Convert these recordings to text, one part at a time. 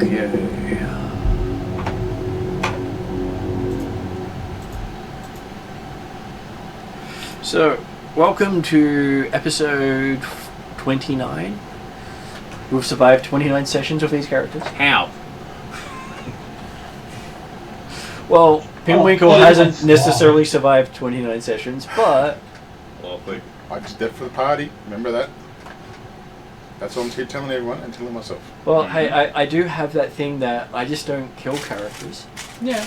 Okay. So, welcome to episode 29. We've survived 29 sessions with these characters. How? Well, Pinwinkle hasn't necessarily survived 29 sessions, but... Awfully. I just did for the party, remember that? That's what I'm here telling everyone and telling myself. Well, hey, I do have that thing that I just don't kill characters. Yeah.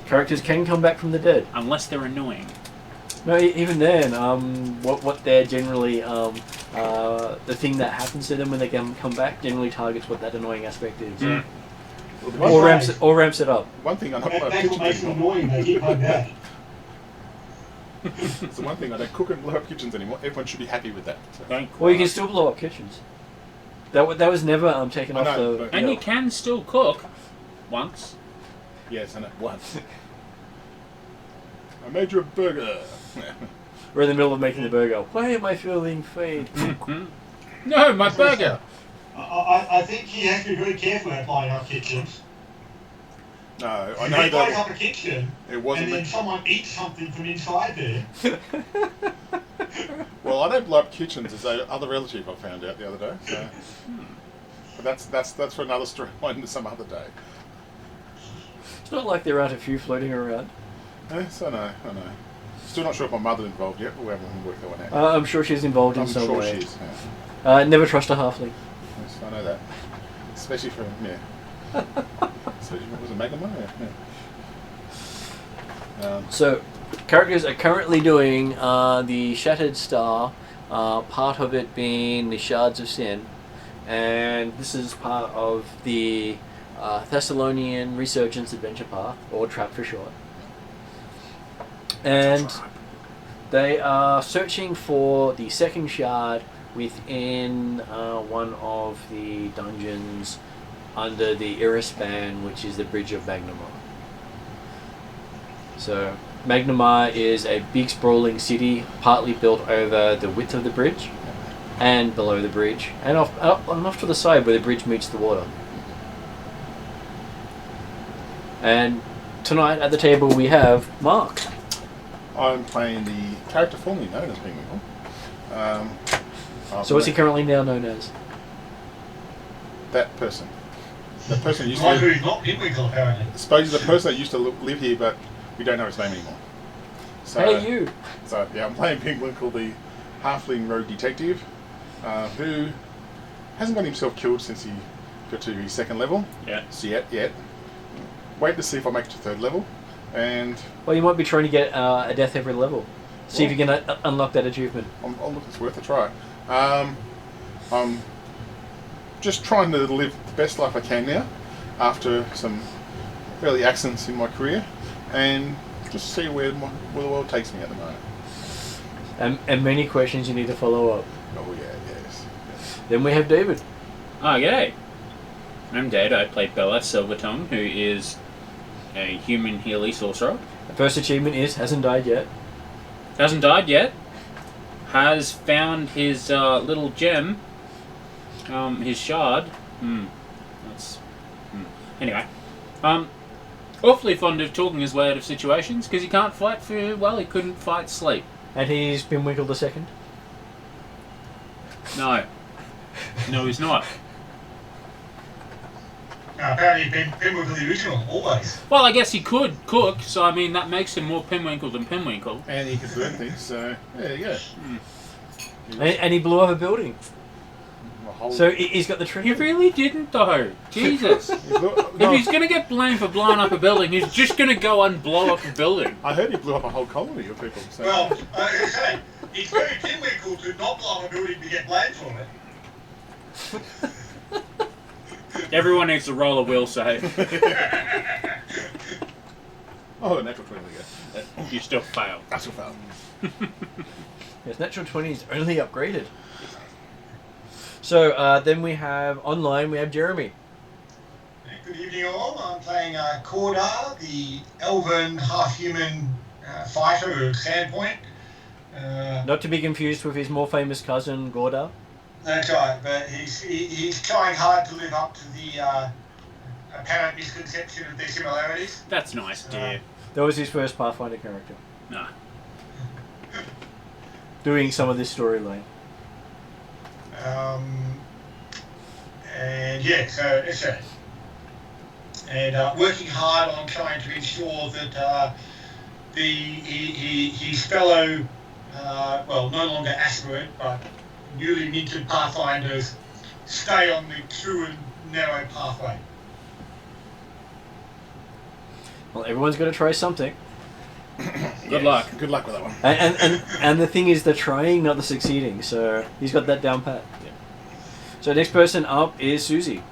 Characters can come back from the dead. Unless they're annoying. No, even then, what they're generally, the thing that happens to them when they come back generally targets what that annoying aspect is. Mm. Or ramps it up. One thing I don't That's what makes them annoying, they keep coming back. It's the one thing I don't cook and blow up kitchens anymore. Everyone should be happy with that. So. Well, you can still blow up kitchens. That was never taken off the... And you can still cook. Once. Yes, I know. Once. I made you a burger. We're in the middle of making the burger. Why am I feeling faint? No, my burger! I think you have to be very careful about blowing up kitchens. No, I If know you blow that up a kitchen, it wasn't. and then someone eats something from inside there. Well, I don't blow up kitchens as a other relative I found out the other day. So. But that's for another story some other day. It's not like there aren't a few floating around. Yes, I know. Still not sure if my mother's involved yet, but we haven't worked that one out. I'm sure she's involved in some way. I'm sure she is. Yeah. Never trust a halfling. Yes, I know that. Especially for Especially if it was a Magma. Yeah. So, characters are currently doing the Shattered Star, part of it being the Shards of Sin, and this is part of the Thassilonian Resurgence Adventure Path, or TRAP for short. And they are searching for the second shard within one of the dungeons under the Irispan, which is the Bridge of Magnamar. So, Magnamar is a big sprawling city, partly built over the width of the bridge and below the bridge, and off to the side where the bridge meets the water. And tonight at the table we have Mark. I'm playing the character formerly known as Pinwinkle. So what's he currently now known as? That person. The person who used One to live... who's not Pinwinkle, apparently. Supposedly the person that used to live here, but we don't know his name anymore. So, Hey, you! So, yeah, I'm playing Pinwinkle, the halfling rogue detective, who hasn't got himself killed since he got to his second level. Yeah. So yet. Wait to see if I make it to third level. And Well, you might be trying to get a death every level. See if you can unlock that achievement. I'll look, it's worth a try. I'm just trying to live the best life I can now, after some early accidents in my career, and just see where the world takes me at the moment. And many questions you need to follow up. Oh yeah, yes. Then we have David. Oh, g'day. I'm Dad. I play Bella Silvertongue, who is a human Healy sorcerer. The first achievement is hasn't died yet. Hasn't died yet. Has found his little gem, his shard. Anyway, awfully fond of talking his way out of situations because he can't fight for, well, he couldn't fight sleep. And he's been Winkle the second. No, he's not. Apparently Pinwinkle the original, always. Well, I guess he could cook, so I mean that makes him more Pinwinkle than Pinwinkle. And he could burn things, so there you go. And he blew up a building. So he's got the trick. He really didn't, though. Jesus. If he's going to get blamed for blowing up a building, he's just going to go and blow up a building. I heard he blew up a whole colony of people. So. Well, hey, it's very Pinwinkle to not blow up a building to get blamed for it. Everyone needs to roll a will save. Oh, natural 20 again. You still fail. I still failed. Yes, natural 20 is only upgraded. So then we have online. We have Jeremy. Good evening, all. I'm playing Cordar, the elven half-human fighter at Sandpoint. Not to be confused with his more famous cousin Gordar. That's right, but he's trying hard to live up to the apparent misconception of their similarities. That's nice, dear. That was his first Pathfinder character. Nah. Doing some of this storyline. And yeah, so it's that. And working hard on trying to ensure that his fellow, well, no longer aspirant, but newly minted Pathfinders stay on the true and narrow pathway. Well, everyone's going to try something. Good luck. Good luck with that one. And the thing is, they're trying, not the succeeding. So he's got that down pat. Yeah. So next person up is Susie.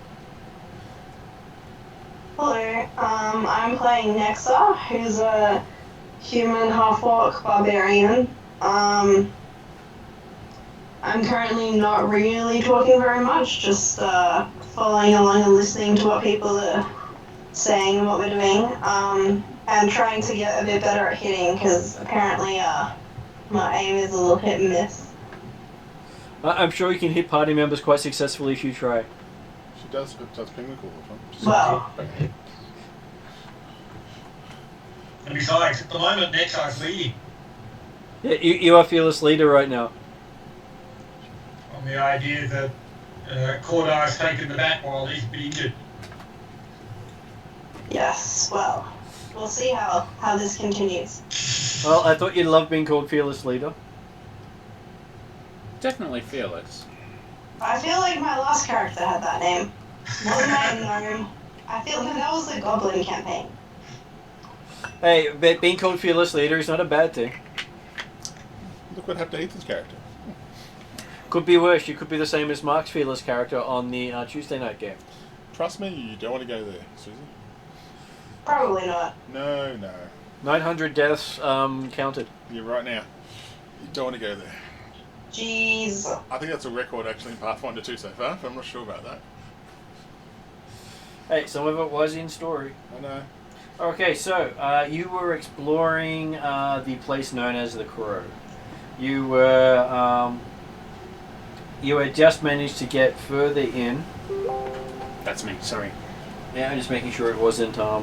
Hello, I'm playing Nexa, who's a human half-orc barbarian. I'm currently not really talking very much, just following along and listening to what people are saying and what we're doing, and trying to get a bit better at hitting, because apparently my aim is a little hit and miss. I'm sure you can hit party members quite successfully if you try. She does penguin call all the time. Well. And besides, at the moment, Nexar's leading Yeah, you are fearless leader right now. on the idea that Cordar has taken the back while he's been injured. Yes, well, we'll see how this continues. Well, I thought you'd love being called fearless leader. Definitely fearless. I feel like my last character had that name. Wasn't my gnome? I feel like that was the Goblin campaign. Hey, but being called fearless leader is not a bad thing. Look what happened to Ethan's character. Could be worse. You could be the same as Mark's fearless character on the Tuesday night game. Trust me, you don't want to go there, Susie. Probably not. No. 900 deaths counted. You're right now. You don't want to go there. Jeez. I think that's a record actually in Pathfinder 2 so far, but I'm not sure about that. Hey, some of it was in story. I know. Okay, so you were exploring the place known as the Crow. You had just managed to get further in. That's me, sorry. Yeah, I'm just making sure it wasn't a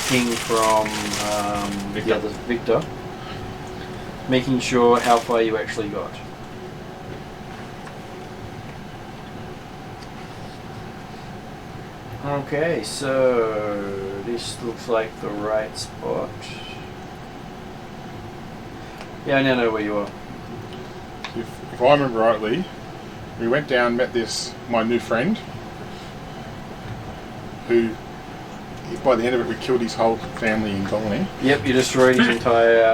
ping from Victor. Victor. Making sure how far you actually got. Okay, so this looks like the right spot. Yeah, I now know where you are. If I remember rightly, we went down, met my new friend, who, by the end of it, we killed his whole family in Colony. Yep, you destroyed his entire.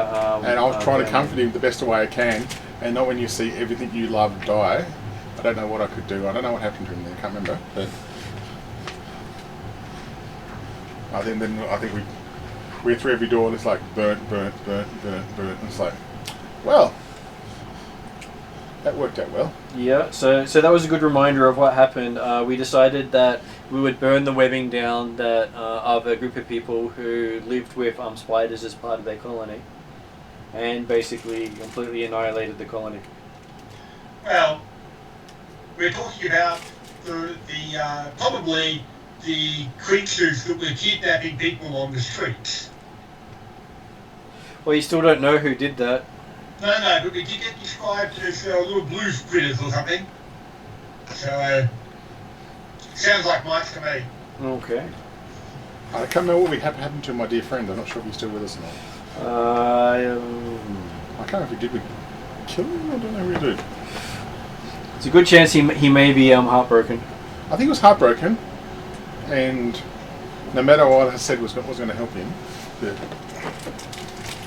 And I'll try to family. comfort him the best way I can, and not when you see everything you love die. I don't know what I could do. I don't know what happened to him then. I can't remember. But I think we went through every door and it's like burnt. And it's like, well, that worked out well. Yeah, so that was a good reminder of what happened. We decided that we would burn the webbing down that of a group of people who lived with spiders as part of their colony, and basically completely annihilated the colony. Well, we're talking about the probably the creatures that were kidnapping people on the streets. Well, you still don't know who did that. No, but we did get described as little blue critters or something. So, sounds like mice to me. Okay. I can't remember what happened to my dear friend. I'm not sure if he's still with us or not. I can't remember if we did kill him. I don't know what we did. It's a good chance he may be heartbroken. I think he was heartbroken, and no matter what I said was going to help him. But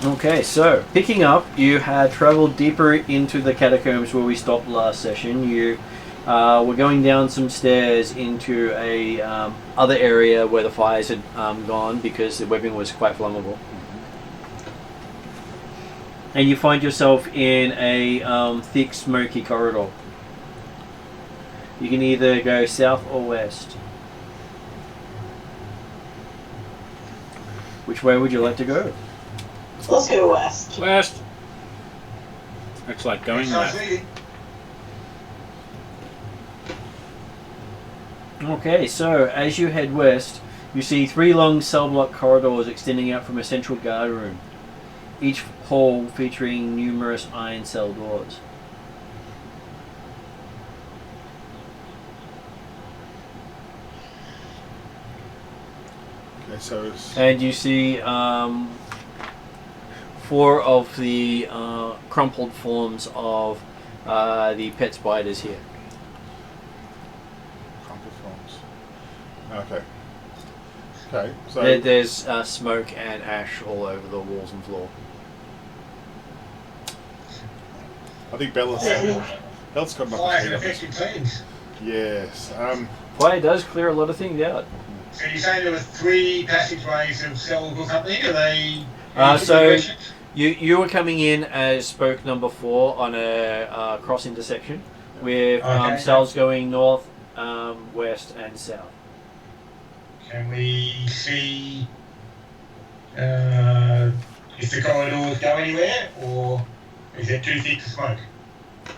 Okay, so picking up, you had travelled deeper into the catacombs where we stopped last session. You were going down some stairs into a other area where the fires had gone because the webbing was quite flammable. And you find yourself in a thick, smoky corridor. You can either go south or west. Which way would you like to go? Let's go west. West. Looks like going Sounds left. leading. Okay, so as you head west, you see 3 long cell block corridors extending out from a central guard room, each hall featuring numerous iron cell doors. Okay, so it's And you see 4 of the crumpled forms of the pet spiders here. crumpled forms. Okay. Okay, so There's smoke and ash all over the walls and floor. I think Bella's got enough Fire to can see affect your teams. Yes. Fire does clear a lot of things out. So you say there were 3 passageways of cell company? Are they? So you were coming in as spoke number 4 on a cross intersection with Okay. cells going north, west, and south. Can we see if the corridors go anywhere, or is it too thick to smoke?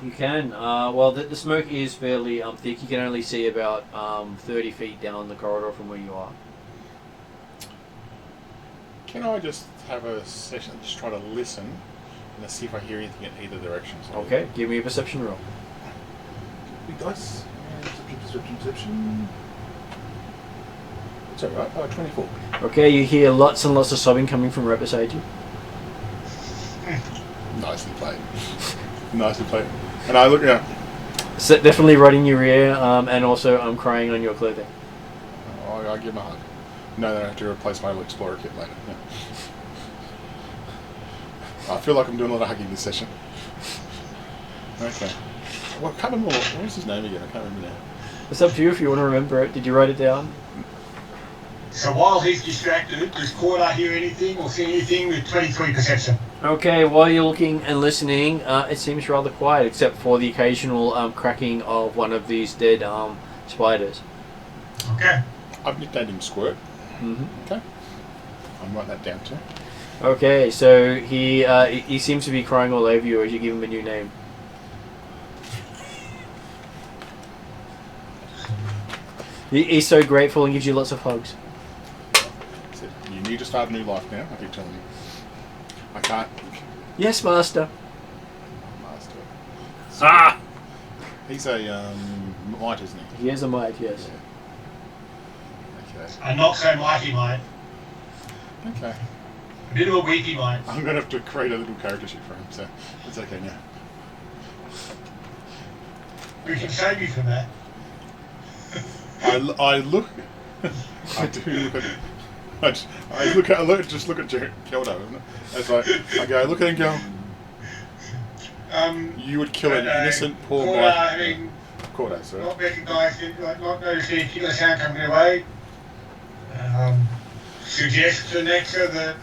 You can. Well, the smoke is fairly thick. You can only see about 30 feet down the corridor from where you are. Can I just have a session, just try to listen and see if I hear anything in either direction? So Okay, give me a perception roll. Big dice. Perception. It's alright. Oh, 24. Okay, you hear lots and lots of sobbing coming from right beside you. Nicely played. Nicely played. And I look at So definitely right in your ear, and also I'm crying on your clothing. I give him a hug. No, then I have to replace my Explorer kit later. Yeah. I feel like I'm doing a lot of hugging this session. Okay. Well, I can't remember what was his name again? I can't remember now. It's up to you if you want to remember it. Did you write it down? So while he's distracted, does Corda hear anything or see anything with 23 perception? Okay, while you're looking and listening, it seems rather quiet, except for the occasional cracking of one of these dead spiders. Okay. I've nicknamed him Squirt. Mm-hmm. Okay. I'm writing that down too. Okay, so he seems to be crying all over you as you give him a new name. He's so grateful and gives you lots of hugs. So you need to start a new life now, I keep telling you. I can't. Yes, master. Master. Ah! He's a mite, isn't he? He is a mite, yes. Okay. A not so mighty mate. Okay. A bit of a weaky mate. I'm going to have to create a little character sheet for him, so it's okay now. We can save you from that. I look. I do look at. Just look at Keldo, isn't it? It's like I go, look at him, go. You would kill an innocent poor Corda, guy. having Cordo, sorry. not recognised it, like not noticing a killer sound coming their way. Suggest the next to the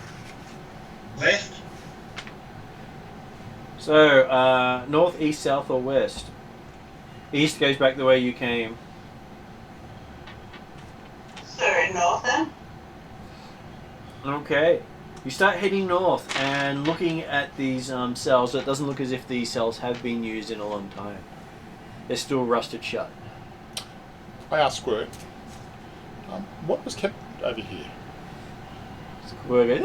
left. So, north, east, south, or west? East goes back the way you came. So north then? Okay. You start heading north and looking at these cells. It doesn't look as if these cells have been used in a long time. They're still rusted shut. I asked Squirt, what was kept over here? Squirt goes,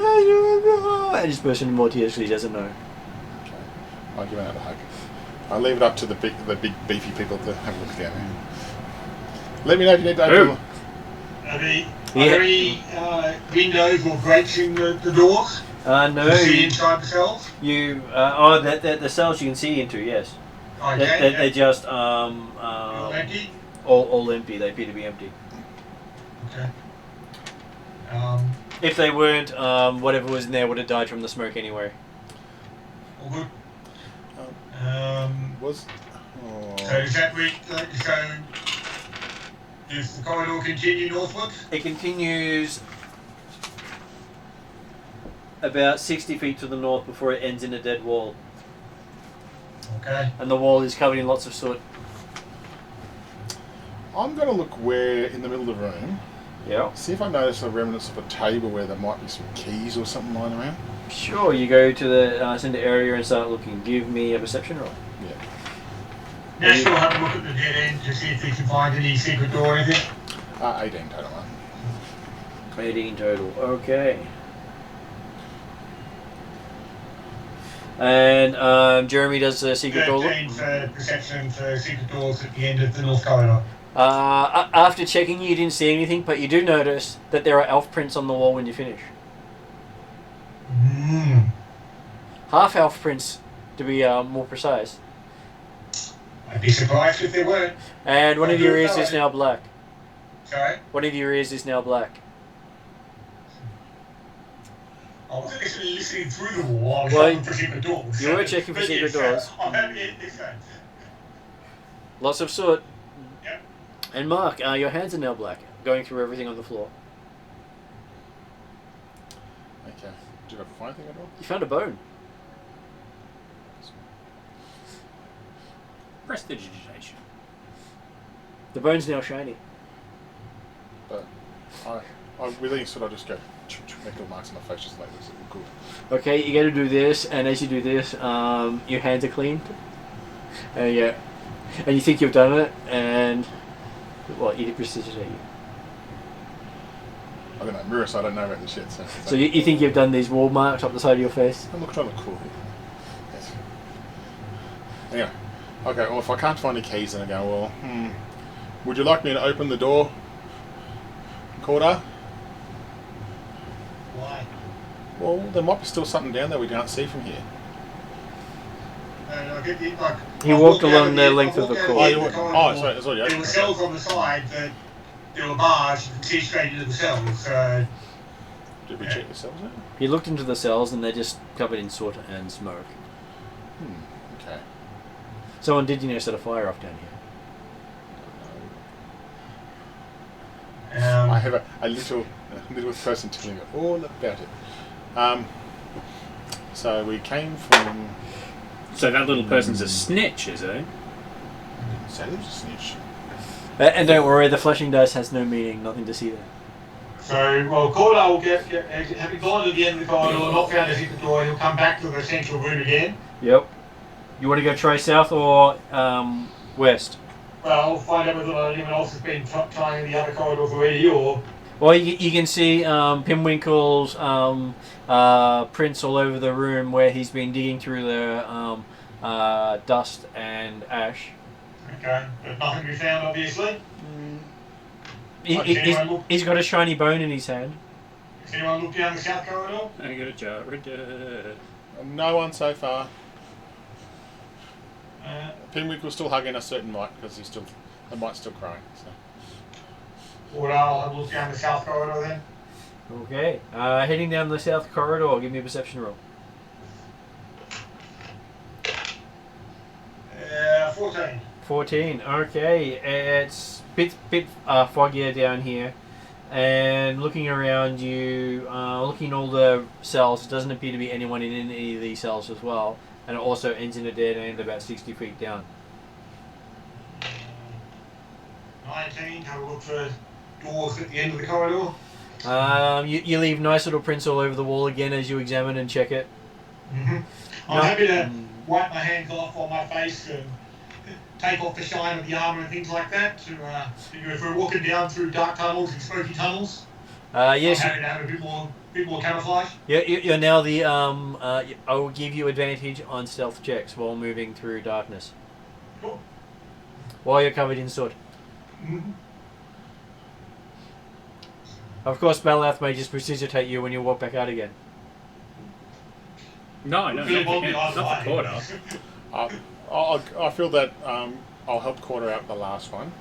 and just bursts into more tears because he doesn't know. Okay. I give another hug. I leave it up to the big beefy people to have a look down there. Let me know if you need to open. Are there any windows or grates in the doors? No. To see inside the cells? You the cells you can see into, yes. Okay. They're just All empty? all empty. They appear to be empty. Okay. If they weren't, whatever was in there would have died from the smoke anyway. All good. Was. So is that so does the corridor continue northwards? It continues about 60 feet to the north before it ends in a dead wall. Okay. And the wall is covered in lots of soot. I'm going to look where in the middle of the room. Yeah. See if I notice the remnants of a table where there might be some keys or something lying around. Sure, you go to the center area and start looking. Give me a perception roll. Yeah. Next we'll have a look at the dead end to see if we can find any secret door or anything. 18 total. 18 total. Okay. And Jeremy does the secret door. 13 for perception for secret doors at the end of the north corridor. After checking, you didn't see anything, but you do notice that there are elf prints on the wall when you finish. Half elf prints, to be more precise. I'd be surprised if there weren't. And one of your ears is now black. Sorry? One of your ears is now black. I wasn't actually listening through the wall. I was Well, looking for secret doors. you were checking for secret doors. I'm happy at this time. Lots of soot. Yep. And Mark, your hands are now black, going through everything on the floor. Okay. Did I find anything at all? You found a bone. Prestidigitation. The bone's now shiny. But with these sort of just go make little marks on my face just like this. Cool. Okay, you got to do this, and as you do this, your hands are clean. Yeah, and you think you've done it, and what? You prestidigitate you. I don't know, mirror, so I don't know about this yet. So you think you've done these wall marks up the side of your face? I'm trying to look cool. Yes. Anyway, okay. Well, if I can't find the keys, then I go. Well, would you like me to open the door, Corda? Why? Well, there might be still something down there we can't see from here. He walked along the length of the corridor. Sorry, sorry. There were cells on the side that there were bars. You could see straight into the cells. Did we check the cells out? He looked into the cells, and they're just covered in soot and smoke. Okay. Someone did, set a fire off down here. I have a little person telling me all about it. So we came from. So that little person's a snitch, is he? I didn't say there was a snitch. And don't worry, the flashing dice has no meaning, nothing to see there. So, well, Corda will having gone to the end of the corridor and not found a secret door, he'll come back to the central room again. Yep. You want to go try south or west? Well, I'll find out whether anyone else has been trying the other corridors already, or... Well, you can see Pimwinkle's prints all over the room where he's been digging through the dust and ash. Okay, but nothing to be found, obviously. He's got a shiny bone in his hand. Has anyone looked down the south corridor? I got a jar. No one so far. Pinwinkle's still hugging a certain mite because the mite's still crying. So. Or I'll have a look down the south corridor then. Okay. Heading down the south corridor, give me a perception roll. 14. 14. Okay. It's bit foggier down here. And looking around you, looking at all the cells, it doesn't appear to be anyone in any of these cells as well. And it also ends in a dead end about 60 feet down. 19, have a look for doors at the end of the corridor. You leave nice little prints all over the wall again as you examine and check it. I'm happy to wipe my hands off on my face and take off the shine of the armour and things like that. If we're walking down through dark tunnels and smoky tunnels, yes. I'm happy to have a bit more camouflage. You're now the. I will give you advantage on stealth checks while moving through darkness. Cool. While you're covered in soot. Of course, Balath may just precipitate you when you walk back out again. No, not the quarter. I feel that I'll help Quarter out the last one,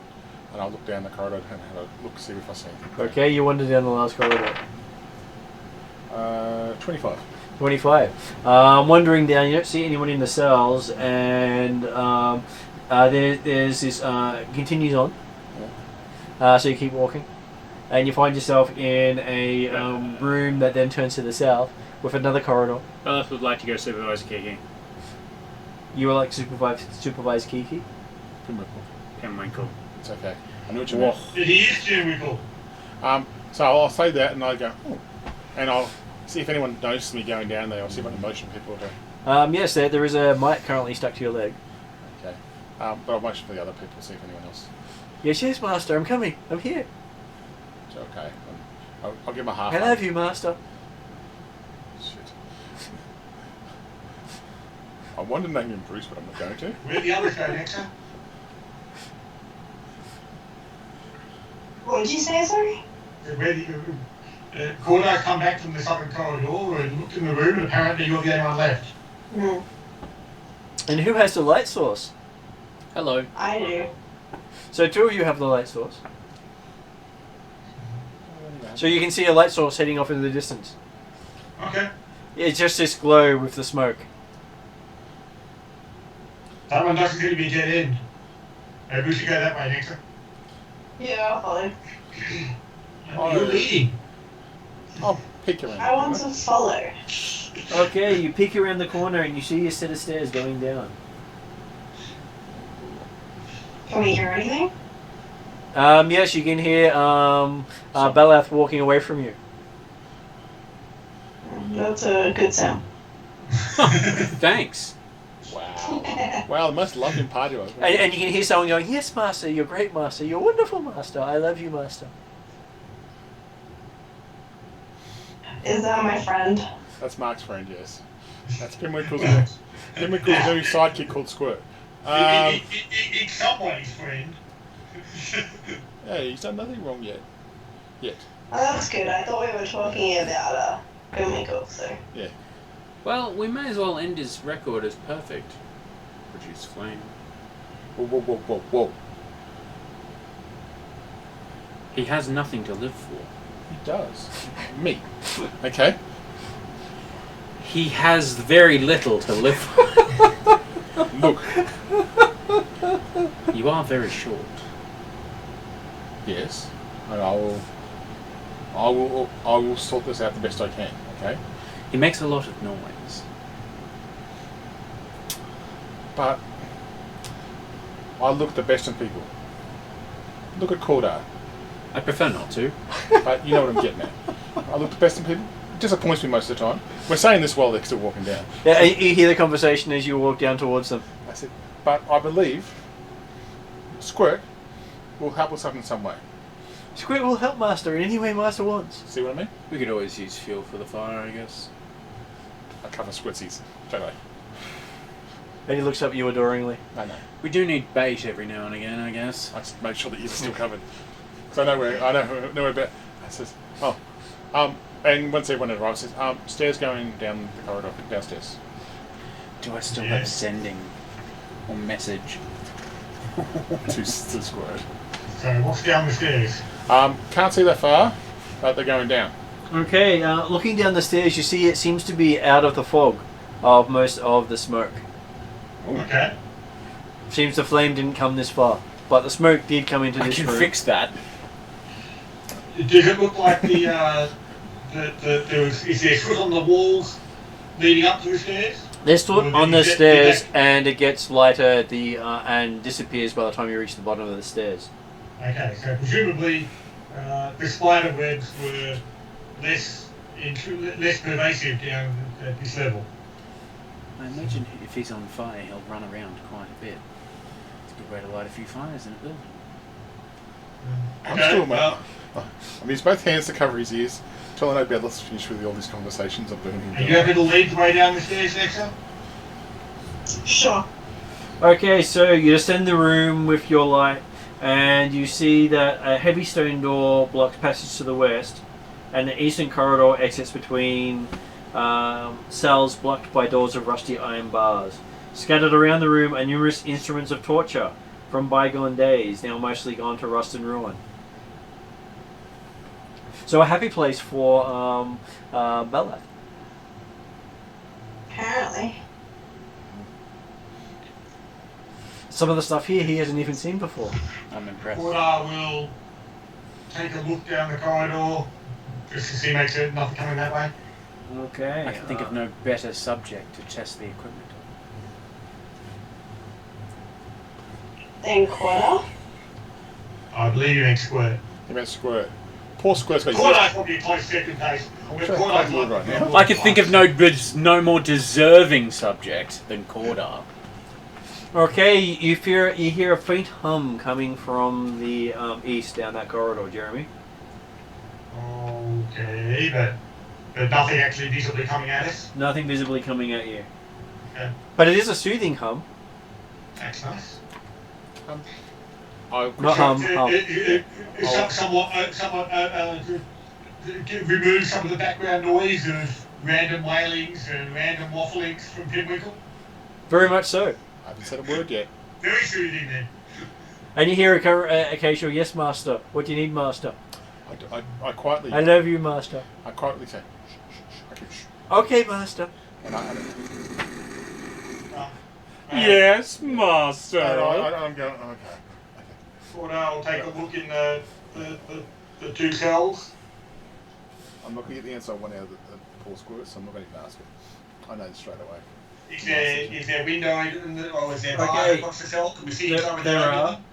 and I'll look down the corridor and have a look, see if I see anything. Okay, you wander down the last corridor. 25. 25. Wandering down, you don't see anyone in the cells, and there's this continues on. So you keep walking, and you find yourself in a room that then turns to the south with another corridor. Balath would like to go supervise Kiki. You would like to supervise Kiki? Pinwinkle. It's okay. I know what you mean. He is Pinwinkle. So I'll say that, and I go, and I'll see if anyone notices me going down there. I'll see if I can motion people to. Yes, there is a mite currently stuck to your leg. Okay. But I'll motion for the other people, see if anyone else. Yes, master, I'm coming. I'm here. Okay. I'll give him a half. I love you, Master. Shit. I wanted to name him Bruce, but I'm not going to. Where the others go, Nexa? What did you say, sorry? Where the Gordo come back from the southern corridor and looked in the room, and apparently you're the only one left. Hmm. And who has the light source? Hello. I do. So 2 of you have the light source. So you can see a light source heading off into the distance. Okay. It's just this glow with the smoke. That one doesn't seem to be a dead end. Maybe we should go that way, Nexa. Yeah, I'll follow. You're leading. I'll peek around. I want to follow. Okay, you peek around the corner and you see a set of stairs going down. Can we hear anything? Yes, you can hear Belath walking away from you. That's a good sound. Thanks. Wow. Wow, the most loving party was. And you can hear someone going, "Yes, Master, you're great, Master. You're wonderful, Master. I love you, Master." Is that my friend? That's Mark's friend, yes. That's Pimwinkle's new sidekick called Squirt. It's somebody's friend. Hey, he's done nothing wrong yet. Oh, that's good. I thought we were talking about Gomiko, so. Yeah. Well, we may as well end his record as perfect. Produce flame. Whoa. He has nothing to live for. He does. Me. Okay. He has very little to live for. Look. You are very short. Yes. And I will sort this out the best I can, okay? He makes a lot of noise. But I look the best in people. Look at Cordar. I prefer not to. But you know what I'm getting at. I look the best in people. It disappoints me most of the time. We're saying this while they're still walking down. Yeah, you hear the conversation as you walk down towards them. I said, but I believe Squirt will help us out in some way. Squirt will help Master in any way Master wants. See what I mean? We could always use fuel for the fire, I guess. I cover Squirtsies, don't I? And he looks up at you adoringly. No. We do need bait every now and again, I guess. I just make sure that you're still covered. So I know where about. I says, and once everyone arrives, says, stairs going down the corridor, downstairs. Do I still Yeah. have sending or message? to Squirt. So what's down the stairs? Can't see that far, but they're going down. Okay, looking down the stairs, you see it seems to be out of the fog of most of the smoke. Okay. Seems the flame didn't come this far, but the smoke did come into I this can room. fix that. Does it look like is there foot on the walls leading up to the stairs? There's foot Or on did the you get- stairs, did and it gets lighter at the and disappears by the time you reach the bottom of the stairs. Okay, so presumably the spider webs were less pervasive down at this level. I imagine if he's on fire, he'll run around quite a bit. It's a good way to light a few fires in a building. I'm Okay, still, well, I use both hands to cover his ears. Till I know Bedless finished with all these conversations of doing are you happy to lead the way down the stairs, Nexa? Sure. Okay, so you descend the room with your light, and you see that a heavy stone door blocks passage to the west, and the eastern corridor exits between cells blocked by doors of rusty iron bars. Scattered around the room are numerous instruments of torture from bygone days, now mostly gone to rust and ruin. So a happy place for Bella. Apparently. Some of the stuff here he hasn't even seen before. I'm impressed. Porter will take a look down the corridor just to see, make certain nothing coming that way. Okay. I can think of no better subject to test the equipment Then Quarter. I believe you mean Squirt. You meant Squirt. Poor Squirt's got Quarter's probably a close second case. sure Quarter's right now. of. I could think of no more deserving subject than Cordar. Okay, you hear a faint hum coming from the east down that corridor, Jeremy. Okay, but nothing actually visibly coming at us. Nothing visibly coming at you. Okay, But it is a soothing hum. that's nice. I Not hum. Remove some of the background noise of random wailings and random wafflings from Pinwinkle. Very much so. I haven't said a word yet. Very soothing then. And you hear occasional, yes, master. What do you need, master? I quietly. I love you, master. I quietly say, shh, shh, shh. I keep shh. Okay, master. And I Yes, master. I'm going, okay. Thought I'll take a look in the two cells. I'm not going to get the answer I want out of the poor squirrels, so I'm not going to even ask it. I know this straight away. Is there a window or is there bars Okay. across the cell? Can we see each other? There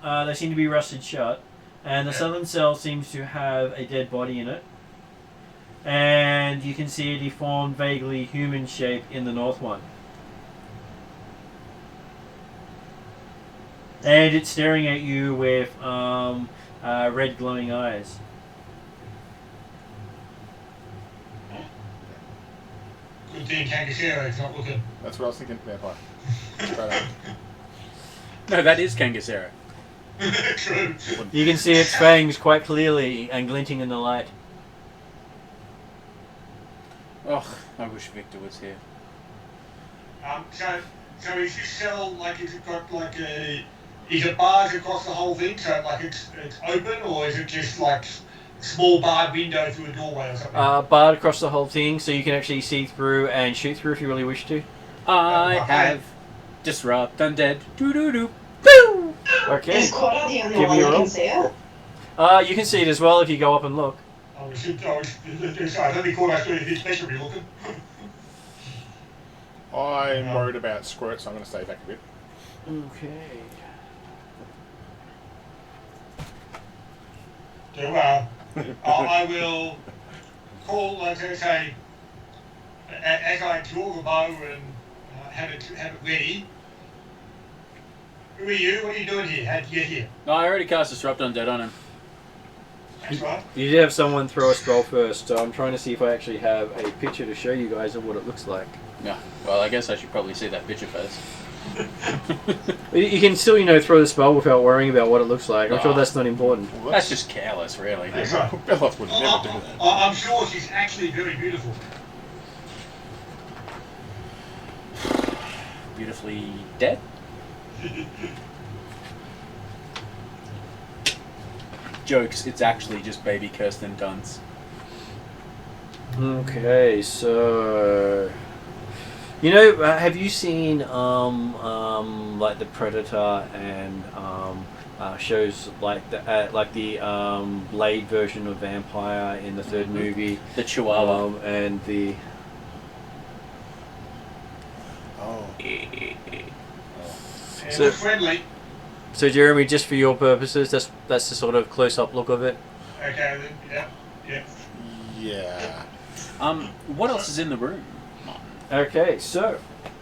are. They seem to be rusted shut. And the southern cell seems to have a dead body in it. And you can see a deformed, vaguely human shape in the north one. And it's staring at you with red glowing eyes. Good thing Kangashiro's not looking. That's what I was thinking, vampire. Straight up. No, that is Kangasera. True. You can see its fangs quite clearly and glinting in the light. Oh, I wish Victor was here. So is this cell like it's got like is it bars across the whole thing? So like it's open, or is it just like small barred window through a doorway or something? Barred across the whole thing, so you can actually see through and shoot through if you really wish to. I okay. have disrupt undead. Doo doo doo. Boo! Okay. Is Quada the only Give one me a that roll. can see it? You can see it as well if you go up and look. I don't think Corda's doing anything special be looking. I'm worried about squirts, so I'm going to stay back a bit. Okay. So I will call, like I say, as I draw the bow and have it ready. Who are you? What are you doing here? How did you get here? No, I already cast disrupt undead on him. That's right. You did have someone throw a spell first, so I'm trying to see if I actually have a picture to show you guys of what it looks like. Yeah. Well, I guess I should probably see that picture first. You can still, throw the spell without worrying about what it looks like. I'm sure that's not important. Well, That's just careless, really. That's right. Beloth would never do that. I'm sure she's actually very beautiful. Beautifully dead. Jokes. It's actually just baby Kirsten Dunst. Okay, so have you seen like the Predator and shows like the Blade version of Vampire in the third movie, The Chihuahua. and the Oh. And So- we're friendly. so Jeremy, just for your purposes, that's the sort of close-up look of it. Okay, then, yeah. Yeah. What else is in the room? Okay, so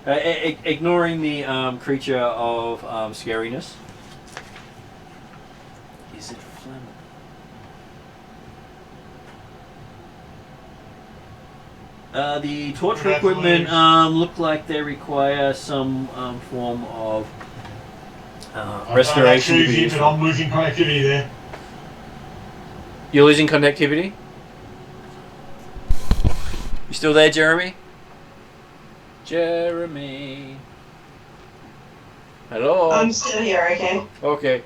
ignoring the creature of scariness. Is it flammable? The torture That's equipment hilarious. look like they require some form of I'm restoration to be actually, useful. I'm losing connectivity there. You're losing connectivity? You still there, Jeremy? Jeremy. Hello? I'm still here, okay? Okay.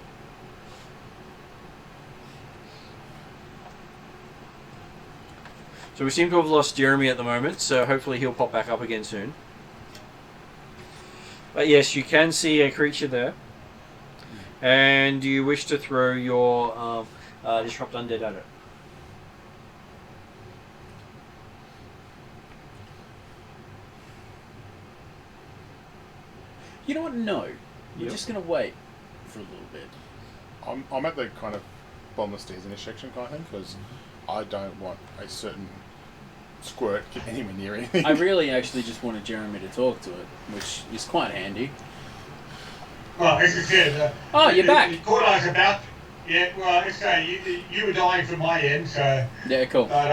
So we seem to have lost Jeremy at the moment, so hopefully he'll pop back up again soon. But yes, you can see a creature there. And do you wish to throw your Disrupt Undead at it? You know what? No. We're Yep. just going to wait for a little bit. I'm at the kind of bottom of the stairs intersection kind of thing, because I don't want a certain squirt get anywhere near anything. I really actually just wanted Jeremy to talk to it, which is quite handy. Well, as I said, Oh, you're back. Corda's about. Yeah, well, okay, you were dying from my end, so. Yeah, cool. But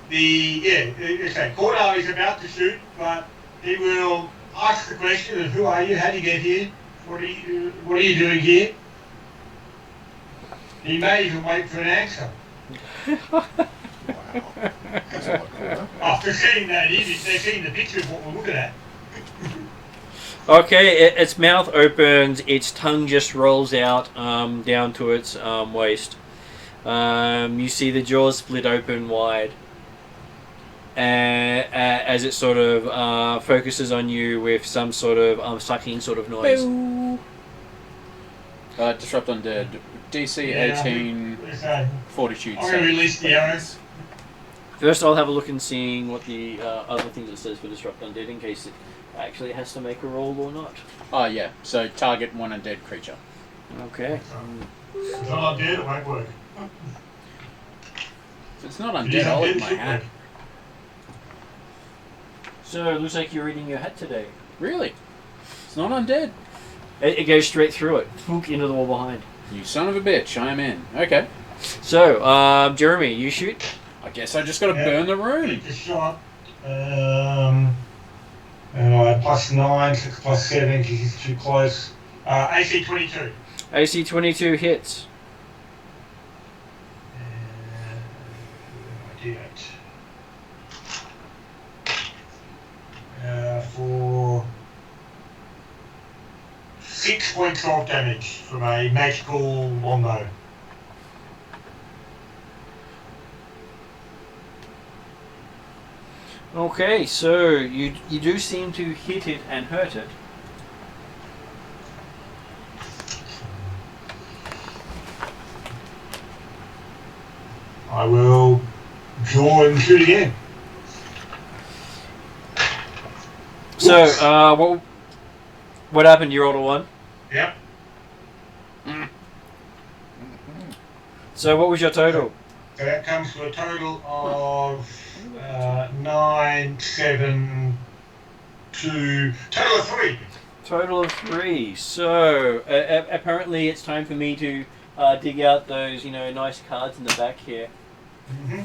okay, Cordo is about to shoot, but he will ask the question of who are you, how do you get here, what are you doing here? He may even wait for an answer. Wow. That's a lot cooler. After seeing that image, they're seeing the picture of what we're looking at. Okay, its mouth opens, its tongue just rolls out down to its waist. You see the jaws split open wide. As it sort of focuses on you with some sort of sucking sort of noise. Disrupt Undead. DC 18, fortitude. I'm going to release the arrows. First, I'll have a look and seeing what the other things it says for Disrupt Undead in case it actually has to make a roll or not. Oh, yeah. So, target one undead creature. Okay. If it's not undead, it won't work. If it's not If it is undead, I'll undead, lift it my should hat. work. So, it looks like you're reading your hat today. Really? It's not undead? It goes straight through it. Fook into the wall behind. You son of a bitch, I am in. Okay. So, Jeremy, you shoot. I guess I just gotta burn the room. Take the shot. And I had +9, 6 +7 because he's too close. AC 22. AC 22 hits. I did it. For 6 points of damage from a magical longbow. Okay, so you do seem to hit it and hurt it. I will draw and shoot again. So, Oops. what happened? You rolled a 1? Yep. So what was your total? So that comes to a total of 9, 7, 2, total of 3. Total of 3. So, apparently it's time for me to dig out those, nice cards in the back here. Mm-hmm.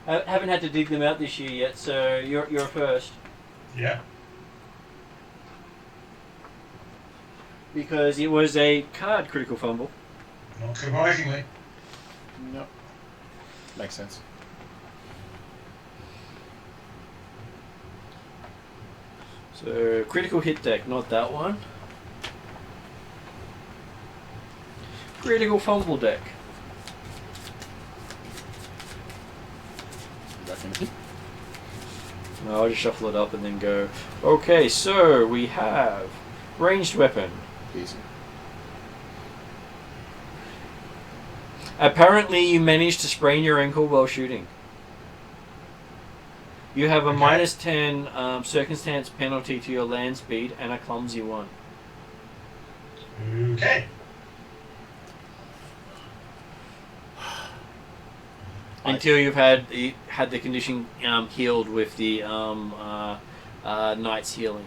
I haven't had to dig them out this year yet, so you're first. Yeah. Because it was a card critical fumble. Not surprisingly. Yep. Makes sense. So, critical hit deck, not that one. Critical fumble deck. No, I'll just shuffle it up and then go. Okay, so we have ranged weapon. Easy. Apparently you managed to sprain your ankle while shooting. You have a Okay. -10 circumstance penalty to your land speed and a clumsy 1. Okay. Until you've had the condition healed with the Knight's healing.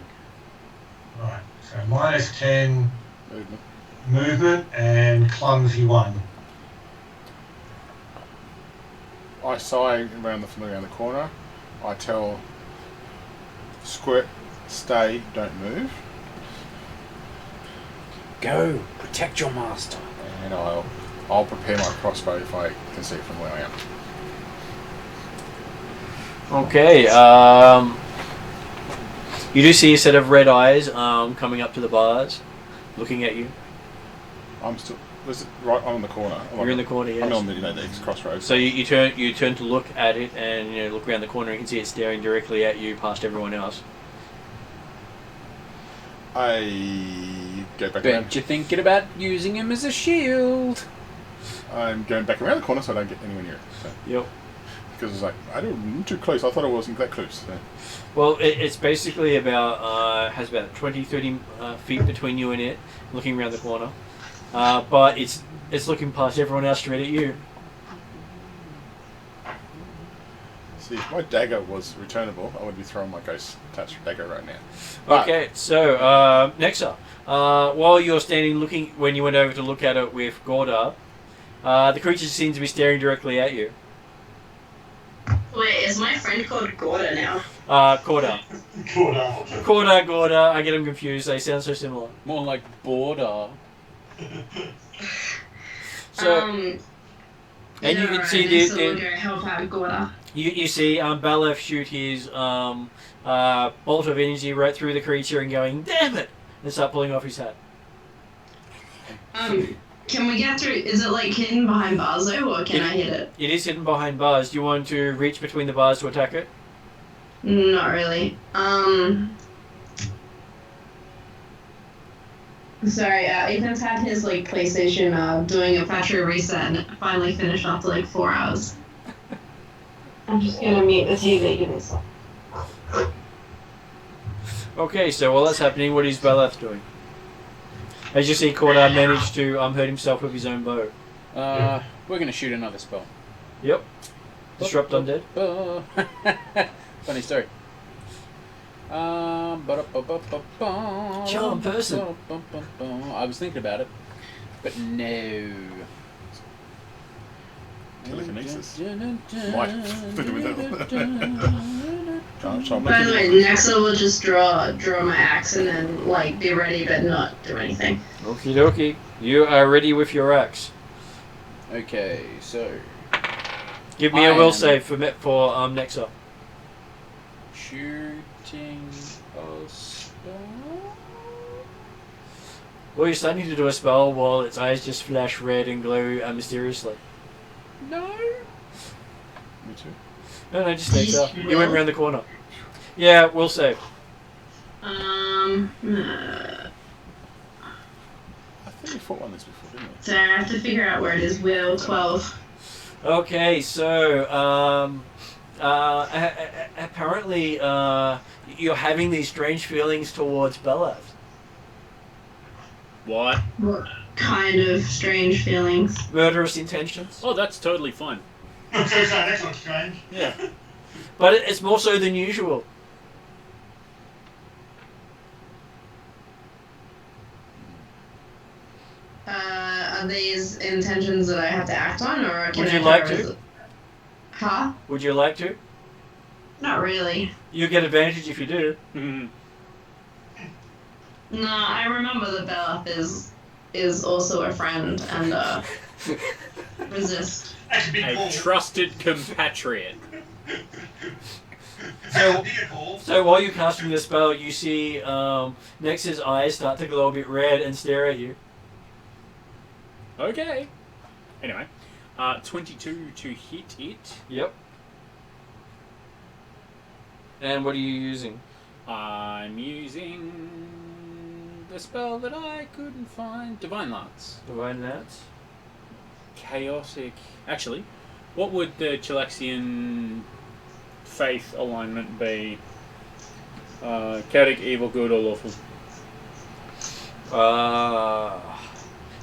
Right. So -10 Movement. movement and clumsy 1. I sigh around the corner. I tell Squirt, stay, don't move. Go, protect your master. And I'll prepare my crossbow if I can see it from where I am. Okay, you do see a set of red eyes coming up to the bars, looking at you. I'm still. Was it right on the corner? You're in the corner, yes. I'm on the crossroads. So you turn to look at it, and look around the corner. And you can see it staring directly at you, past everyone else. I go back Bet around. you're thinking about using him as a shield. I'm going back around the corner so I don't get anywhere near it. So. Yep. Because it's like, I'm too close. I thought it wasn't that close. So. Well, it's basically about has about 20, 30 feet between you and it, looking around the corner. But it's looking past everyone else straight at you. See, if my dagger was returnable, I would be throwing my ghost touch dagger right now. But Okay, so next up, while you're standing looking, when you went over to look at it with Gordar, The creature seems to be staring directly at you. Wait, is my friend called Gorda now? Corda. Good out. Gorda. I get them confused. They sound so similar. More like border. So, and you can see so we'll go help out Gorda. you see Balef shoot his bolt of energy right through the creature and going, damn it! And start pulling off his hat. Can we get through? Is it like hidden behind bars though, or can I hit it? It is hidden behind bars. Do you want to reach between the bars to attack it? Not really. Sorry, Ethan's had his like PlayStation doing a factory reset and it finally finished after like 4 hours. I'm just gonna mute the TV, give me a sec. Okay, so while that's happening, what is Balef doing? As you see, Corda managed to hurt himself with his own bow. We're going to shoot another spell. Yep. Disrupt Undead. Funny story. Charm person. I was thinking about it, but no. Telekinesis. Might fit with that. By the way, next I will just draw my axe and then like be ready but not do anything. Okie dokie. You are ready with your axe. Okay, so Give me a will save for Nexa. Shooting a spell. Well, you're starting to do a spell while its eyes just flash red and glow mysteriously. No. Me too. No, just Nexa. You went around the corner. Yeah, will save. I think we fought on this before, didn't we? So I have to figure out where it is. Will 12. Okay, so apparently you're having these strange feelings towards Balef. What? What kind of strange feelings? Murderous intentions. Oh, that's totally fine. So that's not strange. Yeah. But it's more so than usual. Are these intentions that I have to act on, or can Would I you like terrorize to? it? Huh? Would you like to? Not really. You get advantage if you do. No, I remember that Beleth is also a friend and resist. That's a big A call. trusted compatriot. So, Big call. so while you're casting the spell, you see Nex's eyes start to glow a bit red and stare at you. Okay. Anyway, 22 to hit it. Yep. And what are you using? I'm using the spell that I couldn't find. Divine Lance. Divine Lance. Chaotic. Actually, what would the Chilaxian faith alignment be? Chaotic, evil, good, or lawful?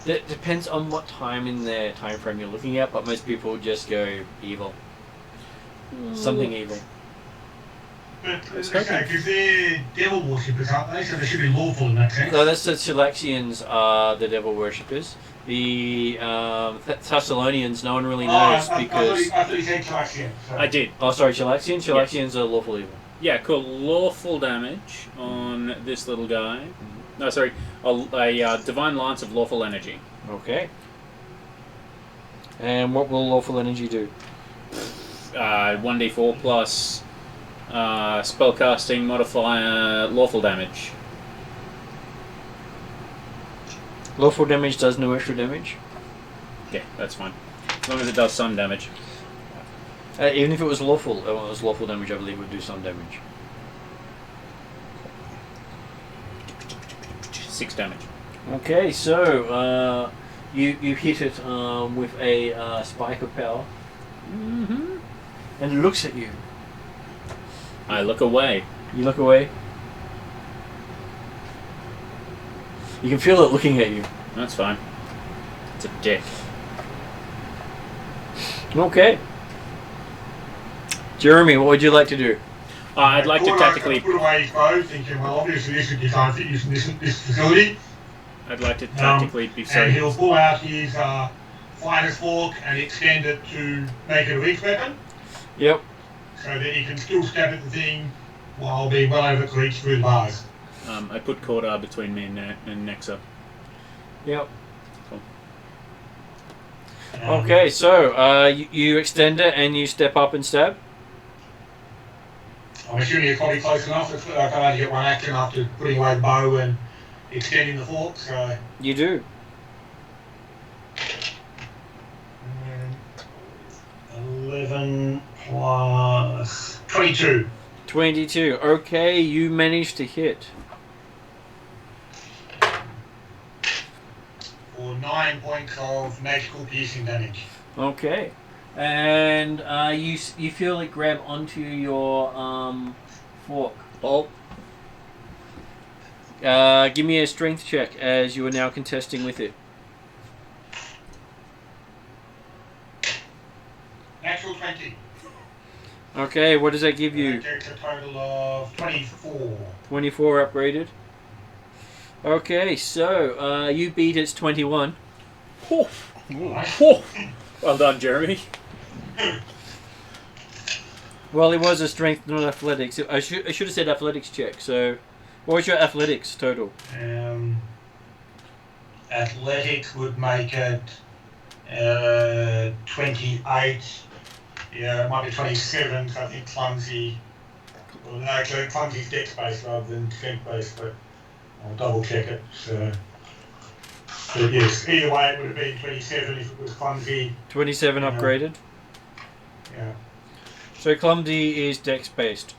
That depends on what time in their time frame you're looking at, but most people just go evil. Something evil. But because they're devil worshippers, aren't they? So they should be lawful in that sense. No, that's the Chilaxians are the devil worshippers. The Thassilonians, no one really knows because. I thought you said Chilaxian. I did. Oh, sorry, Chilaxians. Chilaxians are lawful evil. Yeah, cool. Lawful damage on this little guy. No, sorry. A divine lance of lawful energy. Okay. And what will lawful energy do? 1d4 plus spellcasting modifier lawful damage. Lawful damage does no extra damage. Yeah, that's fine. As long as it does some damage. Even if it was lawful damage, I believe it would do some damage. 6 damage. Okay, so you hit it with a spike of power, Mm-hmm. and it looks at you. I look away. You look away. You can feel it looking at you. That's fine. It's a dick. Okay. Jeremy, what would you like to do? I'd like to tactically. Put away his bow, thinking, well, obviously this would be time for using this facility. I'd like to tactically be And sorry. he'll pull out his finest fork and extend it to make it a reach weapon, Yep. so that you can still stab at the thing while being well over its reach through the bars. I put Cordar between me and Nexa. Yep. Cool. Okay, so you extend it and you step up and stab. I'm assuming it's probably close enough. I can only get one action after putting away the bow and extending the fork, so... You do. 11 plus 22. 22. Okay, you managed to hit. For 9 points of magical piercing damage. Okay. And you feel it grab onto your fork. Bolt. Give me a strength check as you are now contesting with it. Natural 20. Okay, what does that give you? That takes a total of 24. 24 upgraded. Okay, so you beat its 21. Oh. Nice. Oh. Well done, Jeremy. Well, it was a strength, not athletics. I should have said athletics check. So, what was your athletics total? Athletics would make it 28. Yeah, it might be 27, so I think clumsy. Well, no, actually, clumsy's dex based rather than strength based, but I'll double check it. So, but yes, either way, it would have been 27 if it was clumsy. 27 upgraded. Yeah. So clumsy is dex based.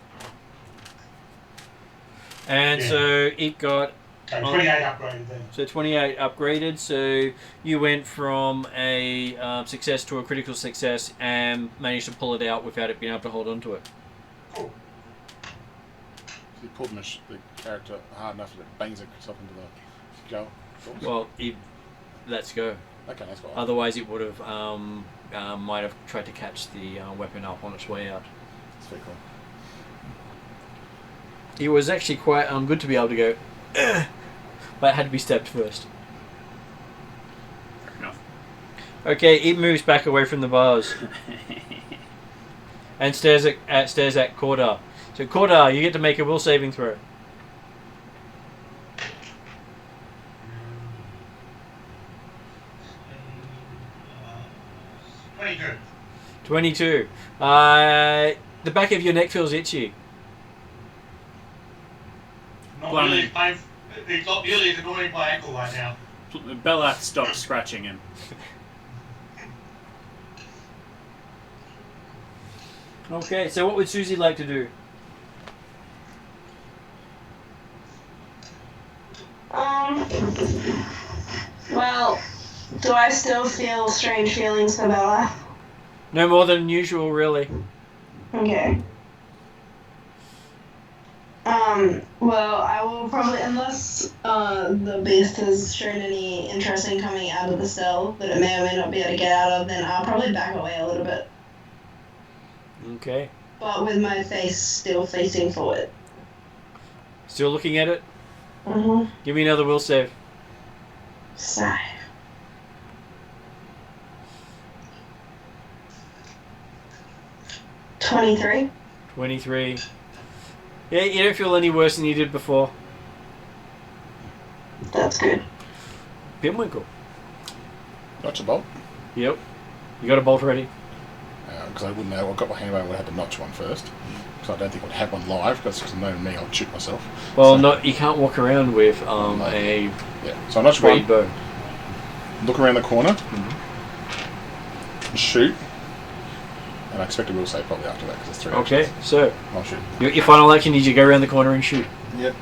And Yeah. so it got So 28 upgraded then. so 28 upgraded. So you went from a success to a critical success and managed to pull it out without it being able to hold on to it. Cool. You pulled the character hard enough that it bangs itself into the go. Well, let's go. Okay, that's fine. Otherwise, it would have might have tried to catch the weapon up on its way out. That's very cool. It was actually quite good to be able to go, "Ugh," but it had to be stabbed first. Fair enough. Okay, it moves back away from the bars and stares at Cordar. So Cordar, you get to make a will saving throw. 22. 22. The back of your neck feels itchy. Not Blimey. really as painful. It's not nearly as annoying my ankle right now. Bellath stopped scratching him. Okay, so what would Susie like to do? Well, do I still feel strange feelings for Bella? No more than usual, really. Okay. Well, I will probably, unless the beast has shown any interest in coming out of the cell that it may or may not be able to get out of, then I'll probably back away a little bit. Okay. But with my face still facing forward. Still looking at it? Mm-hmm. Give me another will save. Sigh. $23. 23. Yeah, you don't feel any worse than you did before. That's good. Pimwinkle. Notch a bolt. Yep. You got a bolt ready? Because I wouldn't know. I got my hand out, I would have had to notch one first. Because I don't think I'd have one live, because knowing me, I'd shoot myself. Well, So- no, you can't walk around with a Yeah. So I notch ready one, bow. look around the corner, Mm-hmm. shoot, and I expect a will save probably after that, because it's 3 Okay, actions. so I'll shoot. your final action is you go around the corner and shoot. Yep.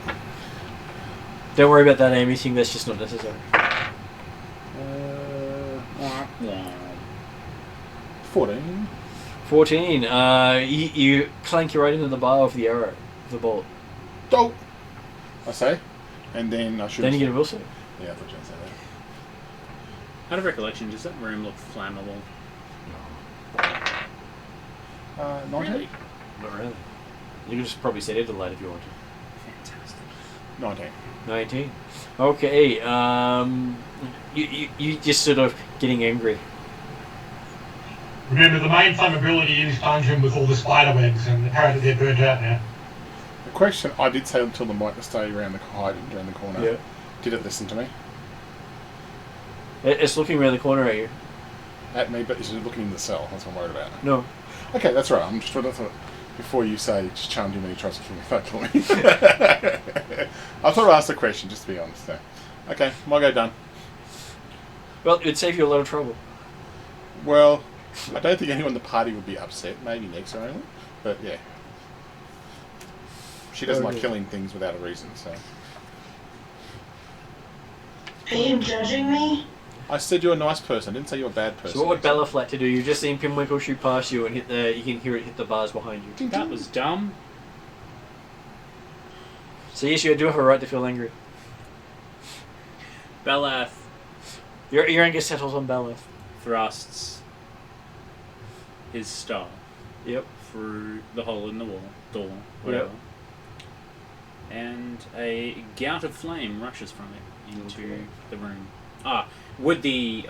Don't worry about that aiming thing, that's just not necessary. 14. 14. You clank right into the bar of the arrow, the bolt. Dope! I say. And then I shoot. Then you get a will save. Yeah, I thought you were going to say Out of recollection, does that room look flammable? that. 19? Really? Not really. You can just probably set it to light if you want to. Fantastic. 19. 19. Okay. You just sort of getting angry. Remember, the main fun ability in this dungeon was all the spider webs, and apparently they're burnt out now. The question, I did say tell the mic to stay around around the corner. Yeah. Did it listen to me? It's looking around the corner at you. At me, but is it looking in the cell? That's what I'm worried about. No. Okay, that's right. I'm just trying to before you say just challenge him and he tries to kill me. Don't kill me. I thought I'd ask the question just to be honest there. Okay, my go done. Well, it'd save you a lot of trouble. Well, I don't think anyone in the party would be upset. Maybe Nexa only, but yeah. She doesn't like killing things without a reason, so. Are you judging me? I said you're a nice person. I didn't say you're a bad person. So what would Bellof like to do? You've just seen Pinwinkle shoot past you and you can hear it hit the bars behind you. That was dumb. So yes, you do have a right to feel angry. Bellof Your anger settles on Bellof. thrusts his star Yep. through the hole in the wall, door, whatever. And a gout of flame rushes from it into the room. Would the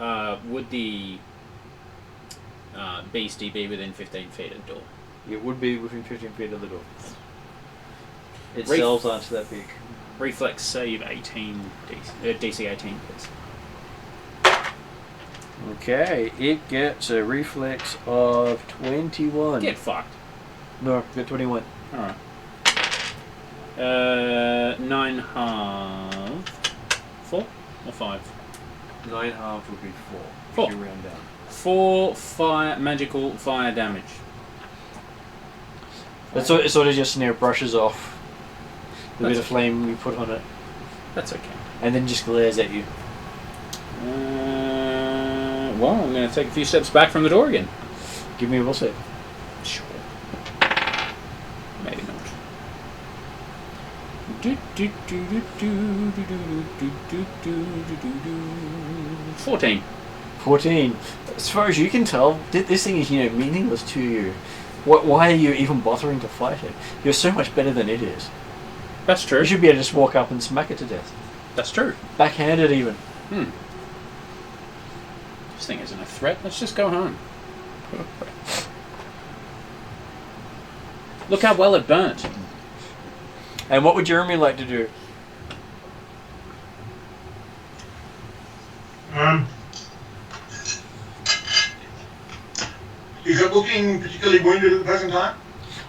beastie be within 15 feet of the door? It would be within 15 feet of the door. Its cells aren't that big. Reflex save 18 DC 18, please. Okay, it gets a reflex of 21. Get fucked. No, get 21. Alright. 9 half. 4 or 5? 9 half would be 4. 4. You round down. 4 magical fire damage. It sort of just brushes off the bit of flame you put on it, That's okay. and then just glares at you. Well, I'm going to take a few steps back from the door again. Give me a will save. Sure. Maybe not. 14. 14. As far as you can tell, this thing is meaningless to you. Why are you even bothering to fight it? You're so much better than it is. That's true. You should be able to just walk up and smack it to death. That's true. Backhanded even. This thing isn't a threat. Let's just go home. Look how well it burnt. And what would Jeremy like to do? Is it looking particularly wounded at the present time?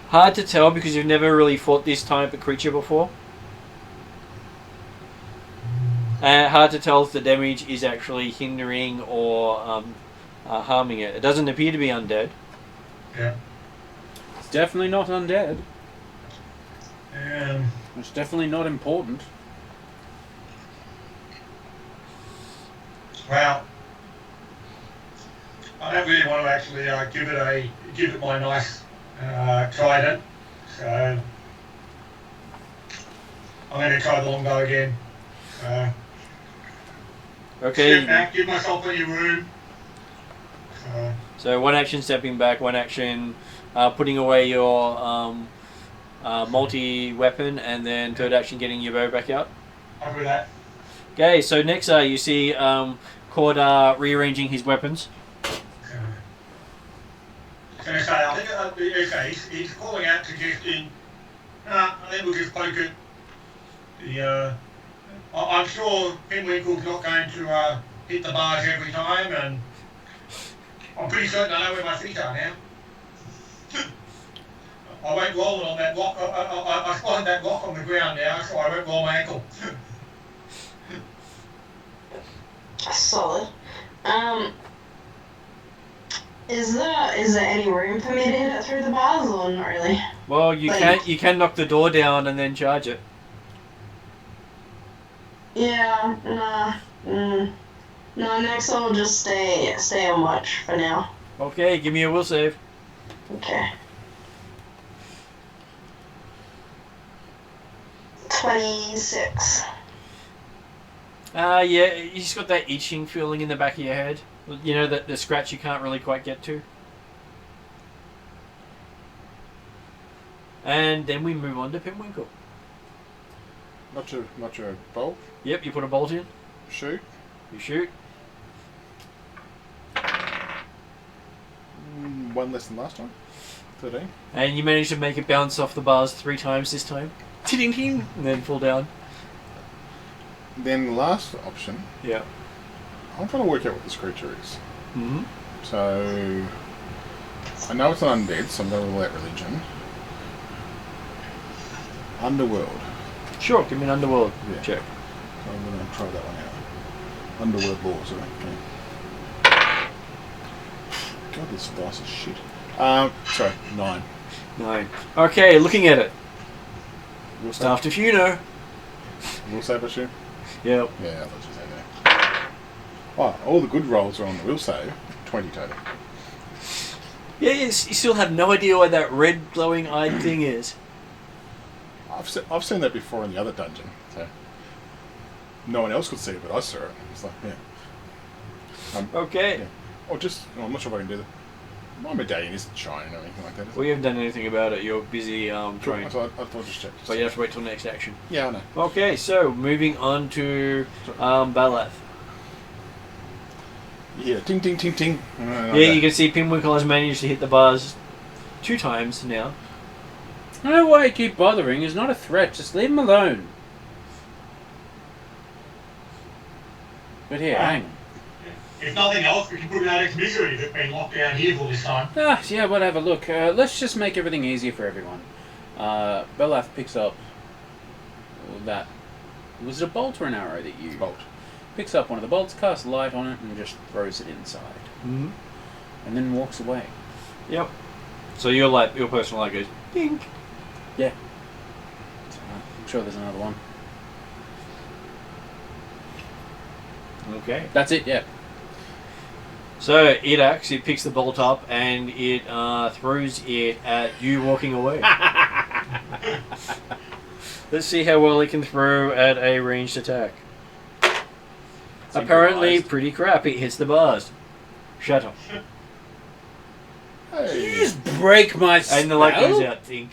Hard to tell because you've never really fought this type of creature before. And hard to tell if the damage is actually hindering or harming it. It doesn't appear to be undead. Yeah. It's definitely not undead. Um, It's definitely not important. well, I don't really want to actually give it my nice trident, so I'm going to try the longbow again. Okay. Step back, give myself plenty of room. So one action stepping back, one action putting away your multi-weapon, and then third action getting your bow back out. I'll do that. Okay, so next you see Cord rearranging his weapons. Can I say, I think okay, he's calling out, suggesting, I think we'll just poke it. I'm sure Pinwinkle's not going to hit the bars every time, and I'm pretty certain I know where my feet are now. I won't roll it on that rock. I spotted that rock on the ground now, so I won't roll my ankle. Solid. Is there any room for me to hit it through the bars, or not really? Well, you can knock the door down and then charge it. Yeah, no, next I'll just stay on watch for now. Okay, give me a will save. Okay. 26. Yeah, you just got that itching feeling in the back of your head. You know, that the scratch you can't really quite get to. And then we move on to Pinwinkle. Not your bolt. Yep, you put a bolt in. Shoot. You shoot. one less than last time. 13. And you managed to make it bounce off the bars 3 times this time. Ting, and then fall down. Then the last option, Yeah. I'm trying to work out what this creature is. Mm-hmm. So, I know it's an undead, so I'm going to rule out religion. Underworld. Sure, give me an underworld check. So I'm going to try that one out. Underworld laws, okay. God, this dice is shit. Sorry, 9. 9. Okay, looking at it. Will save? Staffed if you know. Will save, I assume? Yep. Yeah, I thought you said that. Oh, all the good rolls are on the will save. 20 total. Yeah, you still have no idea what that red glowing eyed thing is. I've seen that before in the other dungeon, so no one else could see it, but I saw it. It's like, yeah. Okay. Yeah. Or just, I'm not sure if I can do that. My medallion isn't shining or anything like that, is Well, you haven't done anything about it. You're busy trying. So I thought I'd just check. But you have to wait till next action. Yeah, I know. Okay, so moving on to Balath. Yeah, ting, ting, ting, ting. Yeah, you can see Pinwinkle has managed to hit the bars 2 times now. I don't know why you keep bothering. He's not a threat. Just leave him alone. But here, hang on. If nothing else, we can put it out of misery that's been locked down here for this time. Ah, yeah, whatever. Look, let's just make everything easier for everyone. Belath picks up that. Was it a bolt or an arrow that you... Bolt. Picks up one of the bolts, casts light on it, and just throws it inside. Mm-hmm. And then walks away. Yep. So your personal light goes ding. Yeah. So, I'm sure there's another one. Okay. That's it, yeah. So it actually picks the bolt up and it throws it at you walking away. Let's see how well it can throw at a ranged attack. Apparently, pretty crap. It hits the bars. Shut up. Did you Hey. just break my spell? And the light goes out, think.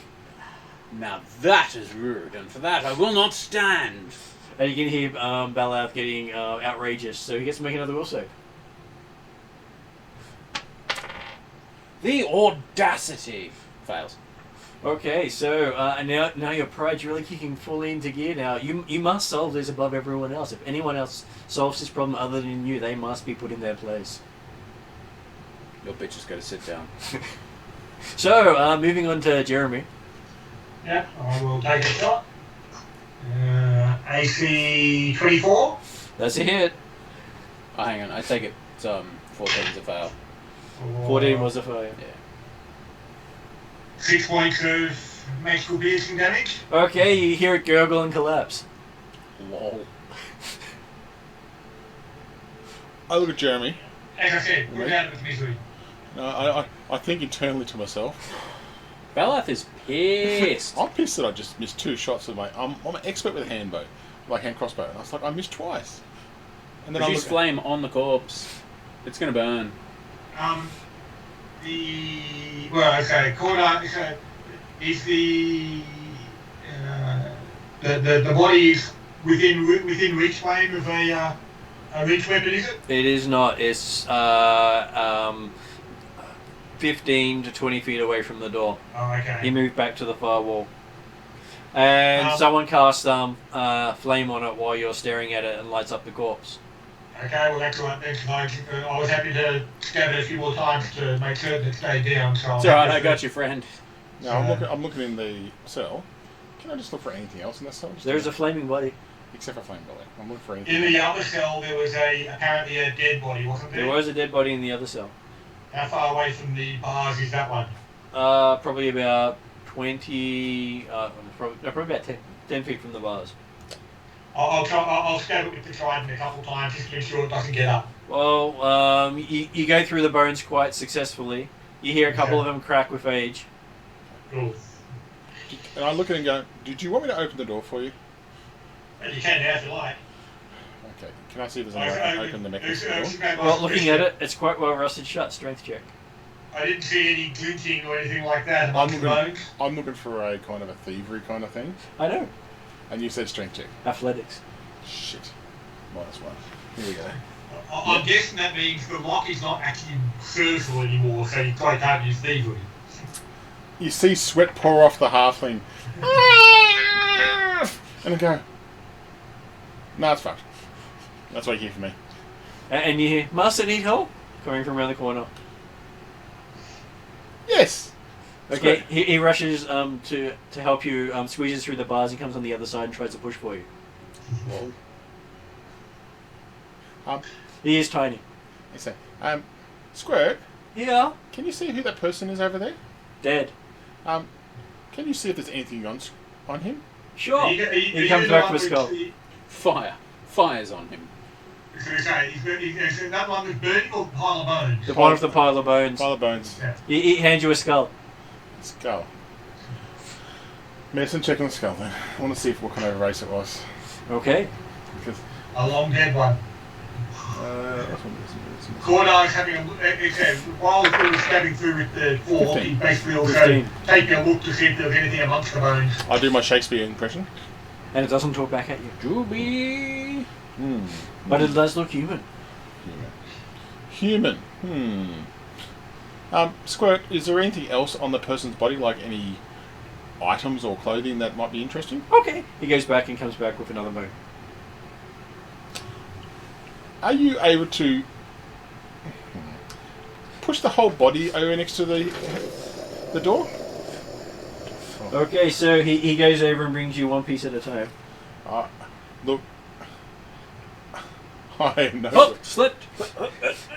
Now that is rude, and for that I will not stand. And you can hear Balath getting outrageous, so he gets to make another will save. The audacity fails. Okay, so now your pride's really kicking fully into gear now. You must solve this above everyone else. If anyone else solves this problem other than you, they must be put in their place. Your bitch has got to sit down. So, moving on to Jeremy. Yeah, I will take a shot. AC 24. That's a hit. Oh, hang on, I take it 14 is a fail. 14 was a failure. Yeah. 6 points of magical piercing damage. Okay, you hear it gurgle and collapse. Lol. I look at Jeremy. As I said, put it out of misery. I think internally to myself, Balath is pissed. I'm pissed that I just missed 2 shots of my... I'm an expert with a hand crossbow. And I was like, I missed twice. And then I Produce flame on the corpse. It's going to burn. Corner is the body is within reach flame of a reach weapon, is it? It is not. It's 15 to 20 feet away from the door. Oh, okay. He moved back to the far wall. And someone cast flame on it while you're staring at it and lights up the corpse. Okay, well excellent. Thanks, I was happy to stab it a few more times to make certain it stayed down. So It's alright, I got you, friend. No, I'm looking in the cell. Can I just look for anything else in that cell? There's a flaming body. Except for flame belly. I'm looking for anything. In the other cell, there was apparently a dead body, wasn't there? There was a dead body in the other cell. How far away from the bars is that one? Probably about 20... probably about 10 feet from the bars. I'll stab it with the trident a couple times just to ensure it doesn't get up. Well, you go through the bones quite successfully. You hear a couple of them crack with age. Cool. And I look at it and go, did you want me to open the door for you? Well, you can now if you like. Okay. Can I see if there's any way to open the mechanism door? Well, looking at it, it's quite well rusted shut. Strength check. I didn't see any glinting or anything like that amongst the bones. I'm looking for a kind of a thievery kind of thing. I know. And you said strength check. Athletics. Shit. -1. Here we go. I'm guessing that means the lock is not actually serviceable anymore, so you probably can't use thievery. You see sweat pour off the halfling. And I go, no, it's fucked. That's what you hear from me. And you hear, Master, need help? Coming from around the corner. Yes. Okay, he rushes to help you, squeezes through the bars, he comes on the other side and tries to push for you. He is tiny. I say, Squirt, Yeah? can you see who that person is over there? Dead. Can you see if there's anything on him? Sure. Are you He comes the back one with a skull. Fire. Fire's on him. So is that one that's burning or pile of bones? The one of the pile of bones. Pile of bones. Yeah. He hands you a skull. Skull. Medicine check on the skull then. I want to see what kind of race it was. Okay. Because, A long dead one. that's one. Cordar's having a look, while he was stabbing through with the fork, he basically also 15. taking a look to see if there was anything amongst the bones. I do my Shakespeare impression. And it doesn't talk back at you. Juby. But it does look human. Human. Squirt, is there anything else on the person's body, like any items or clothing that might be interesting? Okay. He goes back and comes back with another bone. Are you able to push the whole body over next to the door? Okay, so he goes over and brings you one piece at a time. Look, I know. Oh, slipped!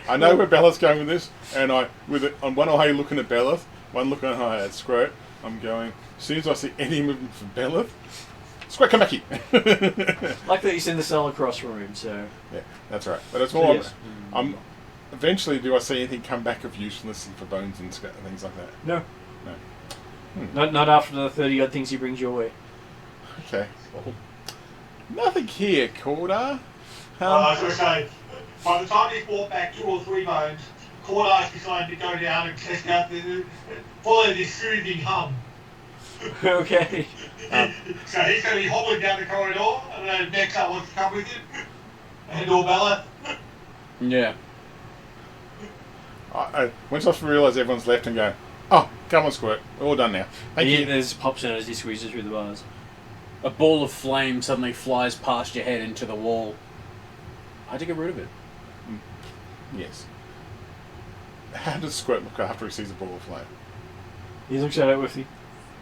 I know where Bella's going with this, and on one eye looking at Bella, one looking at Squirt, I'm going, as soon as I see any movement from Bella, Squirt, come back here. Like that he's in the cell across from him, so... Yeah, that's right. But it's more, Yes. eventually do I see anything come back of usefulness for bones and things like that? No. No. Not after the 30-odd things he brings your way. Okay. Nothing here, Cordar. I was going to say, by the time he's brought back 2 or 3 bones, Cordar's decided to go down and test out follow this soothing hum. Okay. So he's going to be hobbling down the corridor, and then next up wants to come with him. And or Bella. Yeah. Once I realise everyone's left and go, oh, come on, Squirt, we're all done now. Thank you. There's pops in as he squeezes through the bars. A ball of flame suddenly flies past your head into the wall. How'd you get rid of it? Yes. How does Squirt look after he sees a ball of flame? He looks at it with you,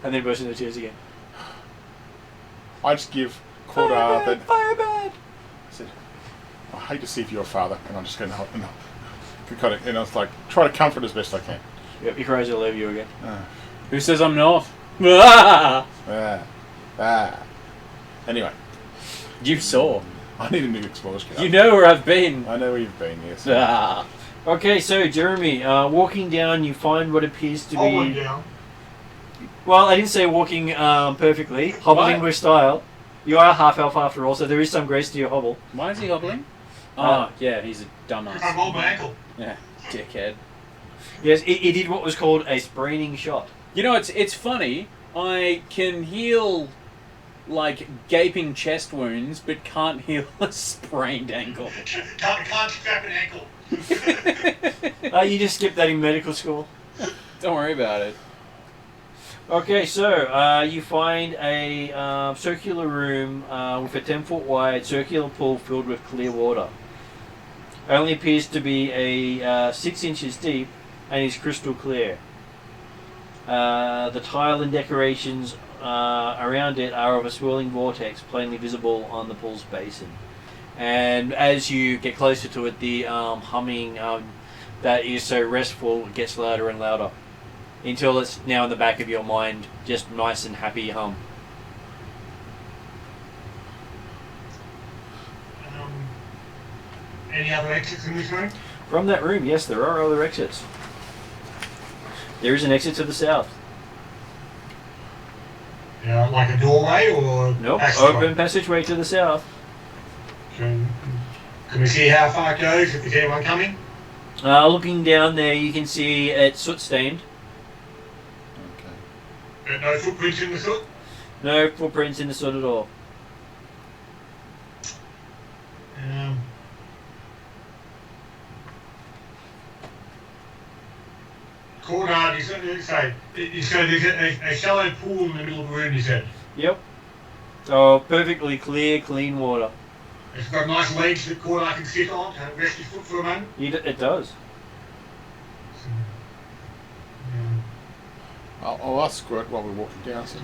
and then bursts into tears again. I just give Cordar that. Firebird! I said, I hate to see if you're a father, and I'm just going to help. And I was like, try to comfort as best I can. Yep, he cries all over you again. Who says I'm not? Anyway, You saw. I need a new explorer's card. You know where I've been. I know where you've been, yes. Okay, so Jeremy, walking down, you find what appears to Hobbling be... down. Well, I didn't say walking perfectly. Hobbling What? with style. You are a half-elf after all, so there is some grace to your hobble. Why is he hobbling? Oh, yeah, he's a dumbass. I rolled my ankle. Yeah, dickhead. Yes, he did what was called a spraining shot. You know, it's funny. I can heal, like, gaping chest wounds, but can't heal a sprained ankle. Can't strap an ankle. You just skipped that in medical school. Don't worry about it. Okay, so you find a circular room with a 10-foot wide circular pool filled with clear water. It only appears to be 6 inches deep and is crystal clear. The tile and decorations around it are of a swirling vortex plainly visible on the pool's basin. And as you get closer to it, the humming that is so restful gets louder and louder, until it's now in the back of your mind, just nice and happy hum. Any other exits in this room? From that room, yes, there are other exits. There is an exit to the south. Yeah, like a doorway or Nope, passageway? open passageway to the south. Can we see how far it goes if there's anyone coming? Looking down there, you can see it's soot stained. Okay. No footprints in the soot? No footprints in the soot at all. courtyard. You said there's a shallow pool in the middle of the room. You said Yep. So perfectly clear, clean water. it's got nice legs that courtyard can sit on to rest his foot for a moment. It does. I'll ask Squirt while we're walking down. So,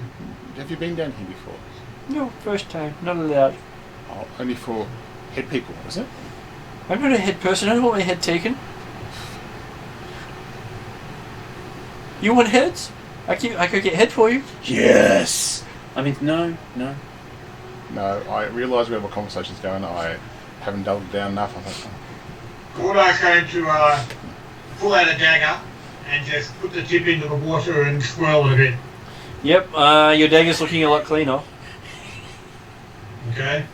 have you been down here before? No, first time. Not allowed. Oh, only for head people, is it? I'm not a head person. I don't want my head taken. You want heads? I could get head for you. Yes. I mean, no. No, I realise where my conversation's going. I haven't doubled down enough. I thought, Courtyard's going to pull out a dagger and just put the tip into the water and swirl it a bit. Yep. Your dagger's looking a lot cleaner. Okay.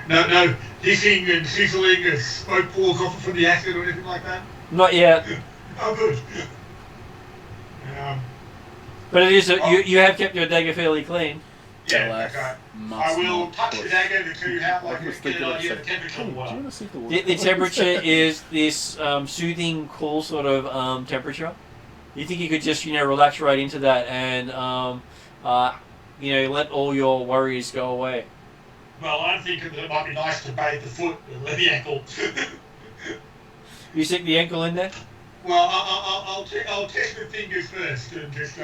No hissing and sizzling as smoke pours off from the acid or anything like that? Not yet. Oh, good. But it is. You have kept your dagger fairly clean. Yeah, okay. I will touch the dagger to tell you how I can get an idea of the temperature of the do you water. want to see if the water? The temperature is this soothing, cool sort of temperature. You think you could just relax right into that and let all your worries go away. Well, I'm thinking that it might be nice to bathe the foot or the ankle. You stick the ankle in there? Well, I'll test the fingers first and just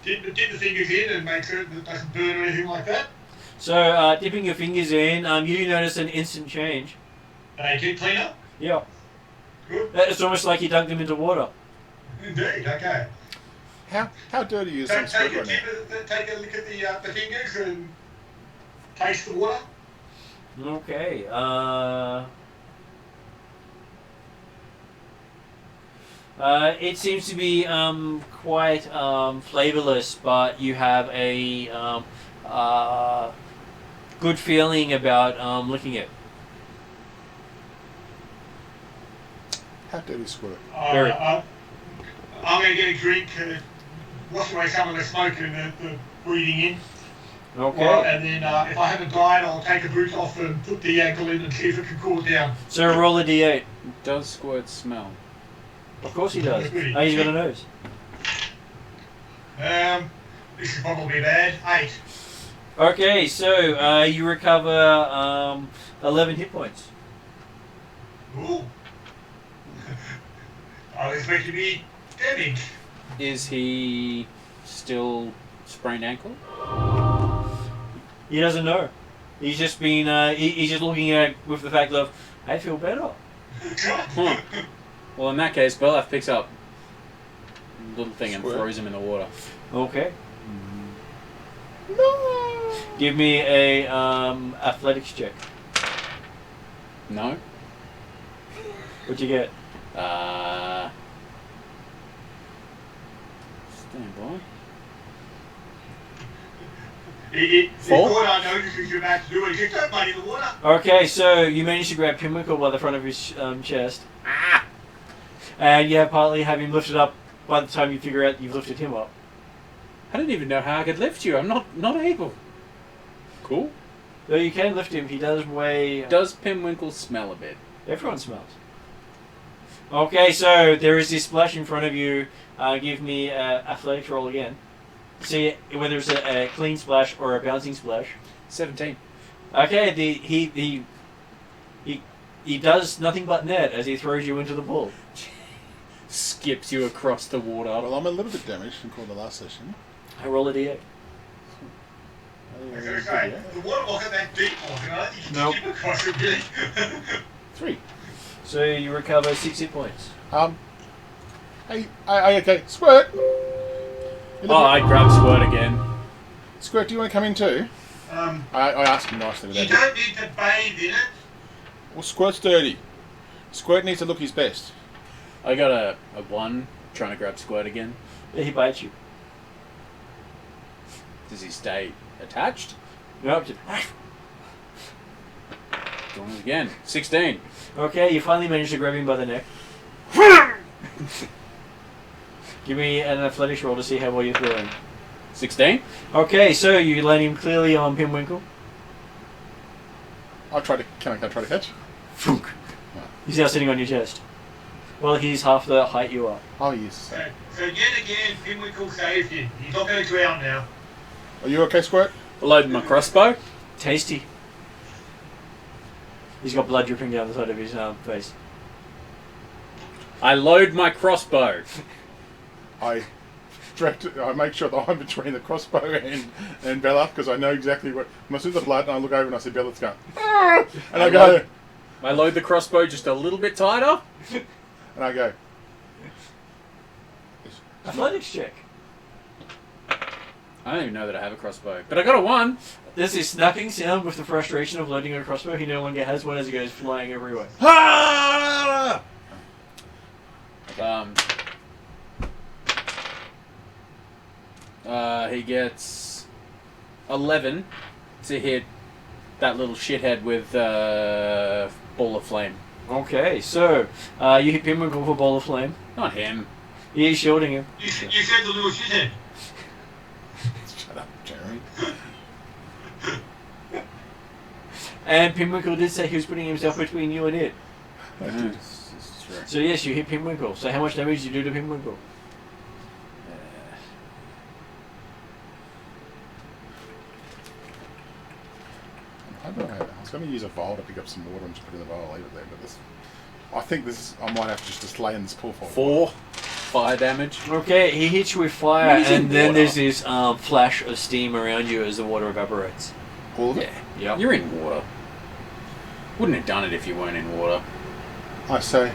dip the fingers in and make sure that it doesn't burn or anything like that. So, dipping your fingers in, you do notice an instant change. They get cleaner? Yeah. Good. It's almost like you dunked them into water. Indeed, okay. How dirty is some Take Squirt right now? a look at the fingers and taste the water. Okay. It seems to be quite flavorless, but you have a good feeling about licking it. How dirty is Squirt? Very. I'm going to get a drink, wash away some of the smoke and the breathing in. Okay. And then if I haven't died, I'll take a boot off and put the ankle in and see if it can cool it down. So roll a d8. Does Squirt smell? Of course he does. Oh, he's got a nose. This is probably bad. 8. Okay, so you recover 11 hit points. Ooh. I was expecting to be damaged. Is he still sprained ankle? He doesn't know. He's just been. He's just looking at it with the fact of, I feel better. Huh. Well, in that case, Belaf picks up a little thing and Squirt. throws him in the water. Okay. No. Give me a athletics check. No? What'd you get? Stand by. Four? What I notices you're about to do is just don't muddy the water. Okay, so you managed to grab Pinwinkle by the front of his chest. And you partly have him lifted up by the time you figure out you've lifted him up. I didn't even know how I could lift you. I'm not able. Cool. Though you can lift him, he does weigh... Does Pinwinkle smell a bit? Everyone smells. Okay, so there is this splash in front of you. Give me an athletics roll again. See whether it's a clean splash or a bouncing splash. 17. Okay, he does nothing but net as he throws you into the pool. Skips you across the water. Well, I'm a little bit damaged from the last session. I roll a d8. I was going to say, the water wasn't that deep, you know? You can Nope. skip across it, really. 3. So you recover 6 hit points. Hey, okay, Squirt. I grab Squirt again. Squirt, do you want to come in too? I asked him nicely You today. don't need to bathe in it. Well, Squirt's dirty. Squirt needs to look his best. I got a 1 trying to grab Squirt again. Yeah, he bites you. Does he stay attached? Nope. Just, Doing it again. 16. okay, you finally managed to grab him by the neck. Give me an athletics roll to see how well you're throwing. 16? Okay, so you land him clearly on Pinwinkle. Can I try to catch? He's now sitting on your chest. Well, he's half the height you are. Oh, yes. So yet again, Pinwinkle saved him. He's not going to drown now. Are you okay, Squirt? Load my crossbow. Tasty. He's got blood dripping down the side of his face. I load my crossbow. I make sure that I'm between the crossbow and Bella, because I know exactly what. When I see the blood, and I look over and I see Bella's going, "Arr!" And I go, I load the crossbow just a little bit tighter. and I go, Athletics check. I don't even know that I have a crossbow, but I got a 1. There's this snapping sound with the frustration of loading a crossbow. He no longer has one as he goes flying everywhere. "Ah!" He gets 11 to hit that little shithead with ball of flame. Okay, so you hit Pinwinkle with a ball of flame. Not him. He's shielding him. You said the little shithead. Shut up, Jeremy. And Pinwinkle did say he was putting himself between you and it. This is true. So yes, you hit Pinwinkle. So how much damage do you do to Pinwinkle? I don't know. I was going to use a vial to pick up some water and just put it in the vial, leave it there, but this. I think this. I might have to just lay in this pool for 4 fire damage. Okay, he hits you with fire, He's in and then water. there's this flash of steam around you as the water evaporates. all of it. Yeah. You're in water. Wouldn't have done it if you weren't in water. I say,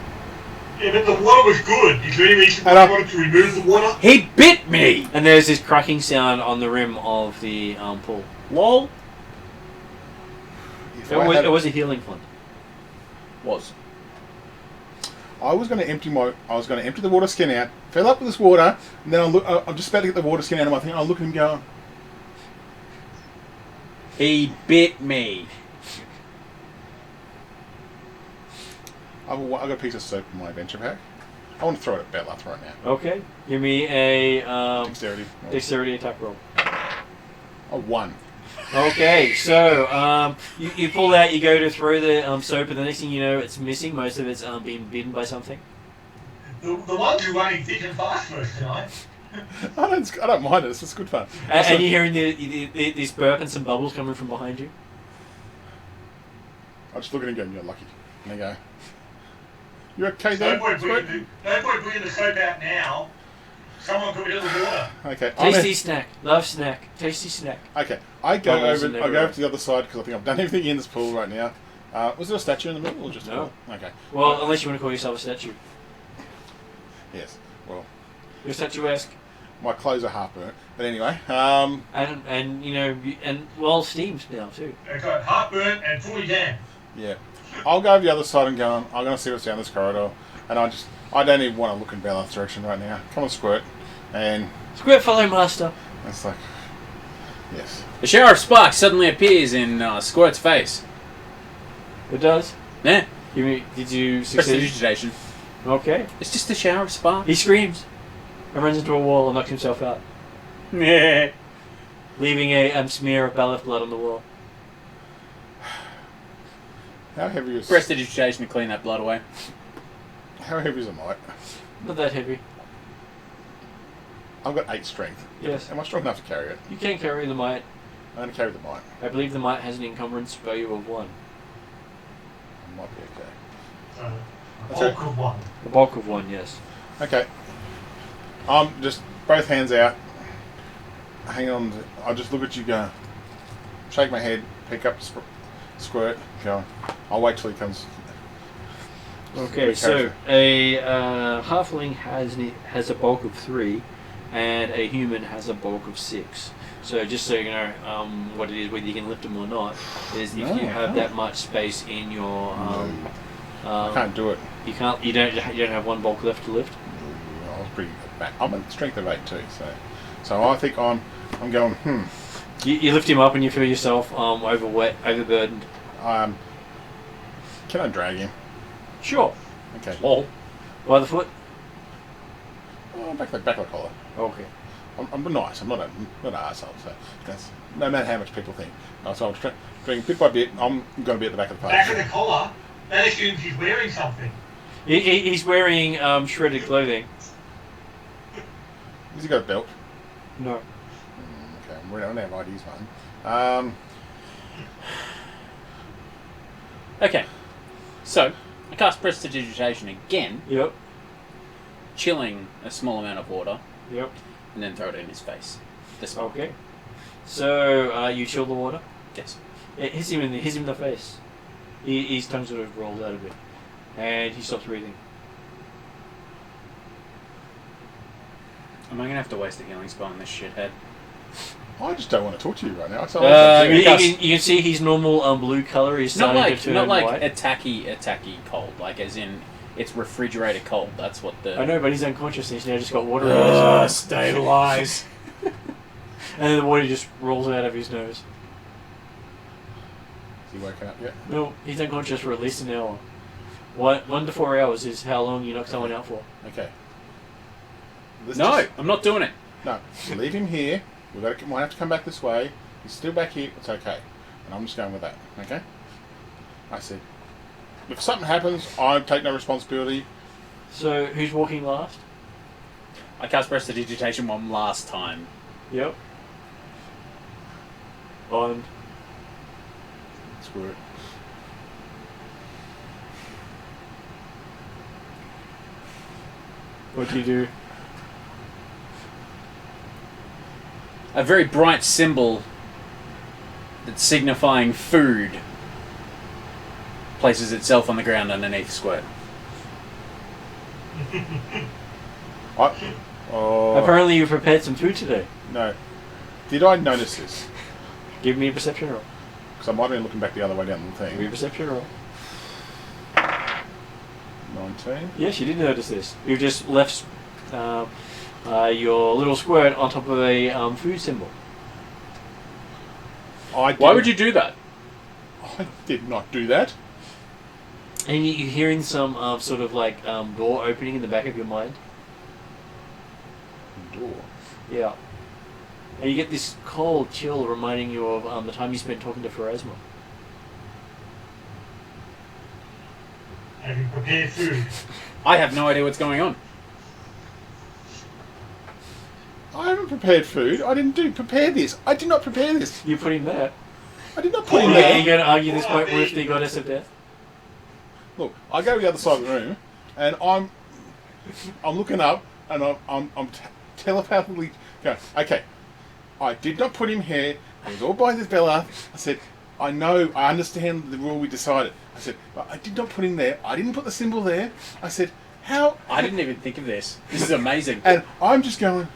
Yeah, but the water was good. Is there any reason why Hello? you wanted to remove the water? He bit me! And there's this cracking sound on the rim of the pool. Lol. if It was a healing fund. Was. I was going to empty the water skin out, fill up with this water, and then I'm just about to get the water skin out of my thing. I look at him going, He bit me. I've got a piece of soap in my adventure pack. I want to throw it at Bella right now. Okay, give me a Dexterity. attack roll. A 1. Okay, so you pull out, you go to throw the soap, and the next thing you know, it's missing. Most of it's been bitten by something. The ones who are running thick and fast for us tonight. I don't mind it. It's just good fun. And you're hearing this burp and some bubbles coming from behind you. I just look at him and go, "You're lucky." And I go, "You okay No there?" point bringing the soap out now. Someone could be in the water. Okay. Tasty snack, love snack, tasty snack. Okay. I go Bubbles over. and I go over everywhere. to the other side because I think I've done everything in this pool right now. Was there a statue in the middle or just No. Okay. Well, unless you want to call yourself a statue. Yes. Well, You're statuesque. my clothes are half burnt. But anyway, And you know, well, steamed now too. They've got heartburn and fully damned. yeah. I'll go over the other side and go. I'm going to see what's down this corridor, and I don't even want to look in Bella's direction right now. Come on, Squirt, and Squirt, follow master. it's like, yes. The shower of sparks suddenly appears in Squirt's face. It does. Yeah. Did you succeed? Prestidigitation. Okay. It's just a shower of sparks. He screams and runs into a wall and knocks himself out, Yeah. leaving a smear of Baleth blood on the wall. How heavy is Prestidigitation to clean that blood away. How heavy is a mite? Not that heavy. I've got 8 strength. Yes. Am I strong enough to carry it? You can carry the mite. I'm going to carry the mite. I believe the mite has an encumbrance value of 1. I might be okay. A Okay. bulk of one. The bulk of 1, yes. Okay. I'm just both hands out. Hang on. I'll just look at you go. Shake my head. Pick up Squirt. Go. I'll wait till he comes. Okay, so a halfling has a bulk of 3, and a human has a bulk of 6. So just so you know what it is, whether you can lift them or not, is if No, you I have can't. that much space in your I can't do it. you don't have 1 bulk left to lift. I was pretty bad. I'm at strength of 8 too. So I think I'm going. You lift him up and you feel yourself overburdened. Can I drag him? Sure. Okay. Lol. By the foot. Oh, back the collar. Okay. I'm nice. I'm not an arsehole. So that's no matter how much people think. So I'm dragging bit by bit. I'm going to be at the back of the Back party. of the collar, that assumes he's wearing something. He's wearing shredded clothing. Has he got a belt? No. Okay, we don't have IDs, man. Okay. So, I cast Prestidigitation again, Yep. chilling a small amount of water, Yep. and then throw it in his face. This one. Okay. So you chill the water. Yes. It hits him in the face. His tongue sort of rolls out a bit, and he stops breathing. Am I going to have to waste a healing spell on this shithead? I just don't want to talk to you right now. So You can see his normal blue color is Not starting like, to turn not like white. attacky cold, like as in it's refrigerator cold. That's what the... I know, but he's unconscious. He's now just got water in his nose. Stabilize. And then the water just rolls out of his nose. Is he woken up yet? No, he's unconscious for at least an hour. 1 to 4 hours is how long you knock someone out for. Okay. No, I'm not doing it. No, leave him here. Might have to come back this way. He's still back here. It's okay. And I'm just going with that. Okay? I said, if something happens, I take no responsibility. So, who's walking last? I cast Prestidigitation one last time. Yep. Bond. Screw it. What do you do? A very bright symbol that's signifying food places itself on the ground underneath Squirt. Apparently you prepared some food today. No. Did I notice this? Give me a perception roll. Because I might have been looking back the other way down the Give me a thing. perception roll. 19. Yes, you did notice this. You've just left your little squirt on top of a food symbol. Why would you do that? I did not do that. And you're hearing some sort of like door opening in the back of your mind. Door. Yeah. And you get this cold chill reminding you of the time you spent talking to Pharasma. Have you prepared food? I have no idea what's going on. I haven't prepared food. I didn't prepare this. I did not prepare this. You put him there. I did not put him Are there. you going to argue this point with the goddess of death? Look, I go to the other side of the room, and I'm looking up, and I'm telepathically going, okay, I did not put him here. It was all by this Bella. I said, I know, I understand the rule we decided. I said, but I did not put him there. I didn't put the symbol there. I said, how? I didn't even think of this. This is amazing. And I'm just going,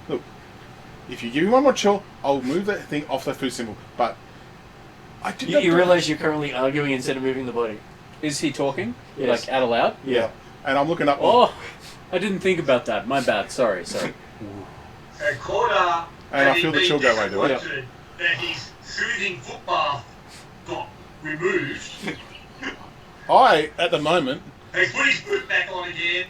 look, if you give me one more chill, I'll move that thing off the food symbol. But I did not. You realise you're currently arguing instead of moving the body. Is he talking? Yes. Like out aloud? Yeah. And I'm looking up. Oh, I didn't think about that. My bad. Sorry. Corda, And I feel the chill go away, do I? that his soothing foot bath got removed. At the moment, He's put his boot back on again.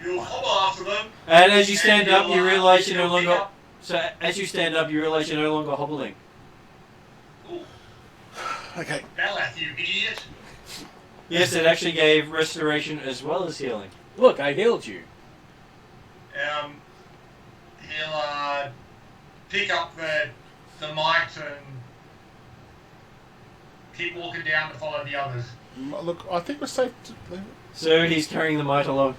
He'll hobble after them. And as you stand And up, you realise you're no he'll pick longer... up- So as you stand up, you realise you're no longer hobbling. Ooh, okay. Balath, you idiot. Yes, it actually gave restoration as well as healing. Look, I healed you. He'll pick up the might and keep walking down to follow the others. Look, I think we're safe to leave it. So he's carrying the might along.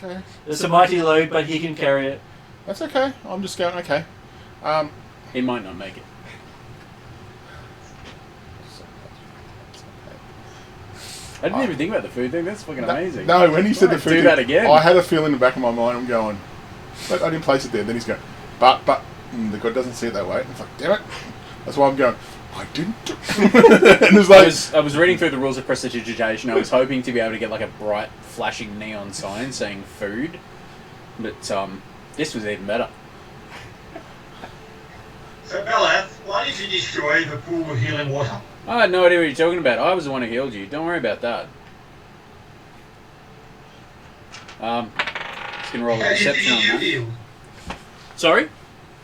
Okay. It's a mighty load, but he can carry it. That's okay. I'm just going, okay. He might not make it. I didn't even think about the food thing. That's fucking amazing. No, when he said the Alright, food do thing, that again. I had a feeling in the back of my mind, I'm going, but I didn't place it there. Then he's going, but the god doesn't see it that way. It's like, damn it. That's why I'm going, I didn't do it. And it's like, I was reading through the rules of prestidigitation. I was hoping to be able to get like a bright, flashing neon sign saying food, but this was even better. So, Balath, why did you destroy the pool of healing water? I had no idea what you're talking about. I was the one who healed you. Don't worry about that. Just gonna roll a How do you deception on think you that. healed? Sorry?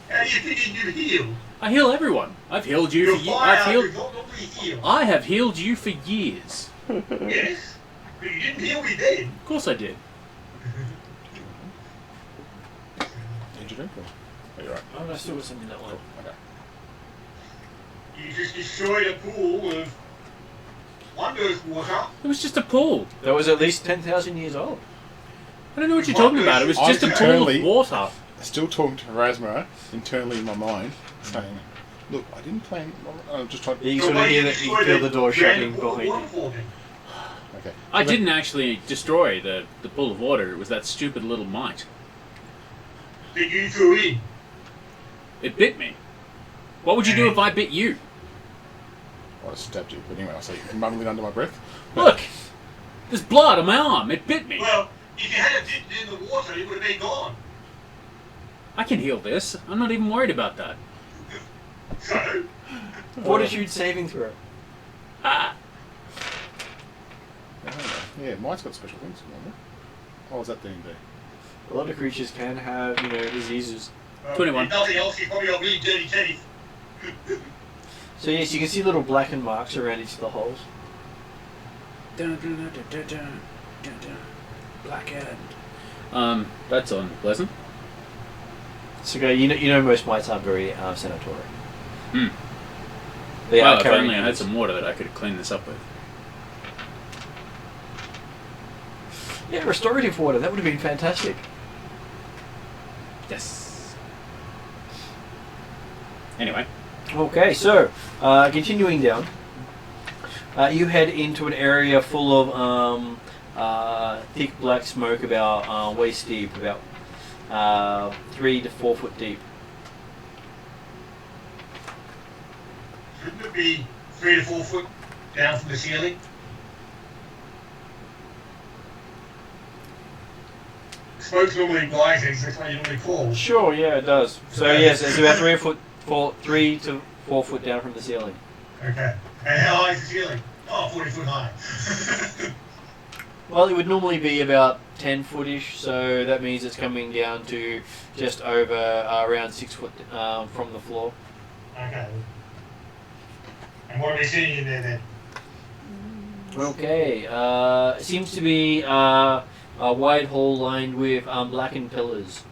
How do you think you healed? I heal everyone. I've healed you Your for years. fire does not normally heal. I have healed you for years. Yes? But you didn't heal me then. Of course I did. Did you drink? Or? Are you right? Oh, I still got something in that one. Okay. You just destroyed a pool of Wonders water. It was just a pool. That was at least 10,000 years old. I don't know what you're talking about. It was just a pool of water. Still talking to Rasmara internally in my mind, saying, "Look, I didn't plan. I'm just trying." You sort of hear that, you feel the door shutting behind you. Okay. I didn't actually destroy the pool of water. It was that stupid little mite. That you threw in. It bit me. What would you do if I bit you? I stabbed you, but anyway, I say mumbling under my breath. Look! There's blood on my arm. It bit me. Well, if you had it dipped in the water, it would have been gone. I can heal this. I'm not even worried about that. So, Fortitude saving throw. Ah! Yeah, mine's got special things. Oh, is that D&D? A lot of creatures can have, diseases. 21. If nothing else, you've probably got really dirty teeth. So yes, you can see little blackened marks around each of the holes. Dun, dun, dun, dun, dun, dun, dun. Blackened. That's unpleasant. So you know most mites aren't very sanatory. Hmm. They Well, are if carrying only I had wounds. some water that I could clean this up with. Yeah, restorative water. That would have been fantastic. Yes. Anyway. Okay, so continuing down, you head into an area full of thick black smoke, about waist deep, about 3 to 4 foot deep. Shouldn't it be 3 to 4 foot down from the ceiling? Smoke's normally rising, so it's what you normally call. Sure, yeah, it does. So yes, it's about 3 to 4 foot down from the ceiling. Okay. And how high is the ceiling? Oh, 40 foot high. Well, it would normally be about 10 footish, so that means it's coming down to just over around 6 foot from the floor. Okay. And what are we seeing in there then? Okay, it seems to be a wide hall lined with blackened pillars.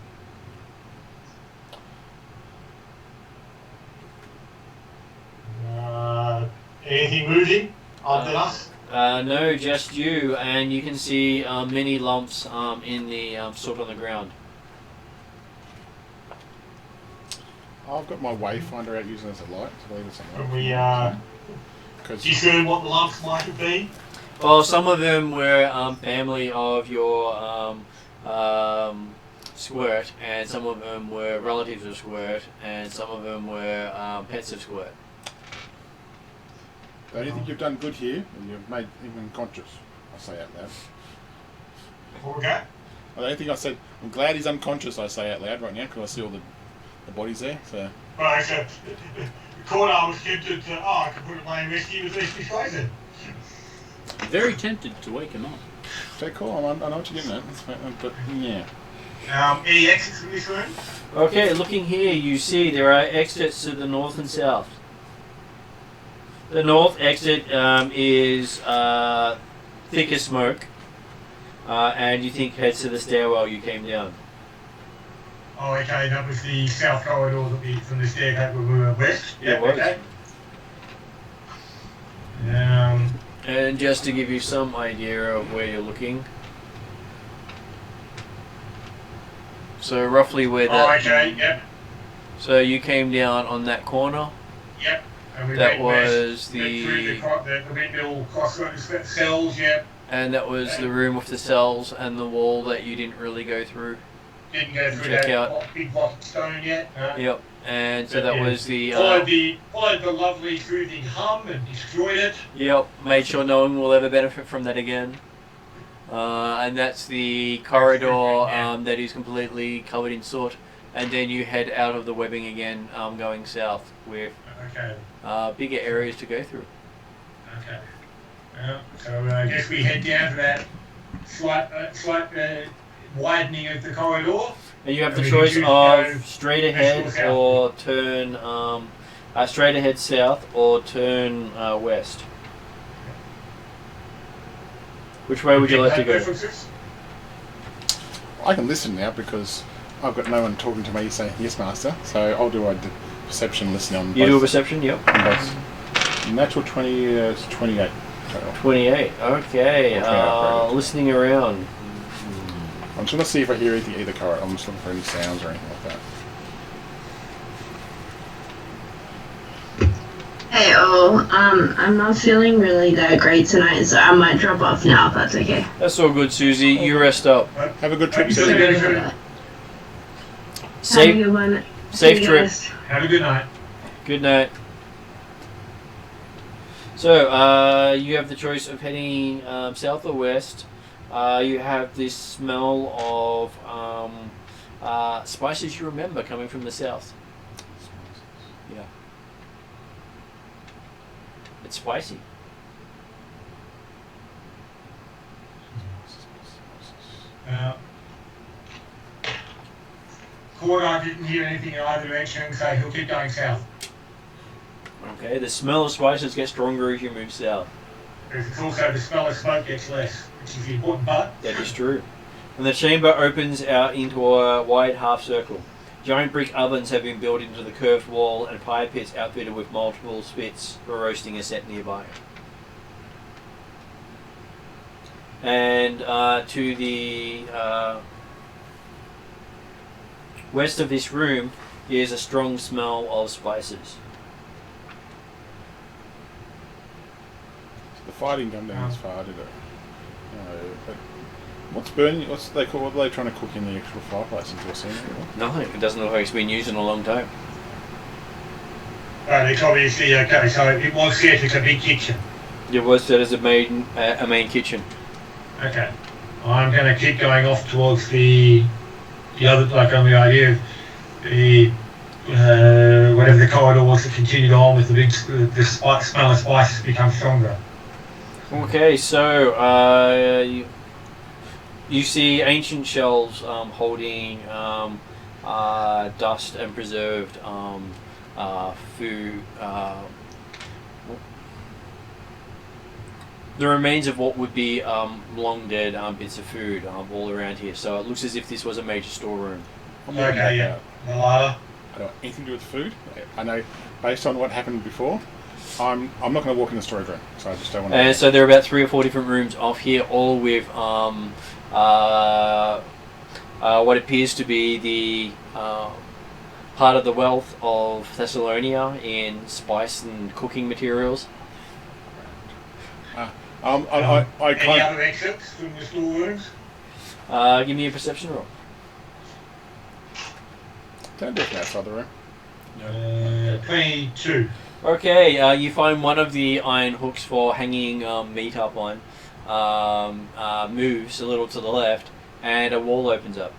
Anything moving under us? No, just you, and you can see many lumps in the soot on the ground. I've got my wayfinder out using it as a light to leave it somewhere. Can we discern what the lumps might have been? Well, some of them were family of your Squirt, and some of them were relatives of Squirt, and some of them were pets of Squirt. The only thing you've done good here, and you've made him unconscious. I say out loud. What we got? The only thing I said, I'm glad he's unconscious, I say out loud right now, because I see all the bodies there. So. Right, so Cornell was tempted to, I could put it my rescue with Leslie Fraser. Very tempted to wake him up. Okay, cool. I know what you're getting at. But yeah. Any exits from this room? Okay, looking here, you see there are exits to the north and south. The north exit is thicker smoke, and you think heads to the stairwell you came down. Oh, okay, that was the south corridor that we from the staircase when we were west. It was. Okay. And just to give you some idea of where you're looking, so roughly where that. Oh, okay, yep. So you came down on that corner. Yep. And we That went was west, the- went through the windmill crossroads cells, yep. And that was the room with the cells and the wall that you didn't really go through. Didn't go through Check that out. big block of stone yet. No. Yep. And so that Yeah. was the. Followed the lovely soothing hum and destroyed it. Yep. Made sure no one will ever benefit from that again. And that's the corridor that is completely covered in soot. And then you head out of the webbing again, going south with Okay. bigger areas to go through. Okay. So I guess we head down to that slight widening of the corridor. And you have the And we choice can choose to go of straight west ahead or south. or turn straight ahead south or turn west. Which way would you like to go? Preferences? I can listen now because I've got no one talking to me saying yes, master. So I'll do a perception listening on. You do a both, perception, yep. on both. Natural 20 is 28. Total. 28. Okay. Okay, Listening around. I'm just going to see if I hear either correct. I'm just looking for any sounds or anything like that. Hey, I'm not feeling really that great tonight, so I might drop off now if that's okay. That's all good, Susie. You rest up. Have a good trip, Have a Susie. good trip. Have a Safe, good one. safe See you trip. guys. Have a good night. Good night. So, you have the choice of heading south or west. You have this smell of spices you remember coming from the south. Yeah. It's spicy. Cordar didn't hear anything in either direction, so he'll keep going south. Okay, the smell of spices gets stronger as you move south. It's also the smell of smoke gets less, which is the important part. That is true. And the chamber opens out into a wide half circle. Giant brick ovens have been built into the curved wall and fire pits outfitted with multiple spits for roasting are set nearby. And to the west of this room is a strong smell of spices. The fighting come down as far, did it? No, but what's burning? What are they trying to cook in the actual fireplace into a scene? Nothing. It doesn't look like it's been used in a long time. Right, it's obviously okay, so it was set as a big kitchen. It was set as a main kitchen. Okay. I'm going to keep going off towards the other, like on the idea of the whatever the corridor was that continued on with the smell of spices become stronger. Okay, so you see ancient shelves holding dust and preserved food. The remains of what would be long dead bits of food all around here. So it looks as if this was a major storeroom. Okay, yeah. The larder. I don't want anything to do with food. I know, based on what happened before, I'm not going to walk in the storage room, so I just don't want to. And so there are about 3 or 4 different rooms off here, all with what appears to be the part of the wealth of Thessalonia in spice and cooking materials. I Any kind other exits from the storerooms? Give me a perception roll. don't do it from outside the room. 22. Okay, you find one of the iron hooks for hanging meat up on moves a little to the left, and a wall opens up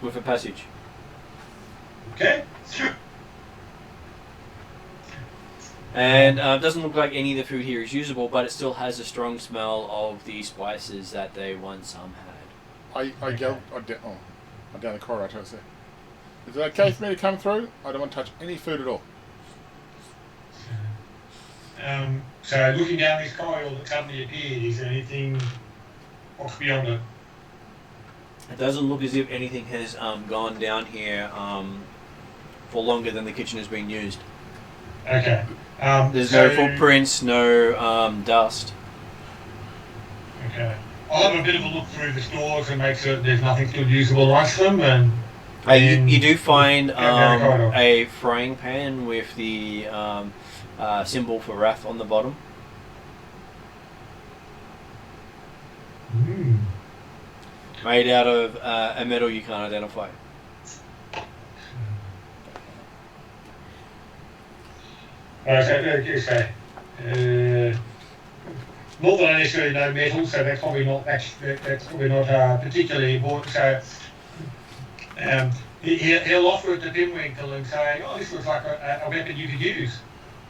with a passage. Okay. And it doesn't look like any of the food here is usable, but it still has a strong smell of the spices that they once had. I go down the corridor. I try to say, is it okay for me to come through? I don't want to touch any food at all. So looking down this corridor that suddenly appeared, is there anything what's beyond it? It doesn't look as if anything has gone down here for longer than the kitchen has been used. Okay. There's no footprints, no dust. Okay. I'll have a bit of a look through the stores and make certain there's nothing still usable amongst them. And You do find down the corridor. a frying pan with the symbol for wrath on the bottom. Made out of a metal you can't identify. Not that I necessarily know metal, so that's probably not particularly important. So he'll offer it to Dimwinkle and say, "Oh, this looks like a weapon you could use."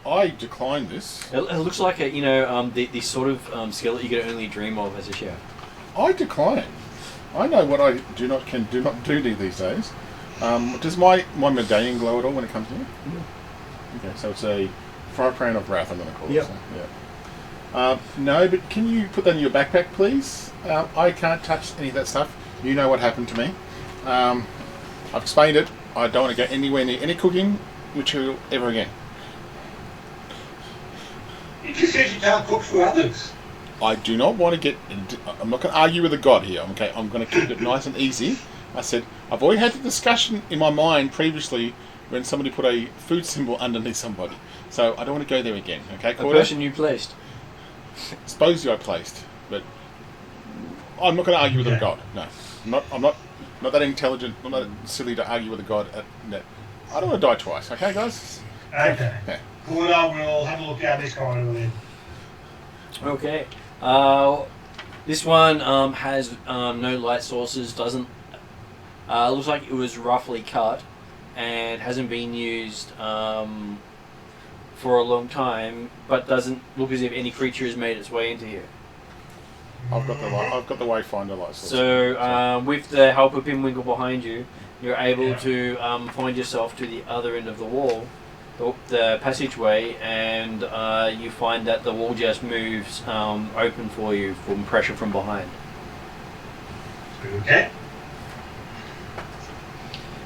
I declined this. It looks like the sort of skillet you could only dream of as a chef. I decline. I know what I do not do these days. Does my medallion glow at all when it comes to it? Okay, so it's a fire pan of wrath. I'm going to call it. Yep. So, yeah. No, but can you put that in your backpack, please? I can't touch any of that stuff. You know what happened to me. I've explained it. I don't want to go anywhere near any cooking material ever again. You just said you can't cook for others. I do not want to get... I'm not going to argue with a god here, okay? I'm going to keep it nice and easy. I said, I've already had the discussion in my mind previously when somebody put a food symbol underneath somebody. So I don't want to go there again, okay? The person you placed. Suppose I placed, but I'm not going to argue with a god. No, I'm not that intelligent. I'm not that silly to argue with a god. No. I don't want to die twice. Okay, guys. Okay. Yeah. Good. We'll have a look down this corridor then. Okay. This one has no light sources. Doesn't looks like it was roughly cut and hasn't been used for a long time, but doesn't look as if any creature has made its way into here. I've got the wayfinder light source. So with the help of Pinwinkle behind you, you're able to find yourself to the other end of the wall, the passageway, and you find that the wall just moves open for you from pressure from behind. Okay.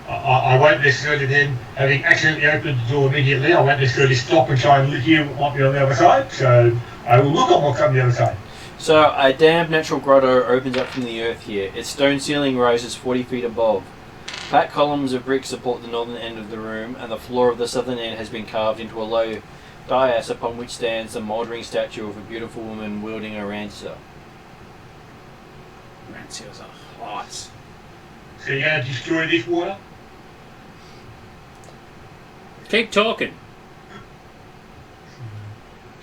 I won't necessarily then, having accidentally opened the door immediately, I won't necessarily stop and try and hear what might be on the other side, so I will look on what's on the other side. So a damp natural grotto opens up from the earth here. Its stone ceiling rises 40 feet above. Flat columns of brick support the northern end of the room, and the floor of the southern end has been carved into a low dais upon which stands the mouldering statue of a beautiful woman wielding a rancier. Ranciers are hot. So you're going to destroy this water? Keep talking.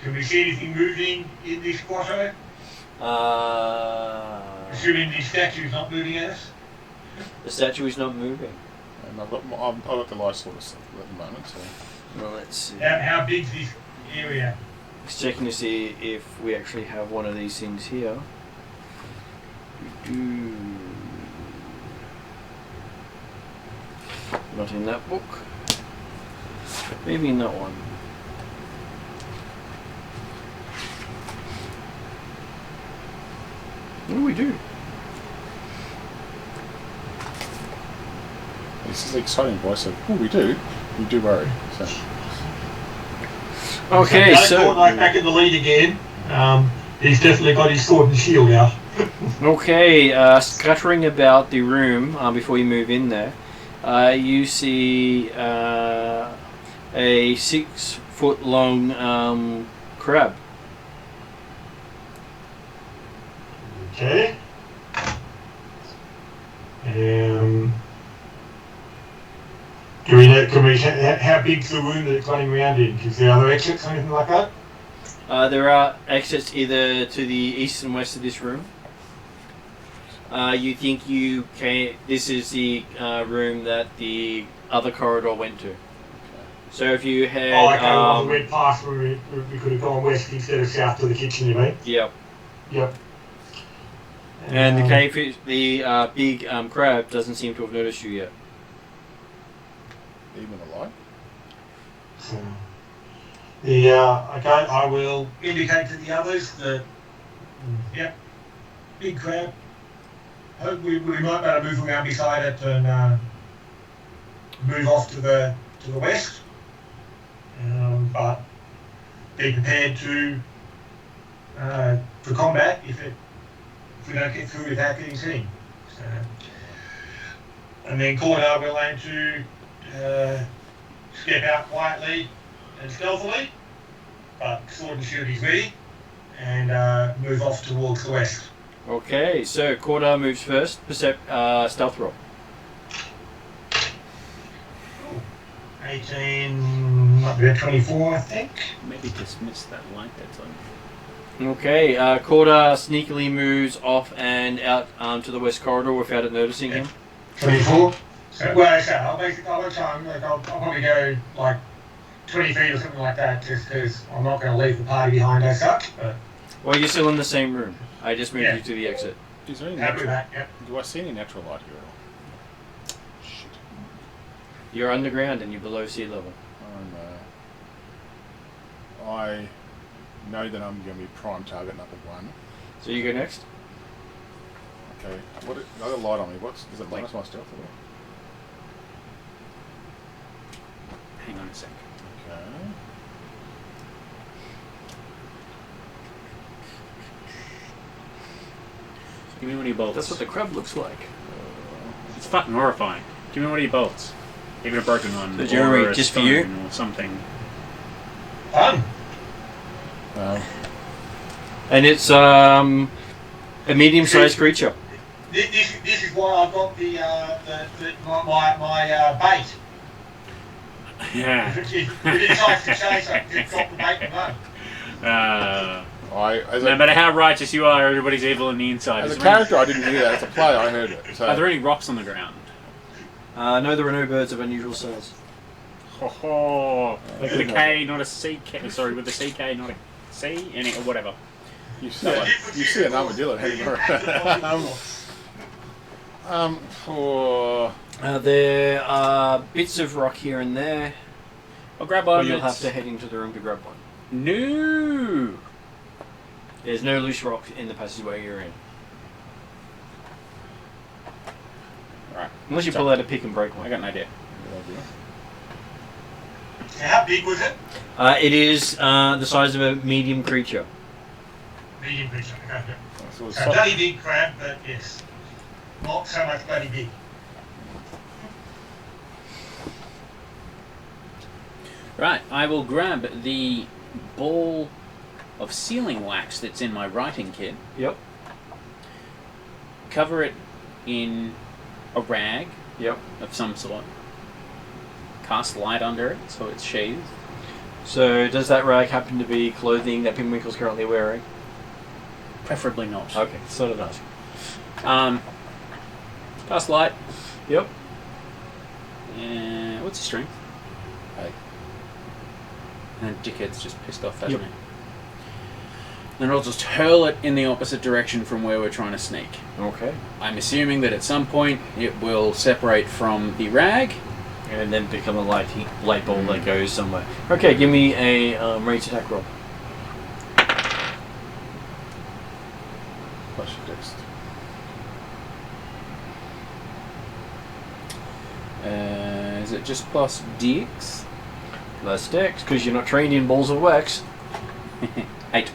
Can we see anything moving in this grotto? Assuming the statue's not moving at us? The statue is not moving. And I've got the light source at the moment. So. Well, let's see. How big's this area? Just checking to see if we actually have one of these things here. We do. Not in that book. Maybe in that one. What do we do? This is the exciting voice of, we do worry. So. Okay, so... Fortnite back in the lead again. He's definitely got his sword and shield out. Okay, scuttering about the room before you move in there, you see a 6 foot long crab. Okay. Do we know, how big's the room that it's running around in? Is there other exits or anything like that? There are exits either to the east and west of this room. You think you can... This is the room that the other corridor went to. So if you had... Oh, okay, well, we went past where we could have gone west instead of south to the kitchen, you mean? Yep. Yep. And the cavefish, the big crab doesn't seem to have noticed you yet. Even alive? So, okay, I will indicate to the others that, yep, big crab. Hope we might be able to move around beside it and move off to the west. But be prepared for combat if we don't get through without getting seen. So, and then Corda will aim to step out quietly and stealthily, but sword and shield is ready, and move off towards the west. Okay, so Corda moves first. Stealth roll. 18, might be about 24, I think. Maybe dismiss that light that's on. Okay, Corda sneakily moves off and out to the west corridor without it noticing him. 24. So, well, so I'll time. Like, I'll probably go like 20 feet or something like that, just because I'm not going to leave the party behind as such. But Well, you're still in the same room. I just moved Yeah. you to the exit. Is there any happy with natural, that. Yep. do I see any natural light here at all? Shit. You're underground and you're below sea level. I know that I'm going to be prime target number 1. So you go next. Okay. What? I got a light on me. Is it minus my stealth or what? Hang on a sec. Okay. Give me one of your bolts. That's what the crab looks like. It's fucking horrifying. Give me one of your bolts. Even a broken one. So Jeremy, or a just for you? stone or something. Fun. And it's a medium-sized creature. This is why I've got my bait. Yeah. If it decides to say something, drop the bait and run. No matter how righteous you are, everybody's evil on the inside. As a character, I didn't hear that. As a player, I heard it. So. Are there any rocks on the ground? No, there are no birds of unusual size. Ho with a K, not a CK. Sorry, with a CK, not a C, or whatever. You see an armadillo heading around. There are bits of rock here and there. I'll grab But one. you'll have to head into the room to grab one. No. There's no loose rock in the passageway you're in. Right. Unless you pull out a pick and break one. I got an idea. How big was it? It is the size of a medium creature. Medium creature. Okay. So it's A bloody big crab, but yes, not so much bloody big. Right, I will grab the ball of sealing wax that's in my writing kit, Yep. cover it in a rag Yep. of some sort, cast light under it so it's sheathed. So does that rag happen to be clothing that Pinwinkle's currently wearing? Preferably not. Okay, sort of nice. Cast light. Yep. And what's your strength? 8. And dickhead's just pissed off, hasn't he? Then I'll just hurl it in the opposite direction from where we're trying to sneak. Okay. I'm assuming that at some point it will separate from the rag. And then become a light bulb that goes somewhere. Okay, give me a ranged attack roll. Plus your dex. Is it just plus DX? Less dex, because you're not trained in balls of wax. 8.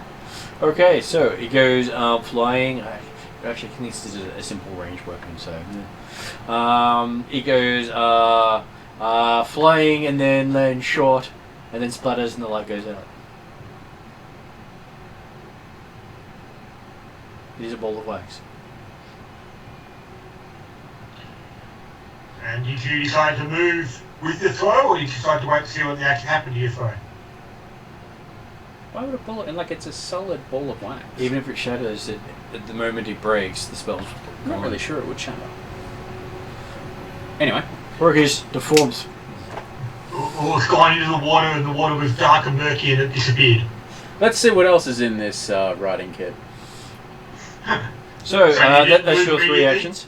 Okay, so it goes flying. Actually, this is a simple range weapon, so. It goes flying and then lands short, and then splatters, and the light goes out. It is a ball of wax. And did you decide to move with the throw, or did you decide to wait to see what actually happened to your throw? Why would a bullet, and like it's a solid ball of wax? Even if it shatters, at the moment it breaks, the spell's I'm not really sure it would shatter. Anyway. Workers deforms. Or it's gone into the water and the water was dark and murky and it disappeared. Let's see what else is in this writing kit. So, you that's your move 3 immediately? actions.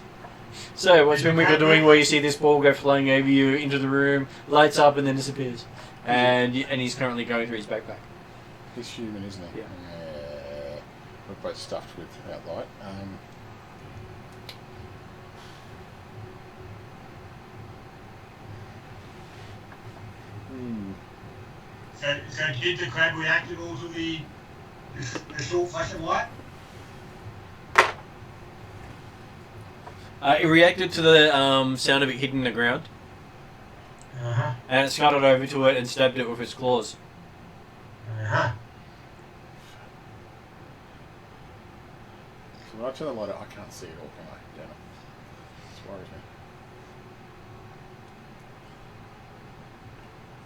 So, what's Pinwinkle doing where you see this ball go flying over you into the room, lights up and then disappears? And he's currently going through his backpack. He's human, isn't he? Yeah. We're both stuffed with light. So did the crab react at all to the short flash of light? It reacted to the sound of it hitting the ground, Uh-huh. and it scuttled over to it and stabbed it with its claws. Uh-huh. So when I turn the light on, I can't see it all, can I? Damn it. This worries me.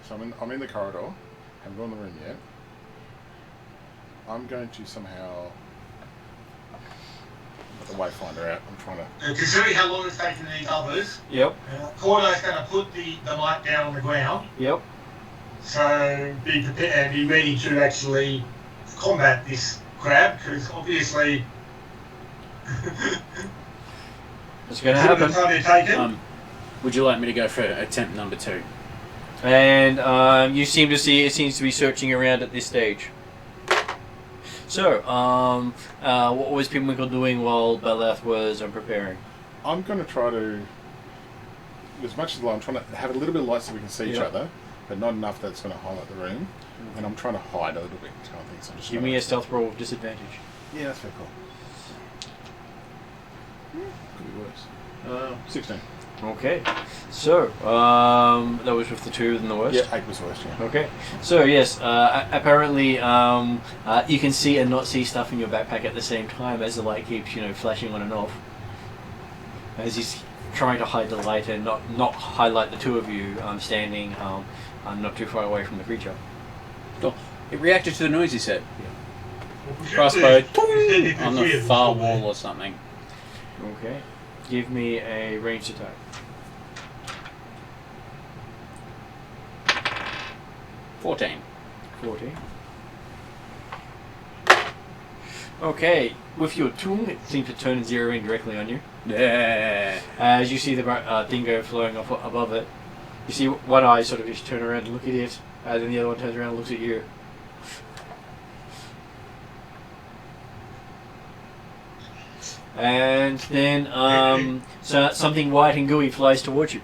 So I'm in the corridor. Haven't gone in the room yet. I'm going to somehow put the wayfinder out. I'm trying to. Considering how long it's taken these others, Yep. Cordo's going to put the light down on the ground. Yep. So be prepared and be ready to actually combat this crab, because obviously It's going to happen. the time they've taken. Would you like me to go for attempt number 2? And you seem to see it seems to be searching around at this stage. So, what was Pinwinkle doing while Beleth was preparing? I'm going to try to, as much as I'm trying to have a little bit of light so we can see each other, but not enough that it's going to highlight the room. And I'm trying to hide a little bit, kind of thing. So I'm just Give me a stealth roll with disadvantage. Yeah, that's very cool. Could be worse. 16. Okay. So, that was with the 2 and the worst? Yeah, 8 was worse, yeah. Okay. So, yes, apparently you can see and not see stuff in your backpack at the same time as the light keeps, flashing on and off. As he's trying to hide the light and not highlight the 2 of you standing not too far away from the creature. Cool. It reacted to the noise you said. Yeah. Crossbow on the far wall or something. Okay. Give me a ranged attack. 14. 14. Okay, with your tongue, it seems to turn and zero in directly on you. Yeah. As you see the dingo flowing off above it, you see one eye sort of just turn around and look at it, and then the other one turns around and looks at you. And then something white and gooey flies towards you.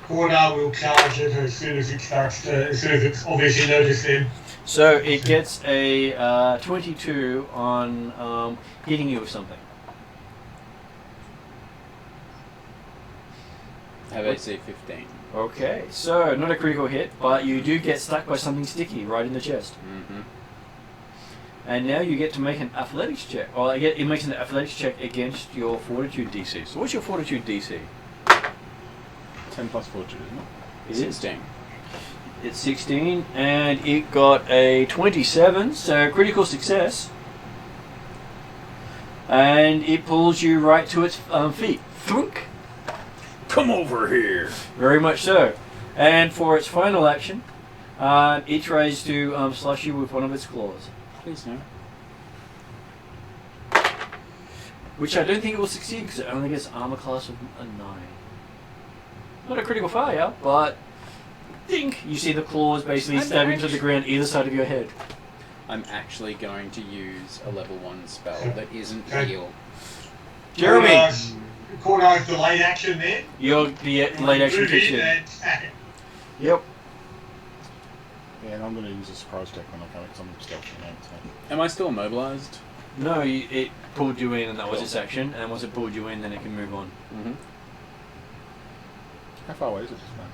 Corda will charge it as soon as it's obviously noticed him. So it gets a 22 on hitting you with something. Have AC 15. Okay, so not a critical hit, but you do get stuck by something sticky right in the chest. Mm-hmm. And now you get to make an athletics check. Or it makes an athletics check against your fortitude DC. So what's your fortitude DC? 10 plus fortitude, isn't it? It 16. It's 16, and it got a 27, so critical success. And it pulls you right to its feet. Thunk! Come over here. Very much so. And for its final action, it tries to slash you with one of its claws. Please no. Which I don't think it will succeed because it only gets armor class of a 9. Not a critical failure, but think you see the claws basically stabbing to the ground either side of your head. I'm actually going to use a level 1 spell that isn't heal. Jeremy! Corda's delayed action there. Your late action kicks in. Yep. Yeah, and I'm going to use a surprise check when I come because I'm stealthy now. So. Am I still immobilized? No, it pulled you in and that was its action, and once it pulled you in then it can move on. Mm-hmm. How far away is it this time?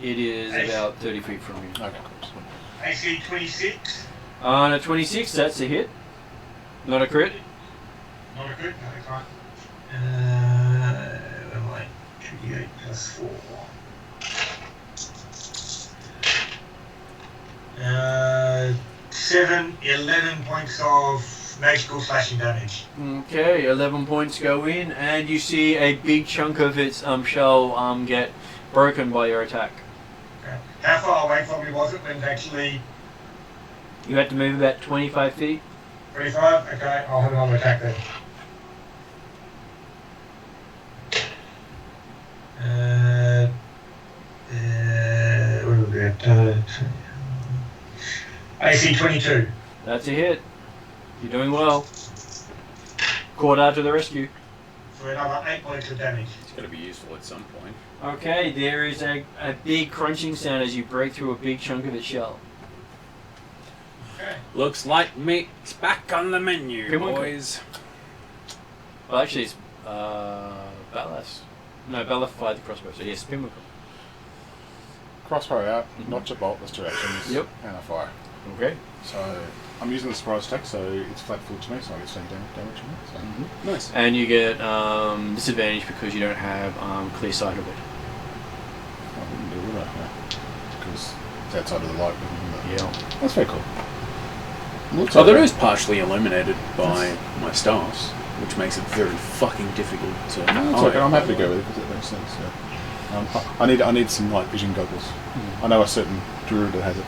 It is about 30 feet from you. Okay, cool. AC 26. On a 26, that's a hit. Not a crit. Not a crit, no, it's fine. Where am I? 28 plus 4. 11 points of magical slashing damage. Okay, 11 points go in, and you see a big chunk of its shell get broken by your attack. Okay. How far away from me was it when it actually... You had to move about 25 feet. 25? Okay, I'll have another attack then. What was that? AC 22. That's a hit. You're doing well. Corda to the rescue. For another 8 points of damage. It's got to be useful at some point. Okay, there is a big crunching sound as you break through a big chunk of its shell. Okay. Looks like meat's back on the menu, Come on, boys. Well, actually, it's Ballas. No, Ballas fired the crossbow, so yes, Pinwinkle. Crossbow out, notch a bolt, that's 2 actions, Yep. and a fire. Okay. So I'm using the surprise attack, so it's flat-footed to me, so I get some damage from it. So. Nice. And you get disadvantage because you don't have clear sight of it. I wouldn't do it, would I? No. Because it's outside of the light. Yeah. That's very cool. Looks Although like it is partially illuminated by my stars, which makes it very fucking difficult to no, it's okay. I'm happy to go with it because it makes sense. Yeah. I need some night vision goggles. I know a certain druid that has it.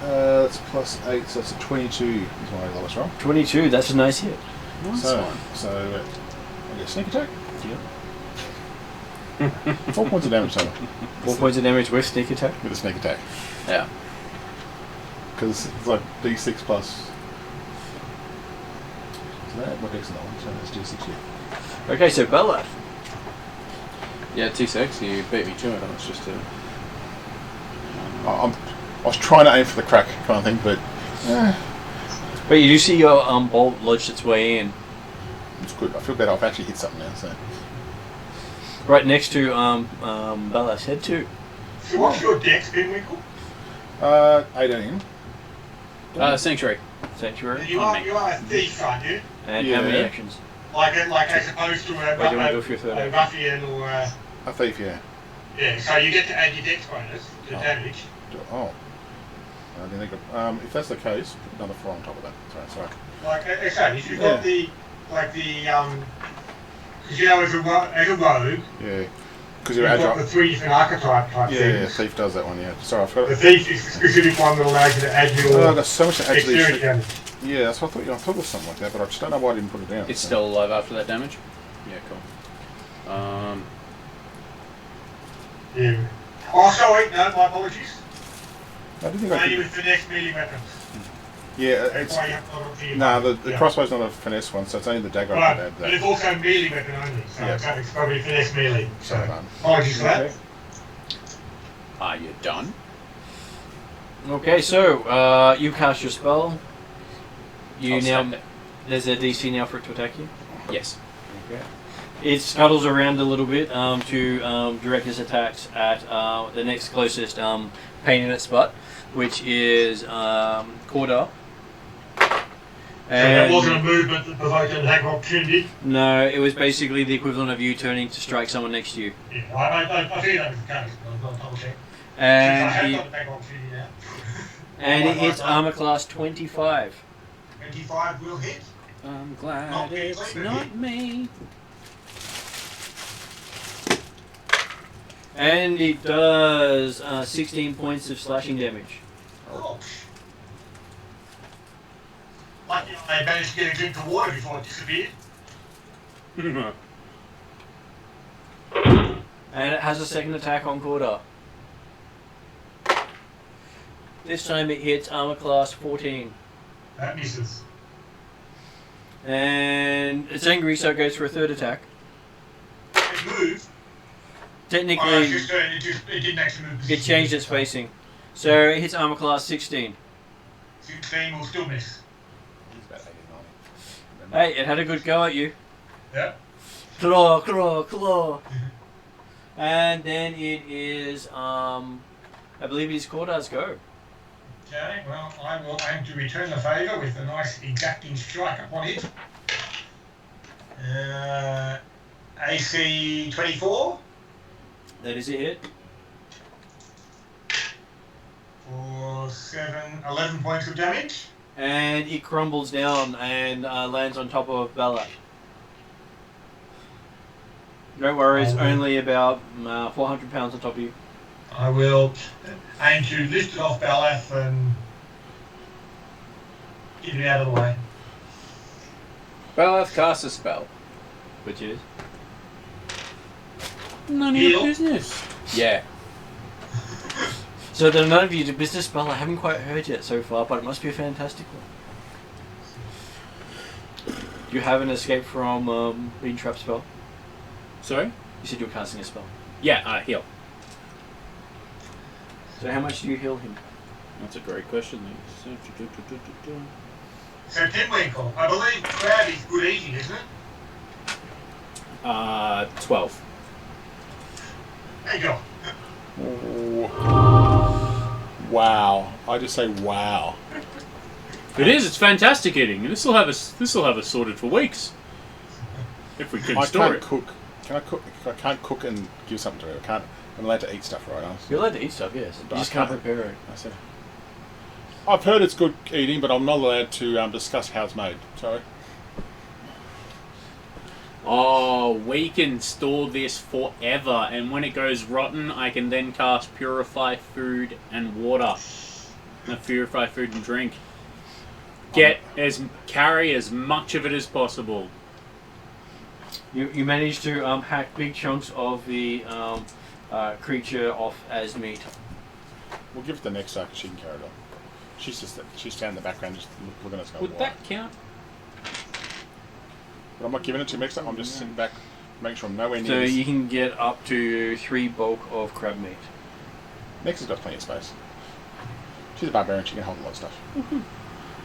That's plus 8, so that's a 22 is my lowest roll. 22, that's a nice hit. Nice So one. I get sneak attack. Yeah. 4 points of damage total 4 points of damage with sneak attack. with a sneak attack. Yeah. Because it's like D6 plus. So that what Dex is that one? So that's D6 here. Okay, so Bella. Yeah, 2-6. You beat me to it. It's just a. I was trying to aim for the crack kind of thing, but But you do see your bolt lodged its way in. it's good. I feel better. I've actually hit something now. So Right next to Bella's head too. So what's your dex, Pinwinkle? 18. Sanctuary. Sanctuary. You are a thief, aren't you? And how many Yeah. actions? Like as opposed to Wait, do you want to go for your third a action? ruffian or A thief, yeah. yeah. So you get to add your dex bonus to damage. Oh. I didn't think of, if that's the case, put another 4 on top of that. Sorry. Like I say, if you've got because you know as a rogue, Yeah. Because you've you're got the agile. 3 different archetype type Yeah, things. thief does that one, yeah. Sorry, I forgot. The thief is the specific one that allows you to add your Oh, I've got so much to actually. dexterity damage. Yeah, that's what I thought. I thought it was something like that, but I just don't know why I didn't put it down. It's so. still alive after that damage. Yeah, cool. Yeah. Oh, sorry, no, my apologies. I didn't think I Only could. with finesse melee weapons. Yeah, That's it's. why you have to look to your Nah, weapon. the Yeah. crossbow's not a finesse one, so it's only the dagger I Right, could add but that. it's also melee weapon only, so Yeah. it's probably finesse melee. So So, done. apologies for that. Okay. Are you done? Okay, so you cast your spell. You I'll now stop it. there's a DC now for it to attack you. Yes. Okay. It scuttles around a little bit to direct its attacks at the next closest pain in its butt, which is Cordar. So that wasn't a movement that provoked an attack of opportunity. No, it was basically the equivalent of you turning to strike someone next to you. Yeah, I feel that was the case, but I've got to double check. I And have it, got attack of opportunity now. and it hits armor class 25. 25 will hit. I'm glad Not me, it's please. not me. And it does 16 points of slashing damage. Oh. Lucky I managed to get a drink of water before it disappeared. And it has a second attack on Cordar. This time it hits armor class 14. That misses. And it's angry, so it goes for a third attack. It moved. Technically, It didn't actually move. it changed its facing. So it hits armor class 16. 16 will still miss. He's about 80, 90. Hey, it had a good go at you. Yeah. Claw, claw, claw. And then it is, I believe it is Cordar's go. Okay, well, I will aim to return the favour with a nice exacting strike upon it. AC 24 That is a hit. for 11 points of damage. And it crumbles down and lands on top of Bella. Don't worry, it's only about 400 pounds on top of you. I will aim to lift it off Balath and get it out of the way. Balath casts a spell. Which is? None of Heal. your business. Yeah. So the none of you do business spell I haven't quite heard yet so far, but it must be a fantastic one. You have an escape from being trapped spell? Sorry? You said you were casting a spell. Yeah, heal. So how much do you heal him? That's a great question. So Pinwinkle, I believe crab is good eating, isn't it? 12. There you go. Wow. I just say wow. It is. It's fantastic eating. This will have us sorted for weeks. If we can I store can't it. cook. Can I cook? I can't cook and give something to her. I'm allowed to eat stuff, right? You're allowed to eat stuff, yes. You just can't prepare it. I said. I've heard it's good eating, but I'm not allowed to discuss how it's made. Sorry. Oh, we can store this forever, and when it goes rotten, I can then cast Purify Food and Water. Purify Food and Drink. Carry as much of it as possible. You manage to hack big chunks of the creature off as meat. We'll give it the next because she can carry it on. She's down in the background just looking at us going, Would "Why?" that count? But I'm not giving it to Mexa. I'm just sitting back, making sure I'm nowhere near So this. you can get up to 3 bulk of crab meat. Mexa's got plenty of space. She's a barbarian. She can hold a lot of stuff.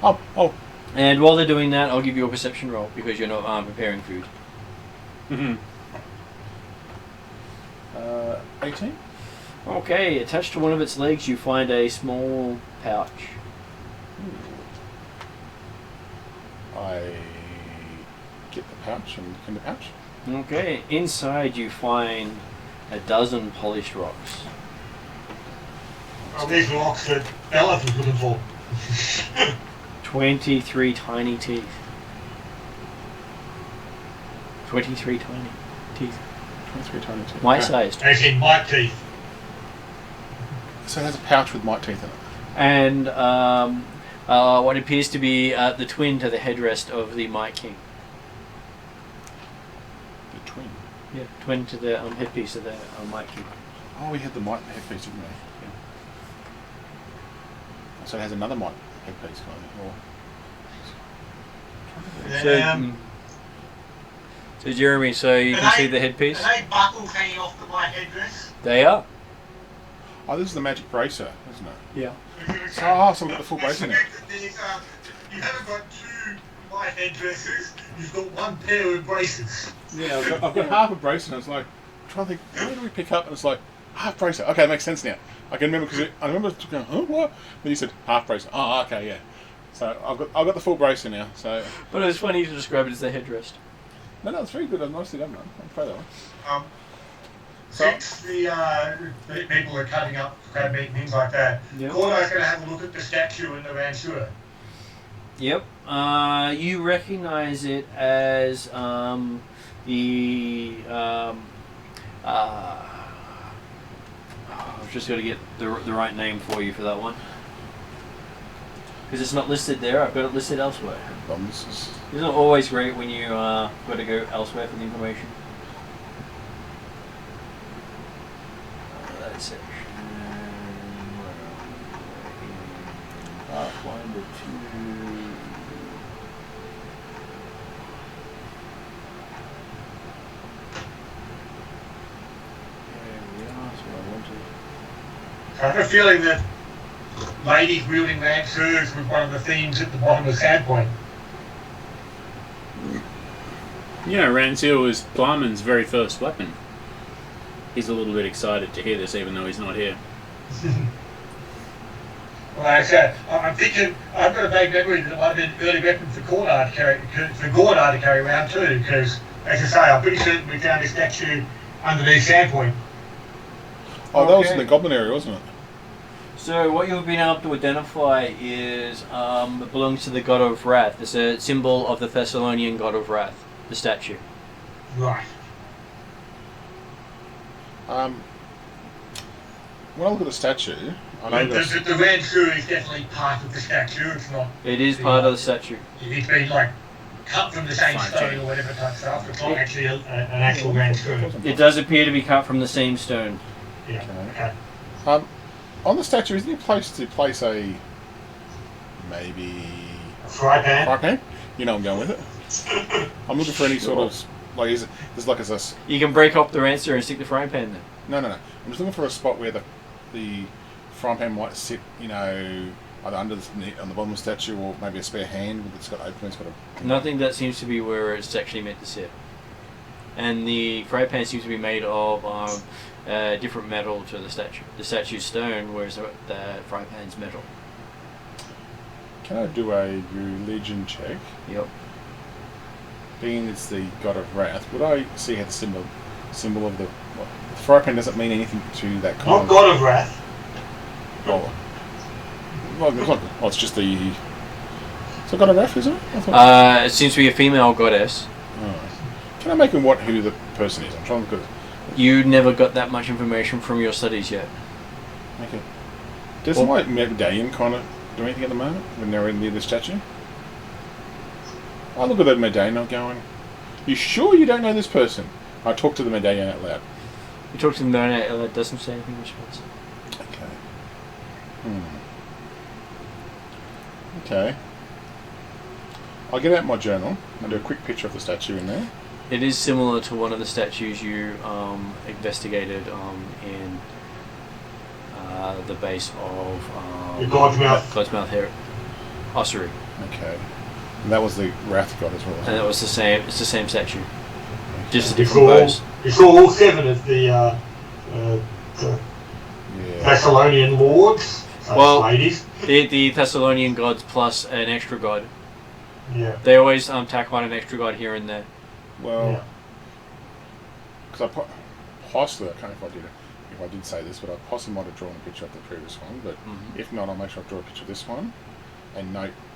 Oh. And while they're doing that, I'll give you a perception roll because you're not preparing food. 18? Okay, attached to one of its legs you find a small pouch. I get the pouch and look in the pouch. Okay, inside you find a dozen polished rocks. Well, these rocks that Bella was looking for. 23 tiny teeth. 23 tiny teeth. 23 tiny teeth. Mite-sized. As in mite teeth. So it has a pouch with mite teeth in it. And what appears to be the twin to the headrest of the Mite King. The twin. Yeah, twin to the headpiece of the Mite King. Oh, we had the mite headpiece, didn't we? Yeah. So it has another mite headpiece, kind of. So Jeremy, so you can see the headpiece? Are they buckles hanging off the mite headdress? They are. Oh, this is the magic bracer, isn't it? Yeah. So we've got the full bracer now. You haven't got 2 mite headdresses, you've got 1 pair of braces. Yeah, I've got half a bracer and it's like, I'm trying to think, where do we pick up? And it's like, half bracer. Okay, it makes sense now. I can remember because I remember going, huh, what? Then you said half bracer. Oh, okay, yeah. So I've got the full bracer now. So. But it was funny to describe it as the headrest. No, it's very good. I've nicely done that. I'm proud of that one. Since the people are cutting up crab meat and things like that, Yep. Gordo's going to have a look at the statue in the Ransua. Yep. You recognize it as I've just got to get the right name for you for that one. Because it's not listed there, I've got it listed elsewhere. This Isn't it always great when you got to go elsewhere for the information? That section. Pathfinder 2. There we are, that's what I wanted. I have a feeling that ladies wielding lancers was one of the themes at the bottom of Sandpoint. You know, Ransil was Plumman's very first weapon. He's a little bit excited to hear this, even though he's not here. Well, like I said, I'm thinking, I've got a vague memory that it might have been an early weapon for Gordar to carry around too, because, as I say, I'm pretty certain we found a statue underneath Sandpoint. Oh, that was in the Goblin area, wasn't it? So what you've been able to identify is it belongs to the God of Wrath. It's a symbol of the Thassilonian God of Wrath, the statue. Right. When I look at the statue, I know The there's... Ransua is definitely part of the statue, it's not... It is part of the statue. It's been, like, cut from the same stone or whatever type stuff. It's not actually an actual Ransua. It does appear to be cut from the same stone. Yeah, okay. On the statue, isn't there a place to place a... maybe... A fry pan? fry pan? You know I'm going with it. I'm looking for any sort of... like, is it... there's like a... You can break up the rancer and stick the frying pan there. No. I'm just looking for a spot where the frying pan might sit, you know, either under on the bottom of the statue or maybe a spare hand that's got open. It's got a... Nothing that seems to be where it's actually meant to sit. And the fry pan seems to be made of different metal to the statue. The statue's stone, whereas the fry pan's metal. Can I do a religion check? Yep. Being it's the God of Wrath, would I see how the symbol of the... what, the fry pan doesn't mean anything to that kind Not of... God of Wrath. Oh, it's just the... It's a God of Wrath, isn't it? I thought... It seems to be a female goddess. Oh. Can I make him who the person is? I'm trying to look at it. You never got that much information from your studies yet. Okay. Does my medallion kind of do anything at the moment when they're near the statue? I look at that medallion, I'm going, You sure you don't know this person? I talk to the medallion out loud. You talk to the marionette, it doesn't say anything in response. Okay. Okay. I'll get out my journal and do a quick picture of the statue in there. It is similar to one of the statues you investigated in the base of The God's Mouth. God's Mouth here, Ossuary. Okay. And that was the Wrath God as well. And it was the same. It's the same statue, just a You different pose. saw all 7 of the Yeah. Thassilonian lords. Well- ladies. The Thessalonian gods plus an extra god. Yeah. They always tack on an extra god here and there. Well, because possibly, I can't know if I did say this, but I possibly might have drawn a picture of the previous one. But if not, I'll make sure I draw a picture of this one and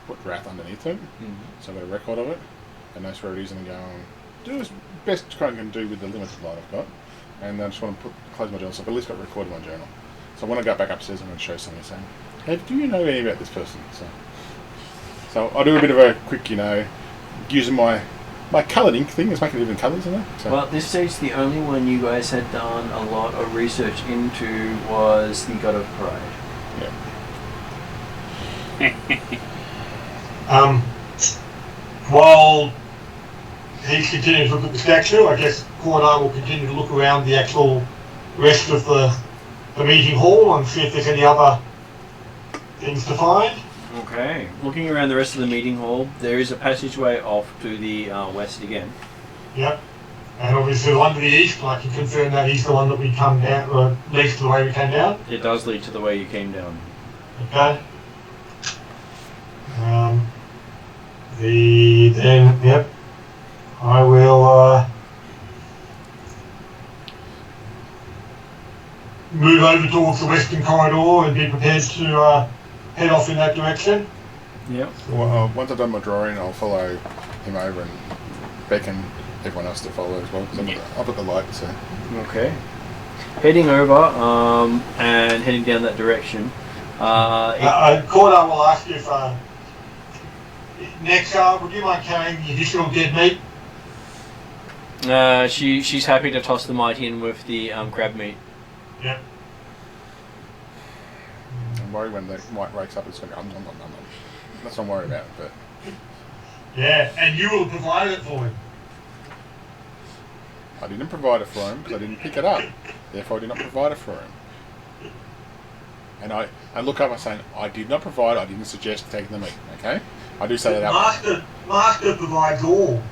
put Wrath underneath it, so I've got a record of it and knows where it is, and go and do as best I can do with the limited light I've got. And I just want to close my journal, so I've at least got it recorded in my journal. So when I go back upstairs, I'm going to show somebody saying, "Hey, do you know any about this person?" So I'll do a bit of a quick, using my coloured ink thing. Let's make it even colours, isn't it? So. Well, at this stage, the only one you guys had done a lot of research into was the God of Pride. While he's continuing to look at the statue, I guess Paul and I will continue to look around the actual rest of the meeting hall and see if there's any other things to find. Okay. Looking around the rest of the meeting hall, there is a passageway off to the west again. Yep. And obviously the one to the east, I can confirm that he's the one that we come down, or leads to the way we came down. It does lead to the way you came down. Okay. I will move over towards the western corridor and be prepared to head off in that direction. Yep. Well, once I've done my drawing, I'll follow him over and beckon everyone else to follow as well, because I've got the light, so... Okay. Heading over and heading down that direction. Corda will ask you if... next, would you mind carrying the additional dead meat? She's happy to toss the might in with the crab meat. Yep. I'm worried when the might wakes up, it's going to go, That's what I'm worried about, but... Yeah, and you will provide it for him. I didn't provide it for him because I didn't pick it up. Therefore, I did not provide it for him. And I look up and say, I did not provide, I didn't suggest taking the meat, okay? I do say that up. Master provides all.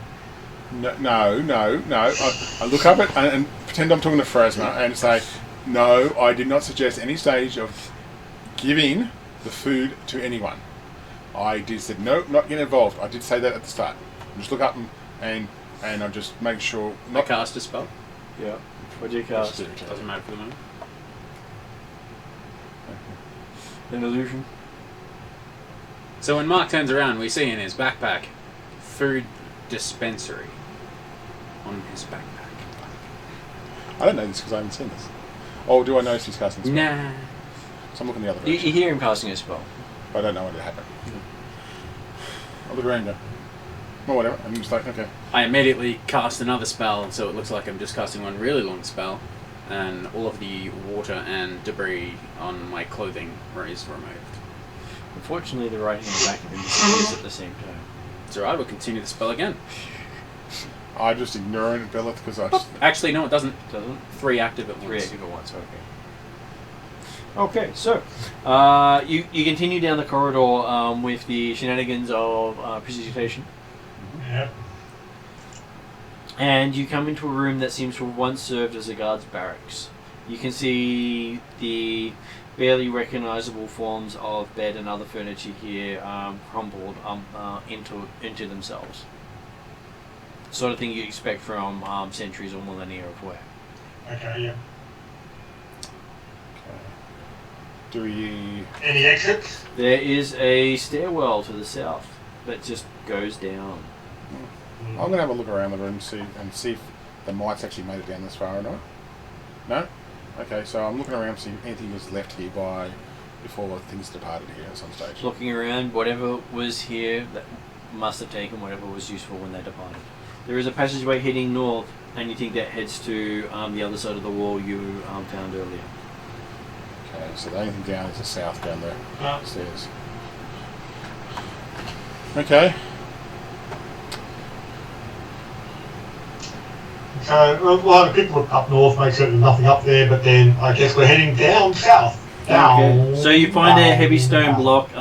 No. I look up and pretend I'm talking to Phrasma and say, no, I did not suggest any stage of giving the food to anyone. I did said, no, not get involved. I did say that at the start. I just look up and I just make sure... I cast a spell. Yeah. What do you cast? Doesn't matter for the moment. An illusion. So when Mark turns around, we see in his backpack, food dispensary on his backpack. I don't know this because I haven't seen this. Oh, do I know he's casting a spell? Nah. So I'm looking the other You direction. hear him casting a spell. But I don't know what happened. I look around and go, well, whatever. I'm just like, okay. I immediately cast another spell, so it looks like I'm just casting one really long spell, and all of the water and debris on my clothing is removed. Unfortunately, the right hand back of him disappears at the same time. It's alright, we'll continue the spell again. I just ignore it, Belleth, because I just... Actually, no, it doesn't. Doesn't? 3 active at once. 3 active at once, okay. Okay, so you continue down the corridor with the shenanigans of precipitation. Yep. And you come into a room that seems to have once served as a guard's barracks. You can see the barely recognisable forms of bed and other furniture here crumbled into themselves. Sort of thing you expect from centuries or millennia of wear. Okay, yeah. Do we... Any exits? There is a stairwell to the south that just goes down. I'm going to have a look around the room and see if the mites actually made it down this far or not. No? Okay, so I'm looking around to see if anything was left here before things departed here at some stage. Looking around, whatever was here that must have taken whatever was useful when they departed. There is a passageway heading north, and you think that heads to the other side of the wall you found earlier. Okay, so the only thing down is the south down there. Yeah. Stairs. Okay. So we'll have a quick look up north, make sure there's nothing up there, but then I guess we're heading down south. Down. So you find a down, heavy stone down. block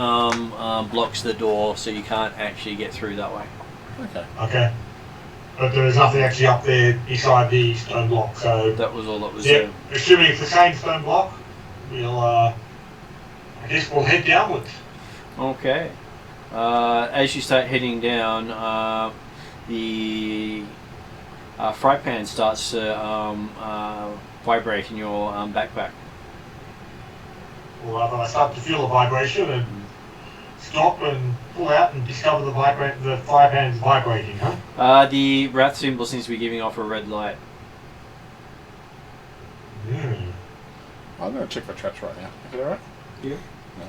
blocks the door, so you can't actually get through that way. Okay. Okay. But there's nothing actually up there beside the stone block, so... That was all that was Yeah, there. assuming it's the same stone block, we'll, I guess we'll head downwards. Okay. As you start heading down, the fry pan starts to vibrate in your backpack. Well, I start to feel a vibration and stop and pull out and discover the fire pan's vibrating, huh? The wrath symbol seems to be giving off a red light. I'm going to check for traps right now. Is that alright? Yeah. No.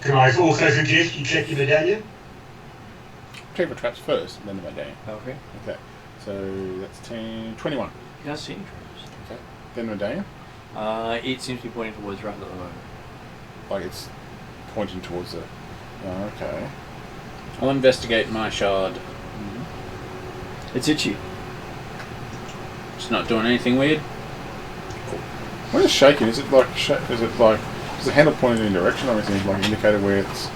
Can I also suggest you check your medallion? Check for traps first, and then the medallion. Okay. Okay. So that's 10, 21. You can't see any traps. Okay. Then the medallion. It seems to be pointing towards wrath at the moment. Like it's pointing towards the. Oh, okay. I'll investigate my shard. It's itchy. It's not doing anything weird. When it's shaking, is it like? Is the handle pointing in a direction, or is it like an indicator where it's?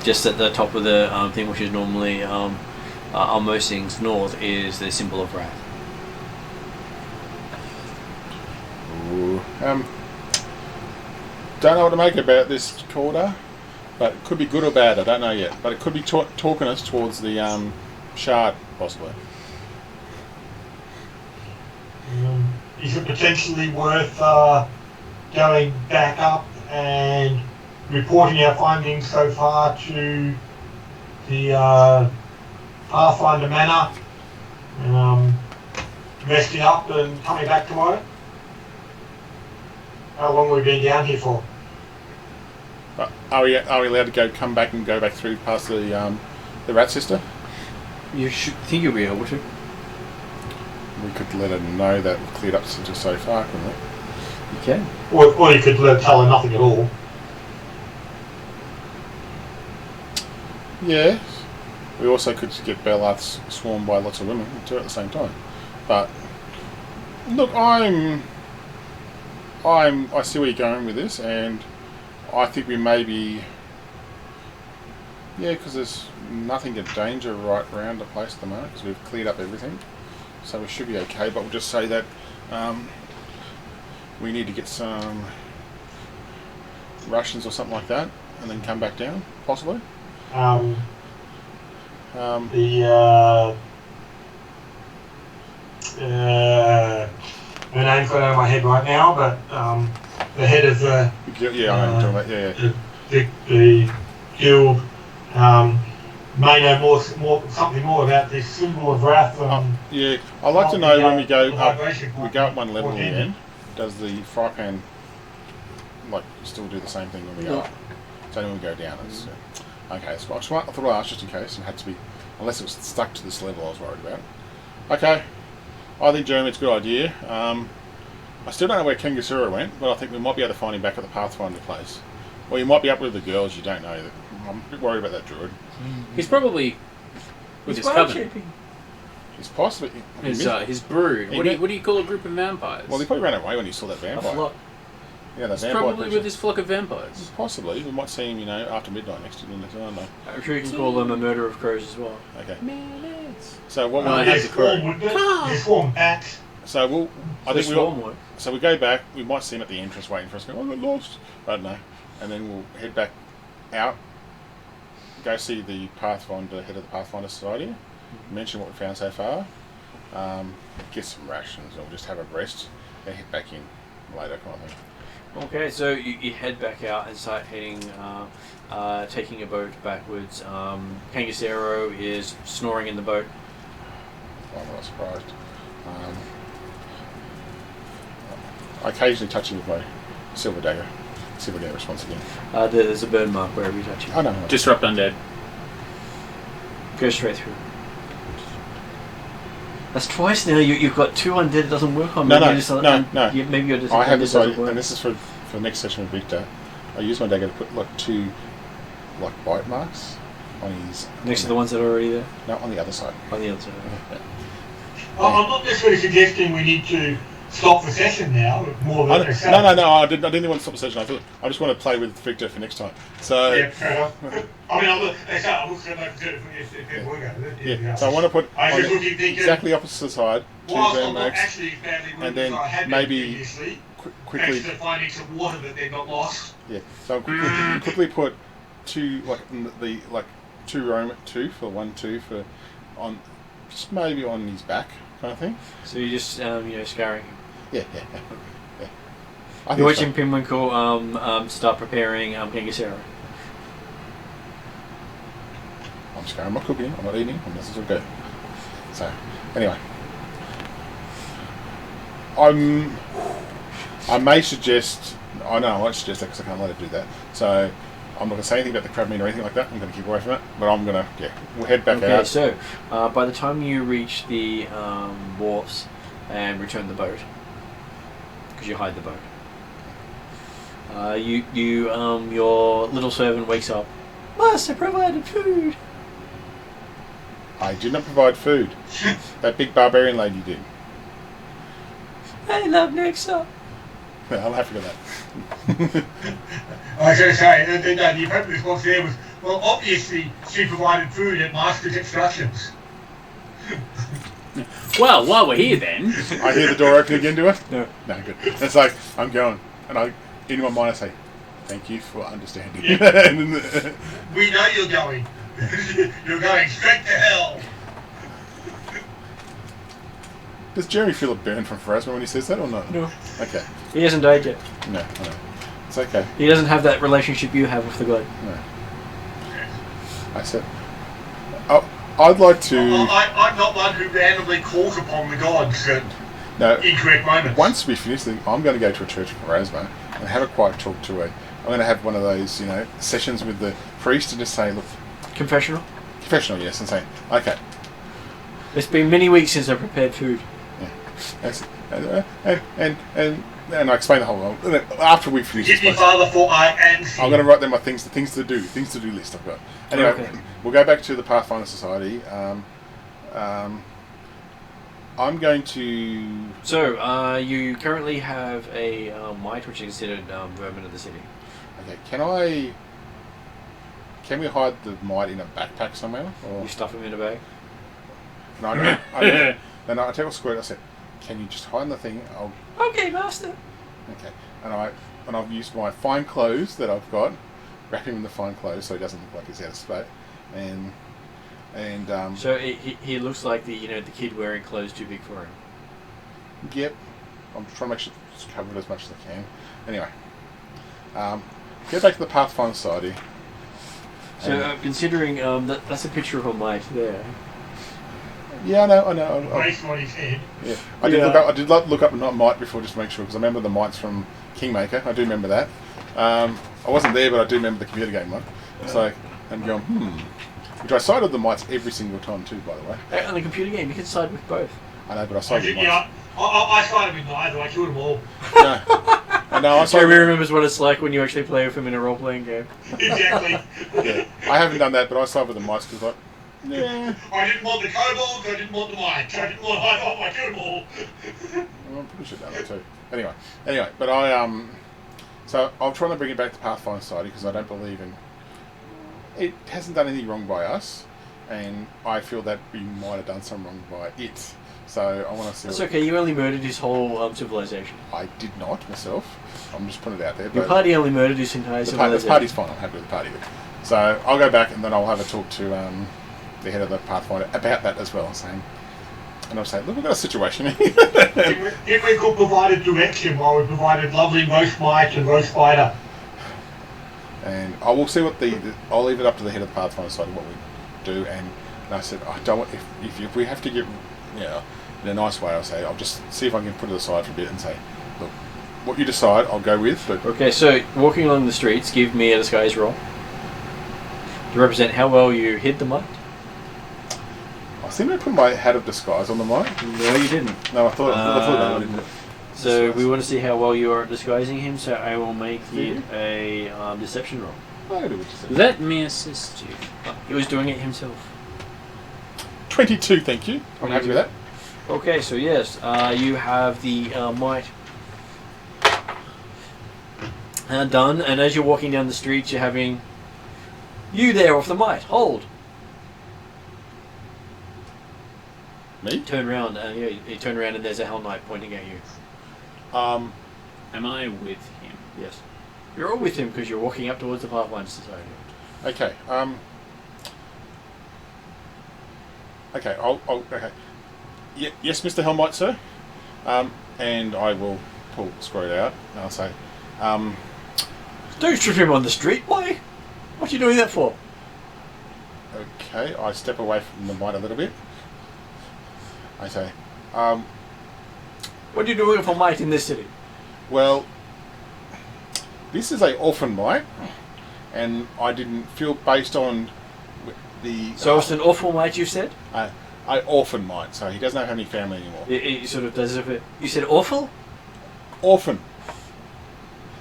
Just at the top of the thing, which is normally on most things north, is the symbol of wrath. Ooh. Don't know what to make about this quarter, but it could be good or bad. I don't know yet, but it could be talking us towards the shard, possibly. Is it potentially worth going back up and reporting our findings so far to the Pathfinder Manor, resting up and coming back tomorrow? How long have we been down here for? Are we allowed to come back through past the rat sister? You should think you'll be able to. We could let her know that we've cleared up just so far, couldn't we? You can. Or you could tell her nothing at all. Yes. We also could get Bellath swarmed by lots of women too at the same time. But look, I see where you're going with this, and I think we may be. Yeah, because there's nothing of danger right around the place at the moment because we've cleared up everything, so we should be okay. But we'll just say that we need to get some rations or something like that, and then come back down, possibly. Her name's gone out of my head right now, but the head of the Yeah, I know what you're talking about. Yeah. the guild may know something more about this symbol of wrath. Yeah, I'd like to know when we go up. vibration We go up one level portent. again. Does the fry pan still do the same thing when we go No. up? It's only when we go down. It's, okay, so I thought I'd ask just in case it had to be, unless it was stuck to this level I was worried about. Okay, I think Jeremy, it's a good idea. I still don't know where Kangasura went, but I think we might be able to find him back at the Pathfinder place. Or you might be up with the girls, you don't know. I'm a bit worried about that druid. He's probably with his coven. He's possibly... His brood. What do you call a group of vampires? Well, he probably ran away when he saw that vampire. Yeah, that He's vampire probably creature. with his flock of vampires. Possibly. We might see him, after midnight next to them. I don't know. I'm sure you can call them a murder of crows as well. Okay. Minutes. So what No, we'll I do... have the crow. They swarm bats. So we'll... I think swarm work. So we go back. We might see him at the entrance waiting for us. Go, I got lost. I don't know. And then we'll head back out. Go see the Pathfinder, head of the Pathfinder Society. Mention what we found so far. Get some rations, and we'll just have a rest and head back in later, kind of thing. Okay, so you head back out and start heading, taking a boat backwards. Kangasero is snoring in the boat. I'm not surprised. I occasionally touch him with my silver dagger. See if I get a response again. There's a burn mark wherever you touch it. Oh no. Disrupt undead. Go straight through. That's twice now. You've got 2 undead. It doesn't work on. No, Maybe no, you're just, no. Maybe you're just. I have undead decided, doesn't work. and this is for the next session with Victor. I use my dagger to put like 2 like bite marks on his Next to the ones that are already there. No, on the other side. On the other side. Yeah. I'm not necessarily suggesting we need to stop the session now. More than No. I didn't even want to stop the session. I just want to play with Victor for next time. So yeah, fair enough. I mean, I'm looking at it. yeah. So I want to put on just looking, thinking, exactly opposite side. 2 whilst burn I'm not marks, actually badly wounded and then as I had been maybe previously, quickly. thanks to finding some water that they've not lost. Yeah. So quickly put 2 like the like 2 Roman 2 for 1 2 for on just maybe on his back kind of thing. So you're just scarring him. Yeah. I You're think watching Pinwinkle start preparing Gengisera. I'm scared. I'm not cooking. I'm not eating. This is all good. So, anyway, I may suggest. I know I won't suggest that because I can't let it do that. So, I'm not going to say anything about the crab meat or anything like that. I'm going to keep away from it. But I'm going to we'll head back Okay, out. so by the time you reach the wharfs and return the boat, because you hide the boat, your little servant wakes up. Master provided food. I did not provide food. That big barbarian lady did. I love Nexa. I'm happy with that. I was going to say, the appropriate response there was, well, obviously she provided food at Master's instructions. Well, while we're here then... I hear the door open again to her? No. No, good. It's like, I'm going. And in my mind I say, thank you for understanding. Yeah. We know you're going. You're going straight to hell. Does Jeremy feel a burn from Pharasma when he says that or not? No. Okay. He hasn't died yet. No. It's okay. He doesn't have that relationship you have with the god. No. I said, I'd like to... I'm not one who randomly calls upon the gods at incorrect moments. Once we finish the... I'm going to go to a church of Pharasma and have a quiet talk to her. I'm going to have one of those, sessions with the priest and just say, look... Confessional? Confessional, yes, and say, okay. It's been many weeks since I prepared food. Yeah. And I explain the whole... After we finish Give this me Father for I and see. I'm going to write down my things to do list I've got. Anyway, Okay. We'll go back to the Pathfinder Society. I'm going to... So, you currently have a mite, which is considered vermin of the city. Okay, can we hide the mite in a backpack somewhere? Or You stuff him in a bag. No, I tell you Squirt, I said, can you just hide in the thing? Okay, master. Okay, and I've used my fine clothes that I've got, wrap him in the fine clothes so he doesn't look like he's out of space, and So he looks like the the kid wearing clothes too big for him. Yep, I'm trying to make sure it's covered as much as I can. Anyway, get back to the Pathfinder Society. So considering that's a picture of a mite there. Yeah, I know. Based on his head. Yeah, I did look up mite before just to make sure because I remember the mites from Kingmaker. I do remember that. I wasn't there, but I do remember the computer game one. So I'm going, which I sided the mites every single time too, by the way. On the computer game, you can side with both. I know, but I sided the mites. Yeah, I sided with neither. I killed them all. No, I Jeremy remembers what it's like when you actually play with him in a role-playing game. Exactly. Yeah, I haven't done that, but I sided with the mites because like. Yeah. I didn't want the kobolds, I didn't want the mites, I didn't want either, I killed them all. Well, I'm pretty sure done that too. Anyway, but so I'm trying to bring it back to Pathfinder Society because I don't believe in... It hasn't done anything wrong by us, and I feel that we might have done some wrong by it. So I want to see... That's okay, you only murdered his whole civilization. I did not, myself. I'm just putting it out there. Your party only murdered his entire civilization. The party's fine, I'm happy with the party. So I'll go back and then I'll have a talk to the head of the Pathfinder about that as well, saying... And I'll say, look, we've got a situation here. If we could provide a direction while we provided lovely roast mite and roast spider. And I will see what I'll leave it up to the head of the Pathfinder Society what we do. And I said, I don't want, if we have to get, in a nice way, I'll say, I'll just see if I can put it aside for a bit and say, look, what you decide, I'll go with. But okay, so walking along the streets, give me a disguise roll to represent how well you hid the mite. I seem to put my hat of disguise on the mic. No, you didn't. No, I thought I didn't. So we want to see how well you are at disguising him. So I will make it a deception roll. I do what you said. Let me assist you. He was doing it himself. 22, thank you. I'm happy with that. Okay, so yes, you have the might done, and as you're walking down the streets, you're having you there off the might. Hold. Me? Turn around, yeah, you turn around, and there's a Hell Knight pointing at you. Am I with him? Yes, you're all with him because you're walking up towards the Pathfinder Society. Okay. Okay. Okay. Yes, Mr. Helmite, sir. And I will pull Scroat out, and I'll say, Don't strip him on the street, why? What are you doing that for? okay. I step away from the might a little bit. I say, What are you doing for might in this city? well, this is a orphan might, and I didn't feel based on the. So it's an awful might, you said? I orphan might, so he doesn't have any family anymore. It sort of does it. You said awful? Orphan.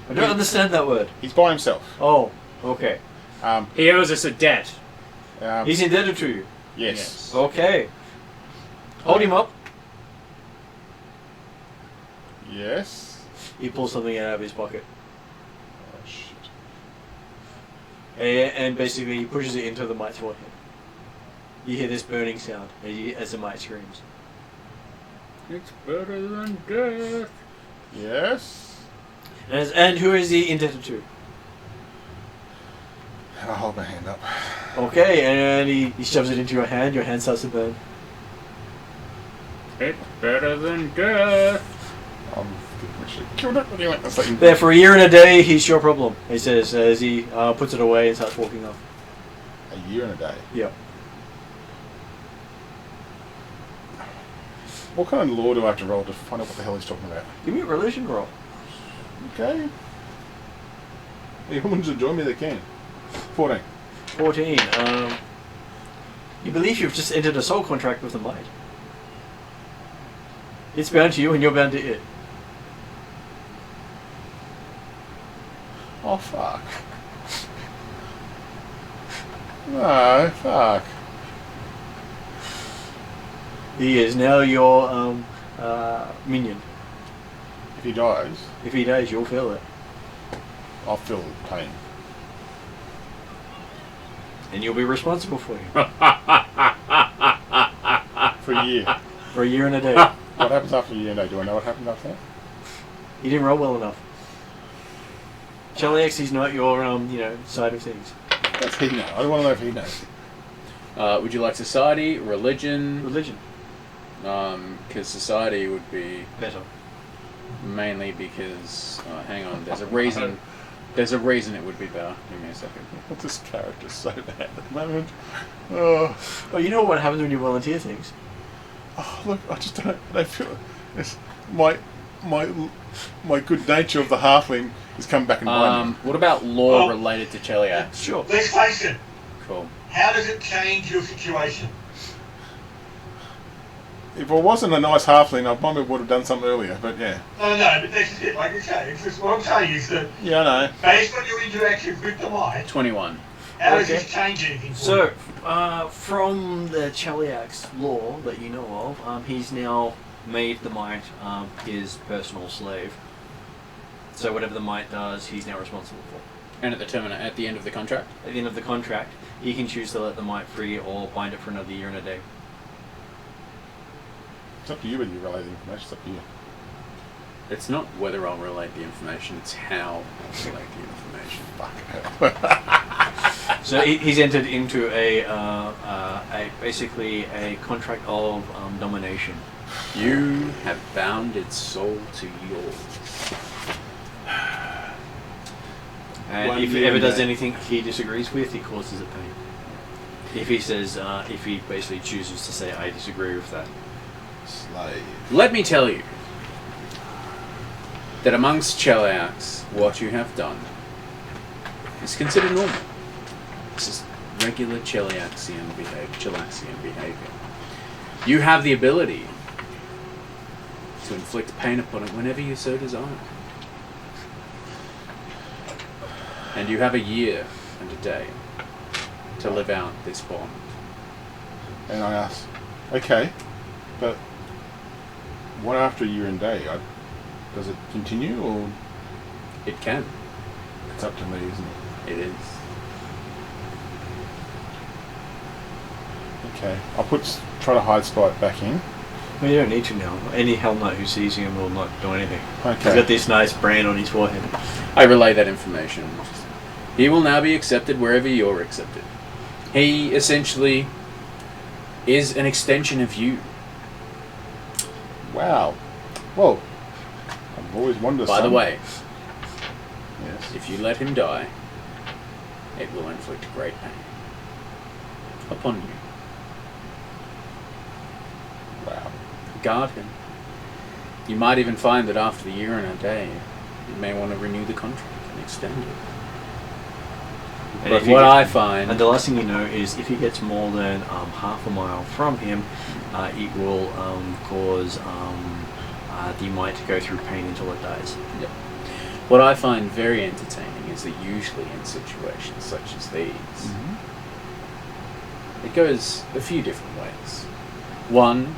I don't understand that word. He's by himself. Oh, okay. He owes us a debt. He's indebted to you. Yes. Okay. Hold him up. Yes. He pulls something out of his pocket. Oh, shit. And basically he pushes it into the mite's forehead. You hear this burning sound as the mite screams. It's better than death. Yes. And who is he indebted to? And I hold my hand up. Okay, and he shoves it into your hand starts to burn. It's better than death. We should have killed it anyway. That's like There, for a year and a day, he's your problem, he says, as he puts it away and starts walking off. a year and a day. Yep. What kind of law do I have to roll to find out what the hell he's talking about? Give me a religion roll. Okay. Anyone to join me, they can. 14. 14. You believe you've just entered a soul contract with the Might. It's bound to you and you're bound to it. Oh, fuck. No, fuck. He is now your minion. If he dies, If he dies, you'll feel it. I'll feel pain. And you'll be responsible for him. For a year. For a year and a day. What happens after a year and a day? Do I know what happens after that? You didn't roll well enough. Cheliax is not your side of things. That's he know. I don't want to know if he knows. Would you like society, religion? Religion. Because society would be Better. mainly because hang on, there's a reason. There's a reason it would be better. Give me a second. This character's so bad at the moment. Oh, Well, you know what happens when you volunteer things. look, I just don't feel it's my good nature of the halfling is coming back and biting me. What about law Oh. related to Cheliax? Sure. Let's face it, Cool. how does it change your situation? If I wasn't a nice halfling, I probably would have done something earlier, but yeah. No, but this is it. Like I say, it's just what I'm saying is that Yeah, I know. based on your interactions with the Might, 21. how does Okay. this change anything for So, you? from the Cheliax law that you know of, he's now made the Might his personal slave. So whatever the Might does, he's now responsible for. And at the end of the contract? At the end of the contract, he can choose to let the Might free or bind it for another year and a day. It's up to you whether you relay the information. It's up to you. It's not whether I'll relate the information, it's how I'll relate the information. Fucking hell. So he's entered into a basically a contract of domination. You have bound its soul to yours. And One if he year ever and does day. anything he disagrees with, he causes it pain. If he says, if he basically chooses to say, I disagree with that. Slave. Let me tell you that amongst Cheliax, what you have done is considered normal. This is regular Cheliaxian behavior. You have the ability to inflict pain upon it whenever you so desire. And you have a year and a day to live out this bond. And I asked, okay, but what after a year and day? Does it continue, or It can. it's up to me, isn't it? It is. Okay, I'll try to hide Spite back in. Well, you don't need to now. Any Hell Knight who sees him will not do anything. Okay. He's got this nice brand on his forehead. I relay that information. He will now be accepted wherever you're accepted. He essentially is an extension of you. Wow. Well, I've always wondered. By the way, yes. if you let him die, it will inflict great pain upon you. Wow. Guard him. You might even find that after the year and a day, you may want to renew the contract and extend it. And But if you what get- I find... And the last thing you know is if he gets more than half a mile from him, it will cause the mite to go through pain until it dies. Yep. What I find very entertaining is that usually in situations such as these, it goes a few different ways. One,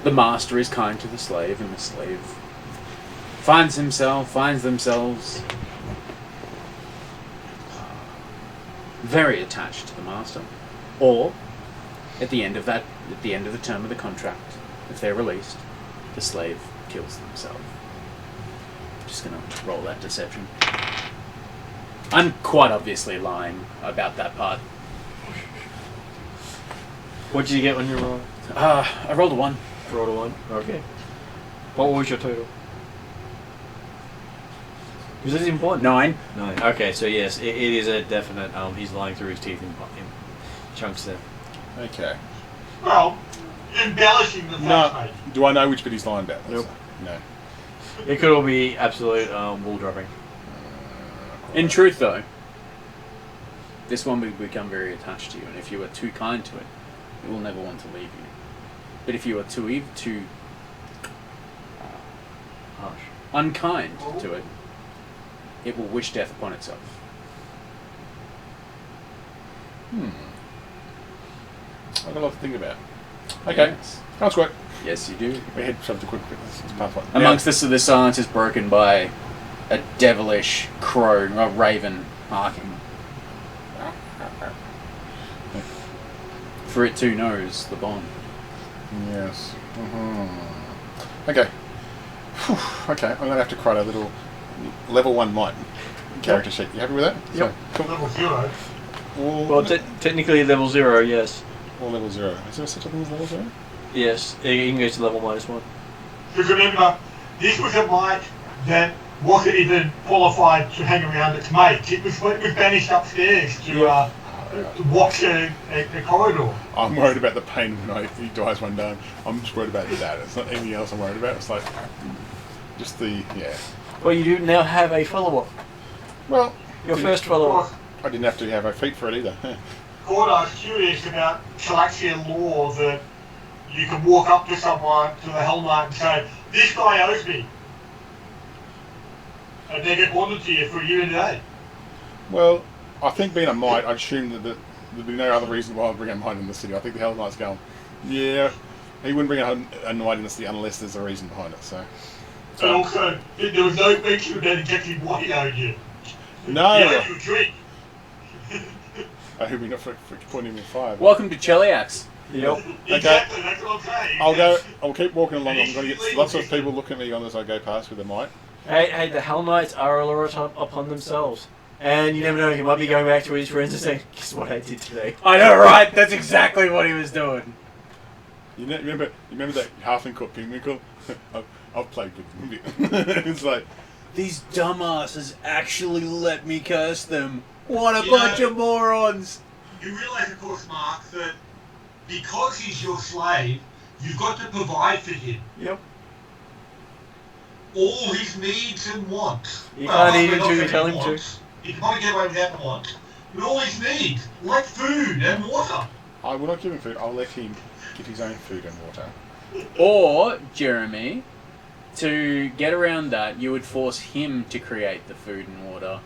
the master is kind to the slave, and the slave finds themselves very attached to the master. Or, at the end of the term of the contract, if they're released, the slave kills themselves. Just gonna roll that deception. I'm quite obviously lying about that part. What did you get when you rolled? I rolled a 1. Rolled a 1? Okay. What was your total? Is this important? 9. 9. Okay, so yes, it is a definite, he's lying through his teeth in chunks there. Okay. Well, embellishing the facts, No. mate. Do I know which bit he's lying about? Nope. No. It could all be absolute wool dropping. In truth, though, this one will become very attached to you, and if you are too kind to it, it will never want to leave you. But if you are too Harsh. unkind to it, it will wish death upon itself. I've got a lot to think about. Okay. Yes, That's great. yes you do. We head something quick. It's Pathfinder. Amongst this, the silence is broken by a devilish crow, a raven, barking. For it too knows the bond. Yes. Okay. Whew. Okay, I'm going to have to create a little level 1 might character sheet. You happy with that? Yep. So, cool. Level 0. All, Well, technically level 0, yes. all level 0. Is there such a thing as level 0? Yes, you can go to level -1. Because remember, this was a might that wasn't even qualified to hang around its mate. It was banished upstairs to watch a corridor. I'm worried about the pain when he dies one day. I'm just worried about that. It's not anything else I'm worried about. It's like, just the, yeah. Well, you do now have a follow-up. Well, Your first follow-up. I didn't have to have a feat for it either. Gordon, I was curious about Talaxian law that you can walk up to someone, to the Hell Knight, and say, this guy owes me. And they get wanted to you for a year and a day. Well, I think being a knight, I assume that there'd be no other reason why I'd bring a knight in the city. I think the Hell Knight's going, yeah, he wouldn't bring a knight in the city unless there's a reason behind it, so. And also, there was no mention about exactly what he owed you. No! He owed you a drink. I hope we're not for pointing him in fire. but- Welcome to Cheliax. Yep. Exactly, that's what I'm saying. I'll keep walking along. I'm going to get lots of people looking at me on as I go past with a might. Hey, the Hell Knights are a law upon themselves. And you never know, he might be going back to his friends and saying, guess what I did today? I know, right? That's exactly what he was doing. You remember that halfling called Pinnacle? I've played with him. It's like, These dumbasses actually let me curse them. What a You bunch know- of morons! You realise, of course, Mark, that because he's your slave, you've got to provide for him Yep. all his needs and wants. You can't eat not until you that tell he him to. wants. He can probably get away with that want. But all his needs, like food and water. I will not give him food. I'll let him get his own food and water. Or, Jeremy, to get around that, you would force him to create the food and water.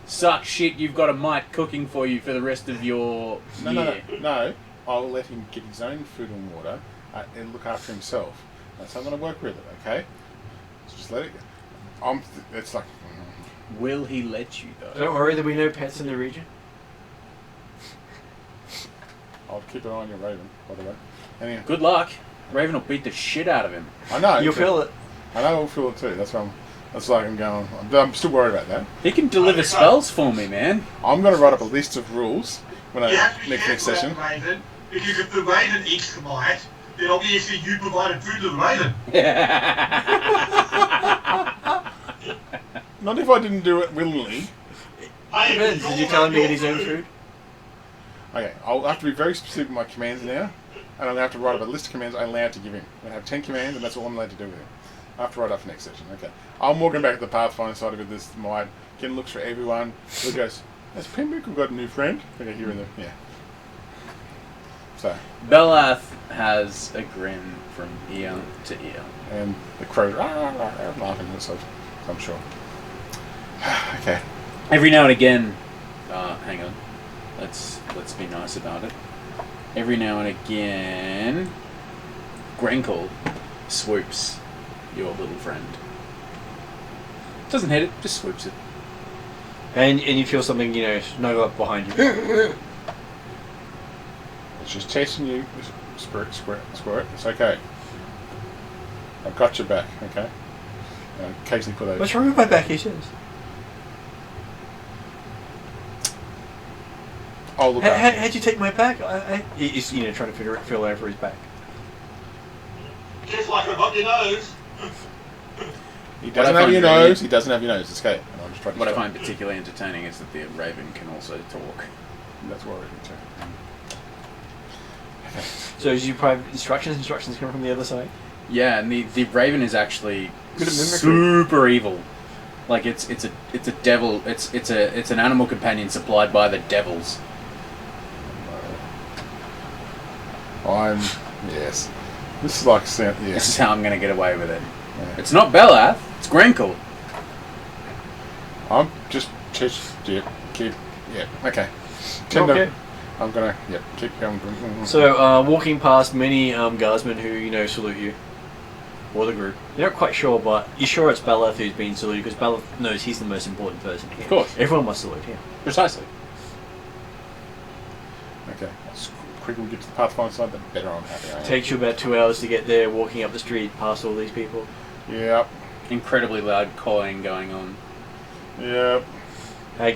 Suck shit, you've got a mite cooking for you for the rest of your year. No. I'll let him get his own food and water and look after himself. That's how I'm going to work with it, okay? So just let it go. It's like... Will he let you, though? Don't worry, there'll be no pets in the region. I'll keep an eye on your raven, by the way. Anyway, Good luck. Raven will beat the shit out of him. I know. You'll feel it. I know I'll feel it too. That's like I'm going... I'm still worried about that. He can deliver spells for me, man. I'm going to write up a list of rules when You I have to be next careful session. about the raven, because if the raven eats the mite, then obviously you provided food to the raven. Not if I didn't do it willingly. Hey, Depends. Did you tell him to get his own food? Okay, I'll have to be very specific with my commands now, and I'm going to have to write up a list of commands I'm allowed to give him. I'm going to have 10 commands, and that's all I'm allowed to do with him. I have to write up for next session. Okay. I'm walking back to the Pathfinder Society with this mite, getting looks for everyone. Luke goes, has Pembroke got a new friend? Okay, here in the... Yeah. So, Belath has a grin from ear to ear. and the crows are laughing themselves, I'm sure. Okay. Every now and again, hang on, let's be nice about it. Every now and again, Grenkle swoops your little friend. Doesn't hit it, just swoops it. And you feel something, snuggle up behind you. It's just chasing you. Squirt. It's okay. I've got your back, okay? And occasionally put those... What's wrong with my back, he says? Oh, look after How'd you take my back? He's trying to feel over his back. just like about your nose. He doesn't What I have your find really- nose. He doesn't have your nose. It's okay. And I'm just trying to What I stop. find particularly entertaining is that the Raven can also talk. That's what I do too. So as you provide instructions come from the other side? Yeah, and the Raven is actually Good at mimicry. super evil. Like it's a devil. It's an animal companion supplied by the devils. Yes. This is like yeah. This is how I'm gonna get away with it. Yeah. It's not Belath. It's Grenkle. I'm just okay. Okay. I'm gonna keep going. So walking past many guardsmen who salute you, or the group. You're not quite sure, but you're sure it's Belath who's being saluted because Belath knows he's the most important person here. Of course. Everyone must salute him. Precisely. Okay. The quicker we get to the Pathfinder side, the better I'm happy I am. Takes you about 2 hours to get there, walking up the street past all these people. Yep. Incredibly loud calling going on. Yep.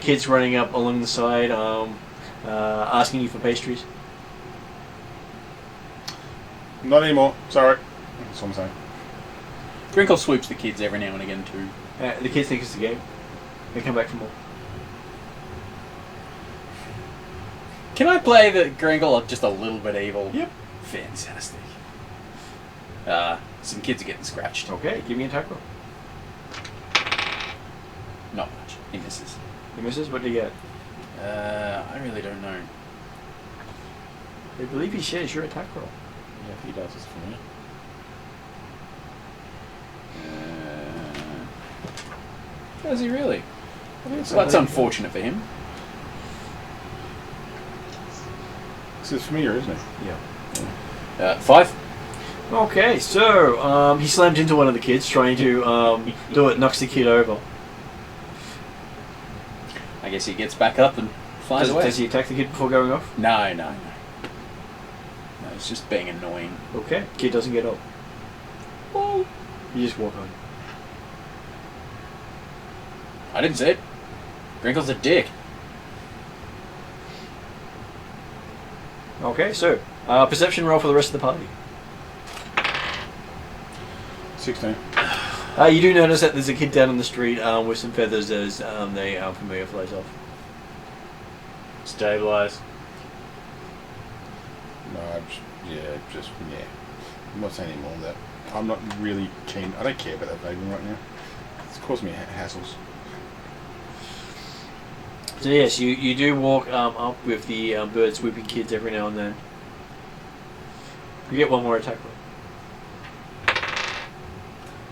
Kids running up along the side, asking you for pastries. Not anymore. Sorry. That's what I'm saying. Grenkle swoops the kids every now and again too. The kids think it's the game. They come back for more. Can I play the Grenkle just a little bit evil? Yep. Fantastic. Some kids are getting scratched. Okay, give me an attack roll. Not much. He misses. He misses. What do you get? I really don't know. I believe he shares your attack roll. Yeah, if he does, it's for me. Does he really? Well, that's unfortunate for him. This is familiar, isn't it? Yeah. 5. Okay, so he slammed into one of the kids trying to do it, knocks the kid over. I guess he gets back up and flies away. Does he attack the kid before going off? No, it's just being annoying. Okay, kid doesn't get up. You just walk on. I didn't say it. Grenkle's a dick. Okay, so perception roll for the rest of the party. 16. You do notice that there's a kid down on the street with some feathers as they familiar flies off. Stabilize. No, I'm not saying any more of that. I'm not really keen. I don't care about that vagrant right now. It's causing me hassles. So yes, you do walk up with the bird swooping kids every now and then. You get one more attack roll.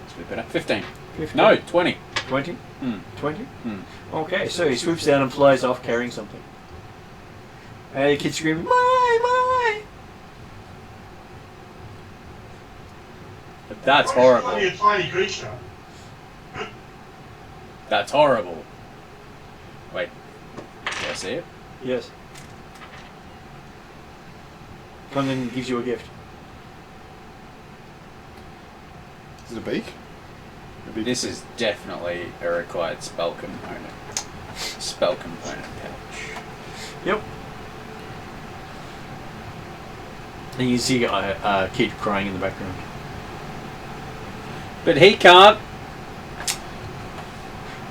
It's a bit better. 15. 15. No, 20. 20? Mm. 20? Mm. Okay, so he swoops down and flies off carrying something. And the kid's screaming, "My!" But that's Only horrible. a tiny creature. That's horrible. Wait. Do I see it? Yes. London gives you a gift. Is it a beak? A beak? This is definitely a required spell component. Spell component pouch. Yep. And you see a kid crying in the background. But he can't.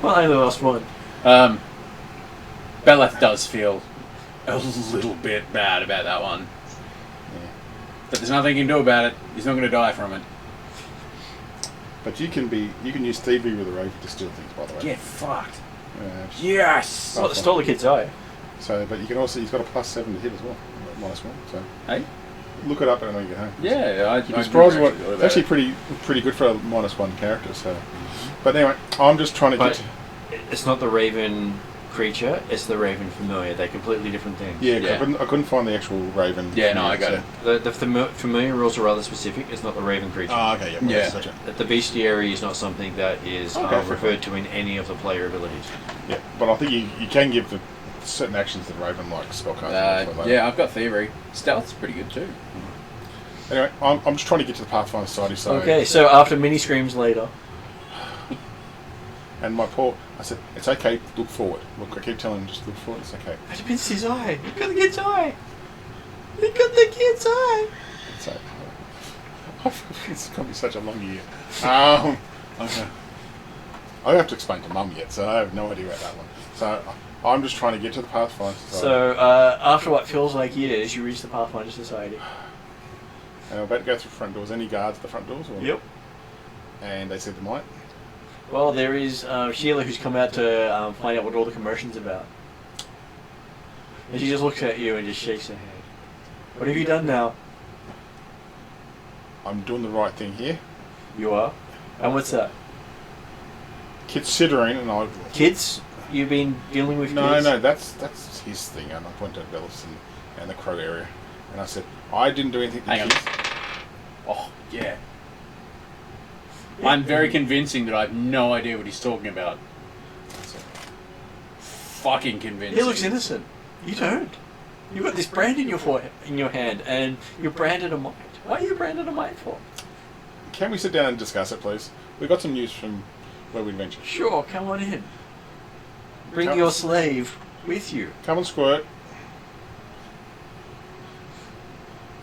Well, I only lost one. Beleth does feel a little bit bad about that one. Yeah. But there's nothing he can do about it. He's not going to die from it. But you can use thievery with a raven to steal things, by the way. Get fucked. Just- Yes! Well, it stole the kid's eye. So, but you can also, he's got a +7 to hit as well, -1. So Hey? look it up when you get home. Yeah, You'd be surprised what. It's actually pretty good for a -1 character. So, but anyway, I'm just trying to But get. it's not the raven creature, it's the raven familiar. They're completely different things. Yeah, Yeah. I couldn't find the actual raven. Yeah, no, I got it. The familiar rules are rather specific. It's not the raven creature. Oh, okay, yeah. Yeah. Gotcha. The bestiary is not something that is Okay, fair referred to in any of the player abilities. Yeah, but I think you can give the certain actions that raven like spellcasting. Yeah, I've got thievery. Stealth's pretty good too. Anyway, I'm just trying to get to the Pathfinder Society. So Okay, so after many screams later, and I said, it's okay. Look forward. Look, I keep telling him just look forward. It's okay. I missed his eye. Look at the kid's eye. Look at the kid's eye. It's okay. It's gonna be such a long year. Okay. I don't have to explain to Mum yet, so I have no idea about that one. So I'm just trying to get to the Pathfinder Society. So after what feels like years, you reach the Pathfinder Society. And I'm about to go through the front doors. Any guards at the front doors? Or? Yep. And they said they might. Well, there is Sheila who's come out to find out what all the commotion's about. And she just looks at you and just shakes her head. What have you done now? I'm doing the right thing here. You are? And what's that? Considering, and I... Kids? You've been dealing with No, kids? no, that's his thing. And I pointed at Bellis and the Crow area. And I said, I didn't do anything to Hang on. kids. Oh, yeah. I'm very convincing that I have no idea what he's talking about. Fucking convincing. He looks innocent. You don't. You've got this brand in your hand, and you're branded a mite. Why are you branded a mite for? Can we sit down and discuss it, please? We got some news from where we ventured. Sure, come on in. Bring Come- your slave with you. Come and squirt.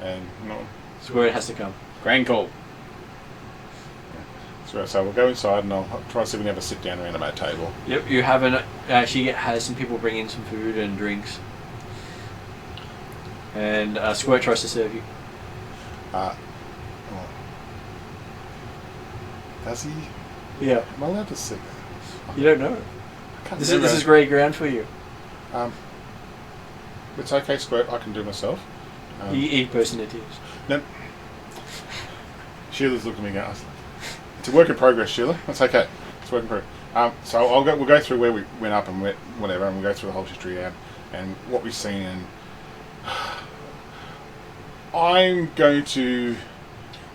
And no, Squirt has to come. Grand call. so we'll go inside and I'll try to see if we can have a sit down around a table. Yep, you have she has some people bring in some food and drinks. And Squirt tries to serve you. Oh. Does he? Yeah, Am I allowed to sit? you don't know. I can't This remember. is great ground for you. It's okay, Squirt. I can do it myself. You eat person it is. No. Sheila's looking at me going, it's a work in progress, Sheila. That's okay. It's a work in progress. So we'll go through where we went up and whatever, and we'll go through the whole history and what we've seen. And I'm going to...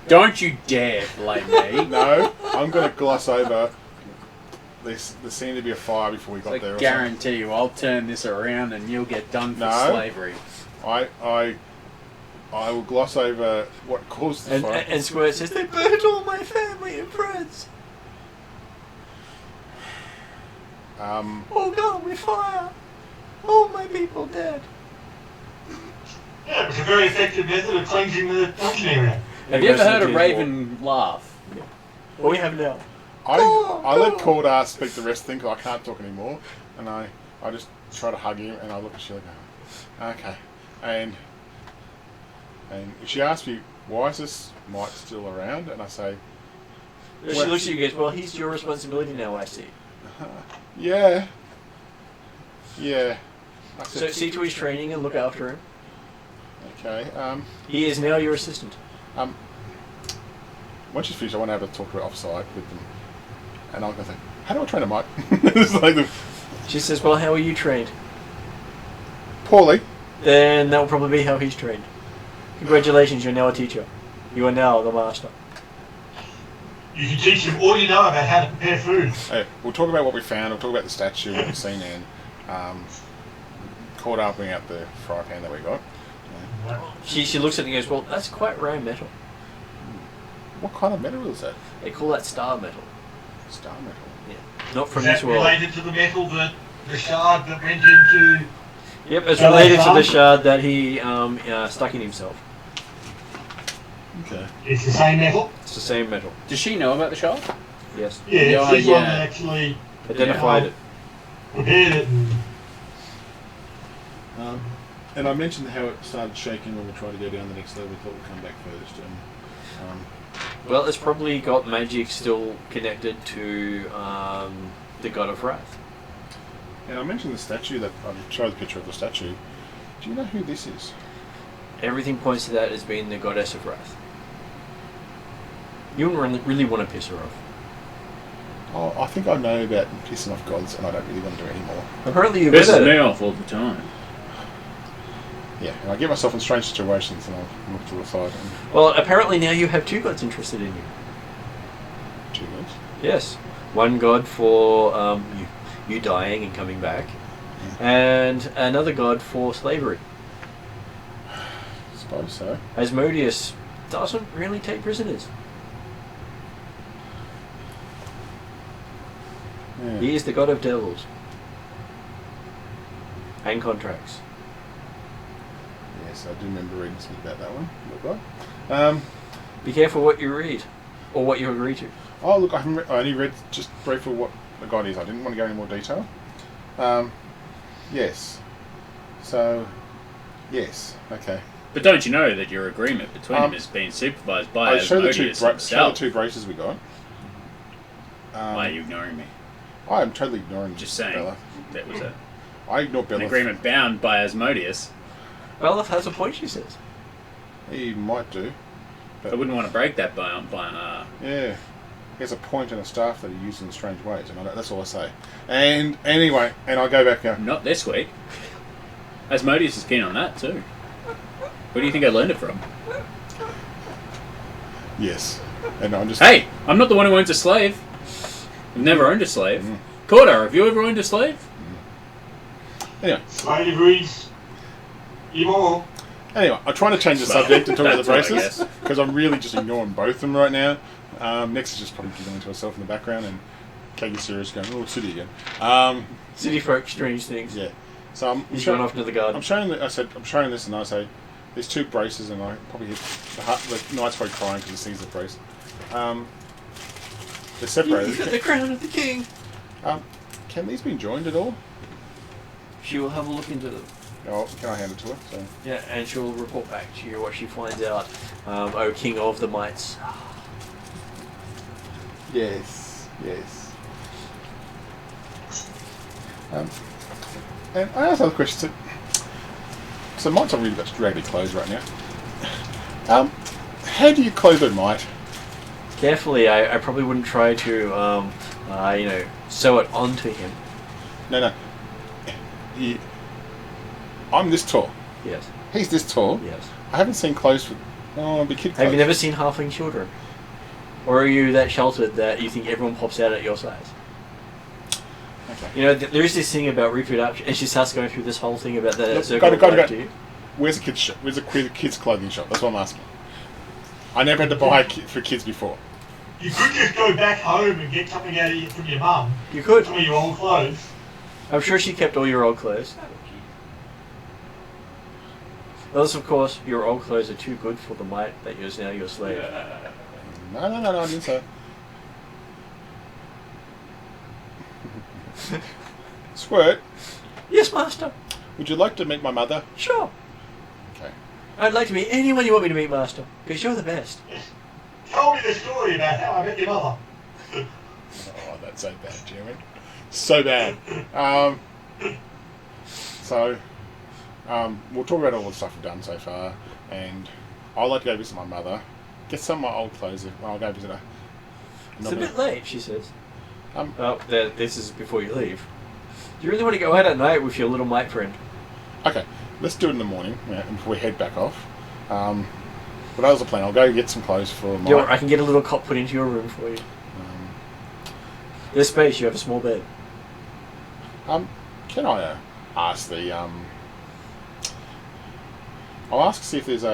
Don't you dare blame me. No, I'm going to gloss over. There seemed to be a fire before we got I there. or guarantee you, I'll turn this around and you'll get done for No. slavery. something. I will gloss over what caused the fire. And Squirt says, they burned all my family and friends. All gone with fire. All my people dead. Yeah, it was a very effective method of cleansing the dungeon area. Have you ever heard a raven laugh? What we have now. I let Cordar speak the rest of the thing because I can't talk anymore, and I just try to hug him, and I look at Sheila going, okay, and she asks me, why is this mite still around? And I say, She looks at you and goes, well, he's your responsibility now, I see. yeah. I So said, see to his training and look after him. okay, He is now your assistant. once she's finished, I want to have a talk to her offside with them. And I'm going to think, how do I train a mite? It's like She says, well, how are you trained? poorly. Then that will probably be how he's trained. Congratulations, you're now a teacher. You are now the master. You can teach them all you know about how to prepare food. Hey, we'll talk about what we found. We'll talk about the statue, what we've seen, and caught up bring out the fry pan that we got. She looks at it and goes, well, that's quite rare metal. What kind of metal is that? They call that star metal. Star metal. Yeah. Not from Is that this world. related to the metal that the shard that went into? Yep, it's So related to that's the shard that he stuck in himself. Okay. It's the same metal. It's the same metal. Does she know about the shard? Yes. Yeah, Yeah, it's this one yeah. that actually Identified it. prepared it. And I mentioned how it started shaking when we tried to go down the next level. We thought we'd come back first. And, Well, it's probably got magic still connected to the god of wrath. and I mentioned the statue that I showed the picture of the statue. Do you know who this is? Everything points to that as being the goddess of wrath. You wouldn't really want to piss her off. Oh, I think I know about pissing off gods, and I don't really want to do it anymore. Apparently you're good Pisses at me it. off all the time. Yeah, and I get myself in strange situations, and I look to the side and Well, apparently now you have two gods interested in you. two gods. Yes. One god for you dying and coming back, and another god for slavery. I suppose so. Asmodeus doesn't really take prisoners. Yeah. He is the god of devils. And contracts. Yes, I do remember reading something about that one. Look like. Be careful what you read, or what you agree to. Oh, look, I only read just briefly what the god is. I didn't want to go into more detail. Yes. So, yes. Okay. But don't you know that your agreement between them is being supervised by I show the Asmodeus show the himself? two braces we got. Why are you ignoring me? I am totally ignoring Just you, saying. Bella. That was I ignore an Bella. agreement bound by Asmodeus. Beleth has a point, she says. He might do. I wouldn't want to break that by Yeah. He has a point and a staff that he uses in strange ways, and that's all I say. And anyway, and I go back now. not this week. Asmodeus is keen on that too. Where do you think I learned it from? Yes. And I'm just... Hey, I'm not the one who owns a slave. I've never owned a slave. Mm. Corda, have you ever owned a slave? Anyway, Slavery's immoral. I'm trying to change the subject and talk about the that's what I braces, guess. because I'm really just ignoring both of them right now. Next is just probably giggling to herself in the background, and Katie serious going, oh, city again. City folk, strange things. Yeah. So He's gone off into the garden. I'm showing this, and I say, there's two braces, and I probably hit the knight's probably crying because he sees the brace. They're separated. You've got the crown of the king. Can these be joined at all? She will have a look into them. Oh, can I hand it to her? So. Yeah, and she'll report back to you what she finds out. O king of the mites. Yes, yes. And I asked another question. So mites are really got raggedy clothes right now. How do you clothe a mite? Carefully, I probably wouldn't try to, sew it onto him. No. I'm this tall. Yes, He's this tall. yes. I haven't seen clothes for... Oh, it'd be kid clothes. Have you never seen halfling children? Or are you that sheltered that you think everyone pops out at your size? Okay. You know, there is this thing about reproduction, and she starts going through this whole thing about the Look, circle of got life it. to you. Where's the kids' shop? Where's the kids' clothing shop? That's what I'm asking. I never had to buy for kids before. You could just go back home and get something out of you from your mum. You could. Some of your old clothes. I'm sure she kept all your old clothes. Unless, of course, your old clothes are too good for the mite that is now your slave. No, I didn't say. Squirt, Yes, master. would you like to meet my mother? Sure. Okay. I'd like to meet anyone you want me to meet, master, because you're the best. Tell me the story about how I met your mother. Oh, that's so bad, Jeremy. So bad. We'll talk about all the stuff we've done so far, and I'd like to go visit my mother, get some of my old clothes when I'll go visit her. It's a bit late, she says. Um, This is before you leave. Do you really want to go out at night with your little mate friend? Okay, let's do it in the morning before we head back off. But that was the plan. I'll go get some clothes for my... I can get a little cot put into your room for you. There's space. You have a small bed. Can I ask the... I'll ask to see if there's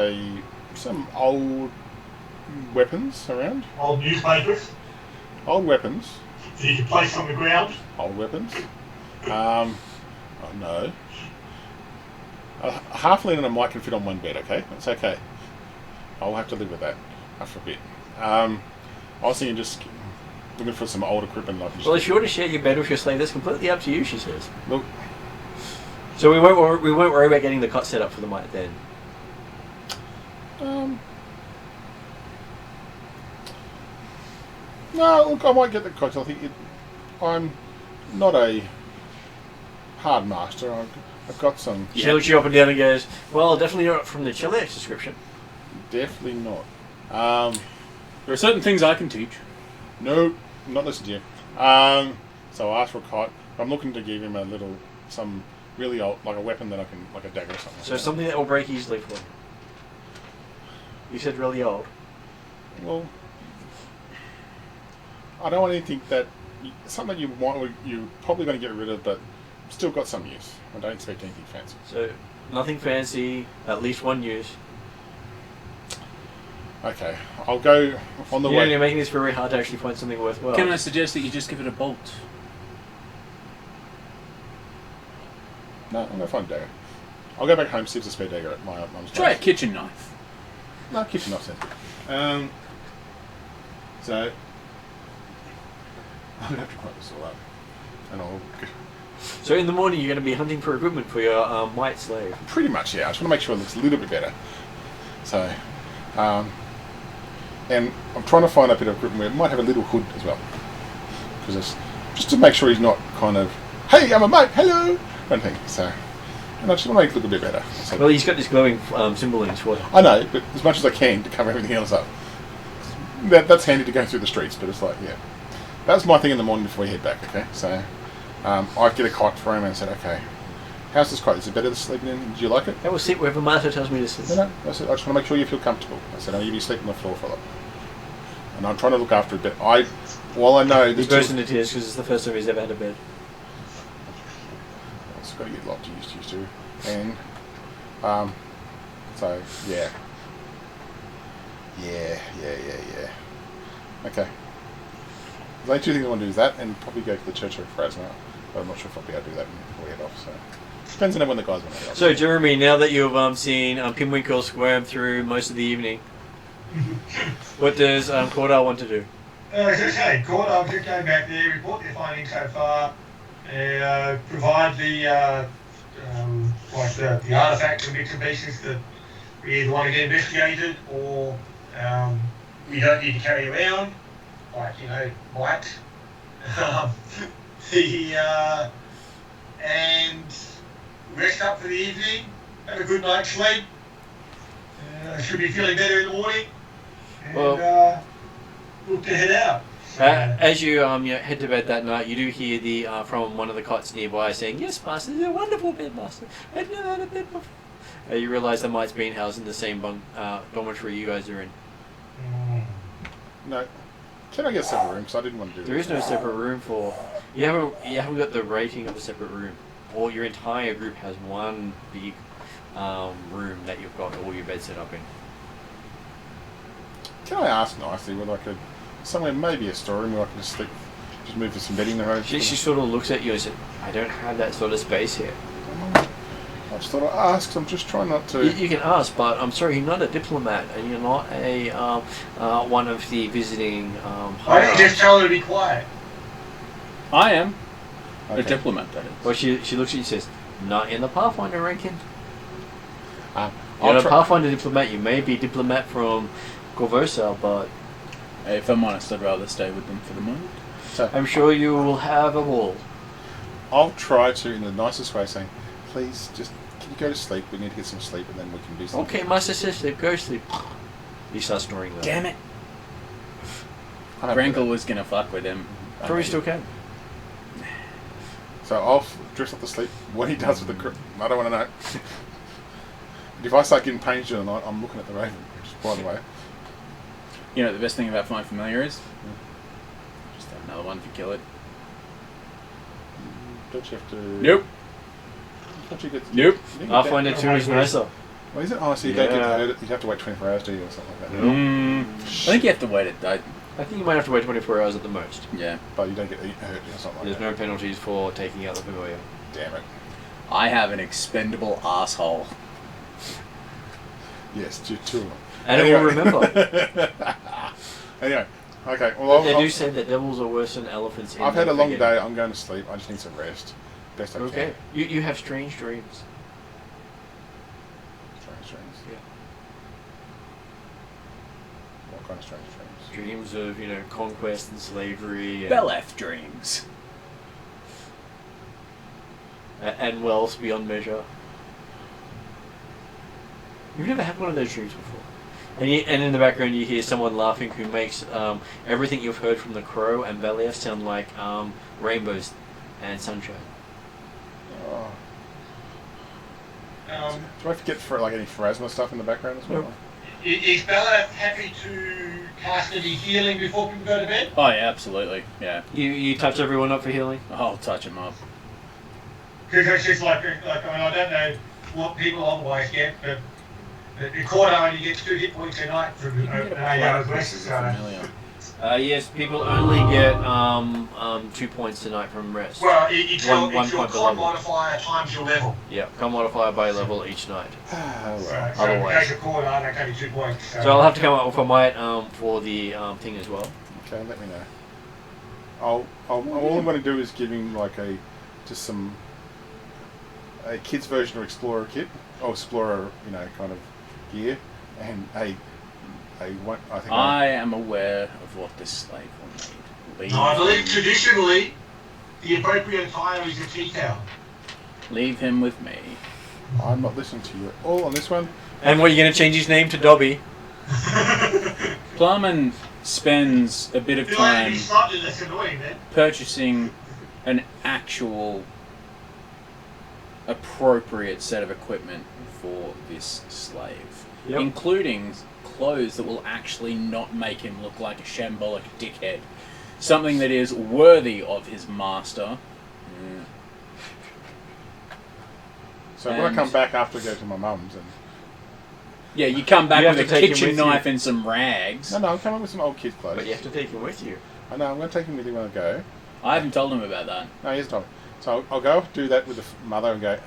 some old weapons around. Old newspapers Old weapons. that you can place on the ground. Old weapons. Oh no. A halfling and a mite can fit on one bed, okay? That's okay. I'll have to live with that after a bit. I was thinking just looking for some old equipment. Well, if you want to share your bed with your slave, that's completely up to you, she says. Look. So we won't worry about getting the cot set up for the mite then. No, look, I might get the cot. I think I'm not a hard master. I've got some... She looks you up and down and goes, well, definitely not from the Chillax description. Definitely not. There are certain things I can teach. No, not listening to you. So I asked for a cot. I'm looking to give him some really old, like a weapon that I can, like a dagger or something. So something that will break easily for you. You said really old. Well, I don't want anything that something you're probably going to get rid of, but still got some use. I don't expect anything fancy. So nothing fancy, at least one use. Okay, I'll go on the way. You're making this very hard to actually find something worthwhile. Can I suggest that you just give it a bolt? No, I'm going to find a dagger. I'll go back home, see if there's a spare dagger at my mum's place. Try a kitchen knife. No, kitchen knife sense. So I'm going to have to quote this all up. And I'll... So in the morning you're going to be hunting for equipment for your white slave. Pretty much, yeah. I just want to make sure it looks a little bit better. So, and I'm trying to find a bit of equipment where it might have a little hood as well. Because it's just to make sure he's not kind of, hey, I'm a mate, hello, kind of thing. So, and I just want to make it look a bit better. So, Well, he's got this glowing symbol in his water. I know, but as much as I can to cover everything else up. That's handy to go through the streets, but it's like, yeah. That's my thing in the morning before we head back, okay? So, I get a cot for him and said, okay, how's this cot? Is it better to sleep in? Do you like it? I will sit wherever Martha tells me to sit. No, I said, I just want to make sure you feel comfortable. I said, I'll give you sleep on the floor for a lot. And I'm trying to look after it, but while I know... He burst into tears because it's the first time he's ever had a bed. It's got to get a lot used to. And, so, yeah. Yeah. Okay. There's only two things I want to do is that, and probably go to the Church of Frasno. But I'm not sure if I'll be able to do that before we head off, so... Depends on when the guys want to head off. So, Jeremy, now that you've seen Pinwinkle squirm through most of the evening, what does Cordar want to do? As I say, Cordar just go back there, report their findings so far, provide the artifacts and bits and pieces that we either want to get investigated or we don't need to carry around, like, might. And rest up for the evening, have a good night's sleep. Should be feeling better in the morning, and look to head out. As you head to bed that night, you do hear from one of the cots nearby saying, "Yes, master, you're a wonderful bed, master. I've never had a bed before." You realise the mite's been housed in the same dormitory you guys are in. No. Can I get a separate room? Because I didn't want to do There is no separate room for... You haven't got the rating of a separate room. Or your entire group has one big room that you've got all your beds set up in. Can I ask nicely whether I could... Somewhere, maybe a storeroom where I could just move to some bedding there? She sort of looks at you and says, "I don't have that sort of space here." I just thought I'd ask, 'cause I'm just trying not to... You can ask, but I'm sorry, you're not a diplomat, and you're not a one of the visiting I just tell her to be quiet. I am. Okay. A diplomat, that is. Well, she looks at you and says, "Not in the Pathfinder ranking. You're I'll not a Pathfinder diplomat. You may be diplomat from Corvosa, but If I'm honest, I'd rather stay with them for the moment. So, I'm sure you will have a ball." I'll try to, in the nicest way, saying, please, just, can you go to sleep? We need to get some sleep and then we can do something. Okay, Master says sleep. Go sleep. He starts snoring though. Damn it! I don't do Grankle that. was gonna fuck with him. Probably still can. So I'll drift off to sleep. What he does with the I don't want to know. If I start getting pains during the night, I'm looking at the raven. Just by the way. You know what the best thing about Find Familiar is? Just have another one if you kill it. Don't you have to? Nope. Don't you get? Nope. you don't get I that- find it too is nicer. Well, is it? Oh, so you don't get to Yeah. hurt it. You have to wait 24 hours, do you, or something like that? I think you have to wait it. I think you might have to wait 24 hours at the most. Yeah. But you don't get hurt or something There's like no penalties for taking out the familiar. that. Damn it. I have an expendable asshole. Yes, two of them. And it will remember. Anyway, okay. Well, They do say that devils are worse than elephants. I've had a long day. I'm going to sleep. I just need some rest. Best I Okay. can. You have strange dreams. Strange dreams. Yeah. What kind of strange dreams? Dreams of, conquest and slavery and, Belef dreams. and wealth beyond measure. You've never had one of those dreams before. And in the background you hear someone laughing who makes everything you've heard from the crow and Belief sound like rainbows and sunshine. Oh. Um, Do I forget for like any Pharasma stuff in the background as well? Nope. is Bella happy to cast any healing before people go to bed? Oh yeah, absolutely. Yeah. You touch everyone up for healing? I'll touch him up. Because it's just like I don't know what people otherwise get, but the quarter only gets 2 hit points a night from You can get a an 8 hours plaque rest. versus So. a familiar. Yes, people only get 2 points tonight from rest. Well, it's One your point per con level. modifier times your level. Yeah, con modifier by level each night. So, well. so Otherwise. if you take a quarter, that's only 2 points. So I'll have to come up with a might for the thing as well. Okay, let me know. All I'm going to do is give him like a kid's version of Explorer kit, or Explorer, kind of gear, and I think I am aware of what this slave will need. No, I believe traditionally the appropriate attire is a tea towel. Leave him with me. I'm not listening to you at all on this one. And what, are you going to change his name to Dobby? Plumman spends a bit of Feel like time it'd be slightly less annoying then. purchasing an actual appropriate set of equipment for this slave, Yep. including clothes that will actually not make him look like a shambolic dickhead. Something that is worthy of his master. So when I come back after I go to my mum's and Yeah, you come back You have with a to take him kitchen with you. knife and some rags. no, I'm coming with some old kids' clothes. But you have to take him with you. I know I'm going to take him with you when I go. I haven't told him about that. No, he hasn't told me. So I'll go do that with the mother and go,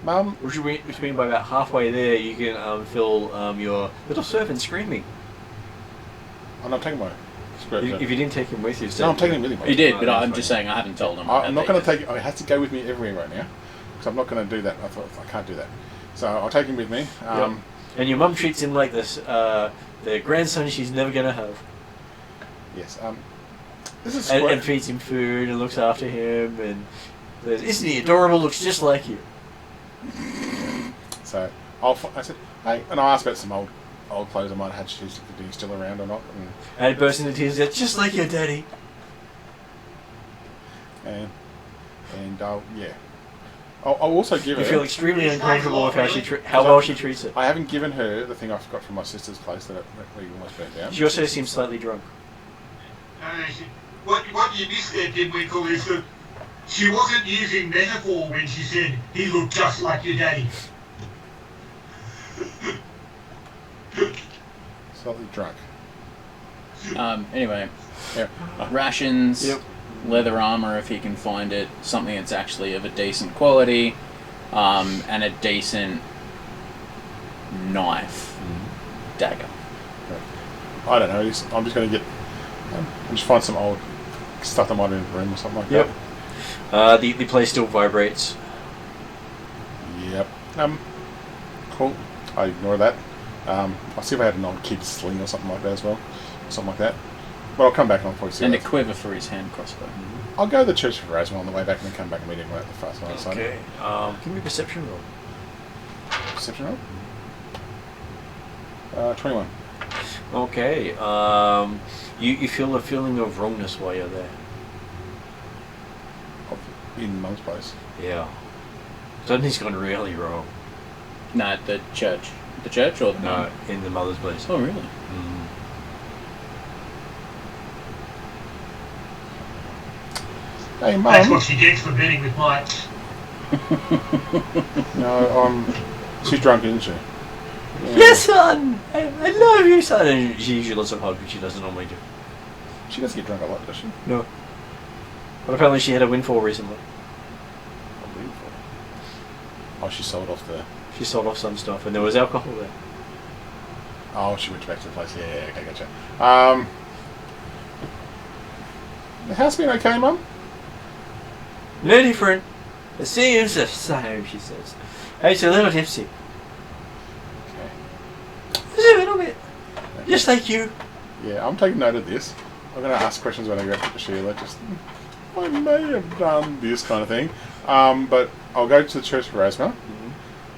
Mum. Which means by about halfway there, you can feel your little servant screaming. I'm not taking my script. If you didn't take him with you, No, I'm taking him with him. He did, Oh, but that's I'm fine. just saying I haven't told him. I'm not about going to that take. He has to go with me everywhere right now, because I'm not going to do that. I thought I can't do that. So I'll take him with me. Yep. And your mum treats him like this, the grandson she's never going to have. Yes. This is And feeds him food and looks after him and says, "Isn't he adorable? Looks just like you." So I said, hey, and I asked about some old clothes I might have had. She's still around or not? And he bursts into tears and says, "Just like your daddy." And yeah. I'll also give You her. feel extremely It's uncomfortable with like how well she treats it. I haven't given her the thing I got from my sister's place that we almost burnt down. She also seems slightly drunk. What you missed there, Tim Winkle, is that she wasn't using metaphor when she said he looked just like your daddy. Slightly drunk. Anyway, Yeah. rations, Yep. leather armor if he can find it, something that's actually of a decent quality, and a decent knife, dagger. I don't know. I'm just going to get. I'll just find some old stuff that might be in the room or something like that. The place still vibrates. Yep. Cool. I ignore that. I'll see if I had an old kid's sling or something like that as well. Something like that. But I'll come back and I'll probably see. And a that. quiver for his hand crossbow. I'll go to the Church of Erasmus on the way back and then come back and meet him at the fast one. Okay. Give me a perception roll. Perception roll? 21. Okay. You feel a feeling of wrongness while you're there. In Mum's place. Yeah. Something's gone really wrong. No, at the church. The church or the No, mum? in the mother's place. Oh, really? Mm. Hey, That's what Mum. she gets for betting with mates. No, she's drunk, isn't she? Yeah. Yes, son! I love you, son! And she usually loves a hug, which she doesn't normally do. She doesn't get drunk a lot, does she? No. But apparently she had a windfall recently. Unbelievable. Oh, she sold off the... She sold off some stuff, and there was alcohol there. Oh, she went back to the place. Yeah, okay, gotcha. The house been okay, Mum? No different. It seems the same, she says. It's a little tipsy. Okay. Just a little bit. Just like you. Yeah, I'm taking note of this. I'm going to ask questions when I go to Sheila. Just, I may have done this kind of thing. But I'll go to the Church of Rasma.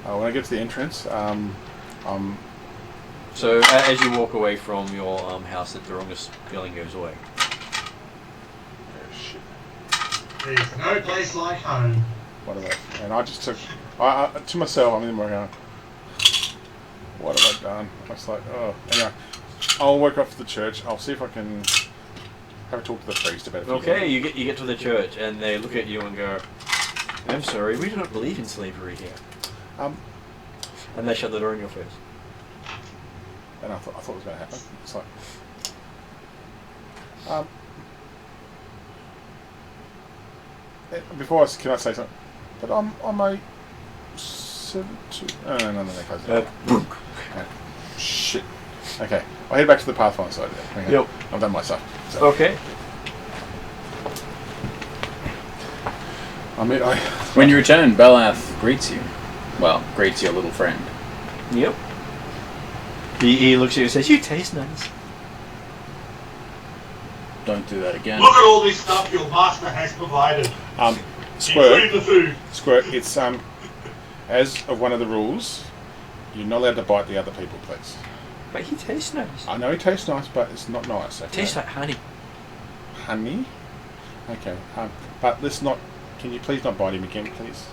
When I get to the entrance, So as you walk away from your house, the wrongness feeling goes away. oh, shit. There's no place like home. What have I... And I just took... to myself, I'm in my going, what have I done? I was like, oh... Anyway, I'll work off to the church. I'll see if I can have a talk to the priest about it. Okay, you get to the church, and they look at you and go, "I'm sorry, we do not believe in slavery here." And they shut the door in your face. And I thought it was going to happen. It's like... before can I say something? But I'm a 72... Oh, no, they closed it. Shit. Okay, I'll head back to the Pathfinder Society. Okay. Yep. I've done my stuff. So, Okay. When you return, Belath greets you. Well, greets your little friend. Yep. He looks at you and says, "You taste nice." Don't do that again. Look at all this stuff your master has provided, Squirt, including the food. Squirt, it's as of one of the rules, you're not allowed to bite the other people, please. But he tastes nice. I know he tastes nice, but it's not nice. Okay? Tastes like honey. Honey? Okay. But let's not... Can you please not bite him again, please?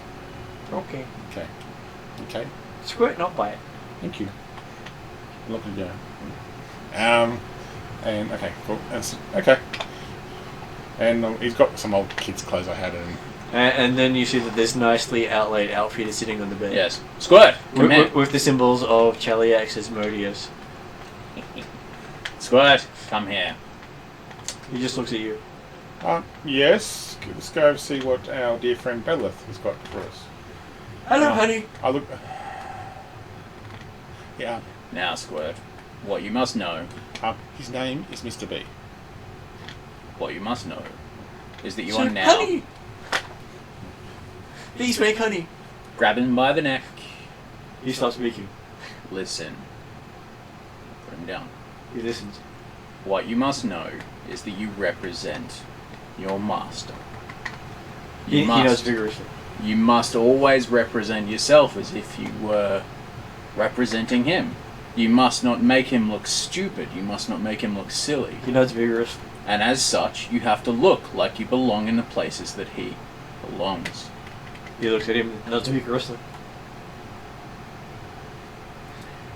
Okay. Okay. Okay. Squirt, not bite. Thank you. Look at you. And okay, cool. Okay. And he's got some old kids' clothes I had, And then you see that this nicely outlaid outfit is sitting on the bed. Yes. Squirt! Come here. With the symbols of Chaliax as Modius. Squirt! Come here. He just looks at you. yes. Let's go see what our dear friend Belleth has got for us. Hello, honey. I look. Yeah. Now, Squirt, what you must know, His name is Mr. B. what you must know, is that you So, are now... honey. Please make honey. Grab him by the neck. He stops speaking. Listen. Put him down. He listens. What you must know is that you represent your master. He knows vigorously. You must always represent yourself as if you were representing him. You must not make him look stupid. You must not make him look silly. He nods vigorously. And as such, you have to look like you belong in the places that he belongs. He looks at him and nods vigorously.